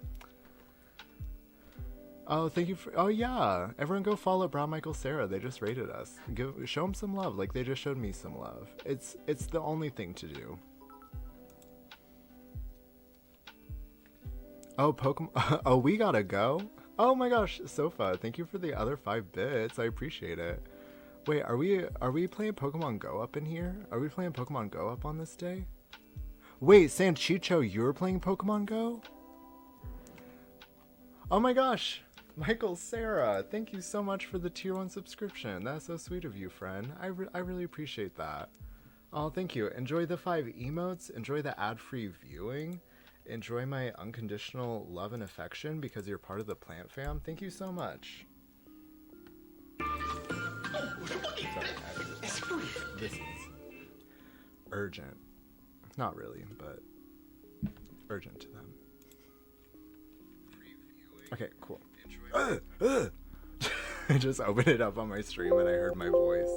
Oh, thank you for. Oh yeah, everyone go follow Brown Michael Sarah. They just rated us. Show them some love, like they just showed me some love. It's the only thing to do. Oh, Pokemon. Oh, we gotta go. Oh my gosh, Sofa, thank you for the other 5 bits. I appreciate it. Wait, are we playing Pokemon Go up in here? Are we playing Pokemon Go up on this day? Wait, Sanchicho, you're playing Pokemon Go? Oh my gosh, Michael Sarah, thank you so much for the tier 1 subscription. That's so sweet of you, friend. I really appreciate that. Oh, thank you. Enjoy the 5 emotes. Enjoy the ad-free viewing. Enjoy my unconditional love and affection because you're part of the plant fam. Thank you so much. Sorry, this is urgent. Not really, but urgent to them. Okay, cool. I just opened it up on my stream and I heard my voice.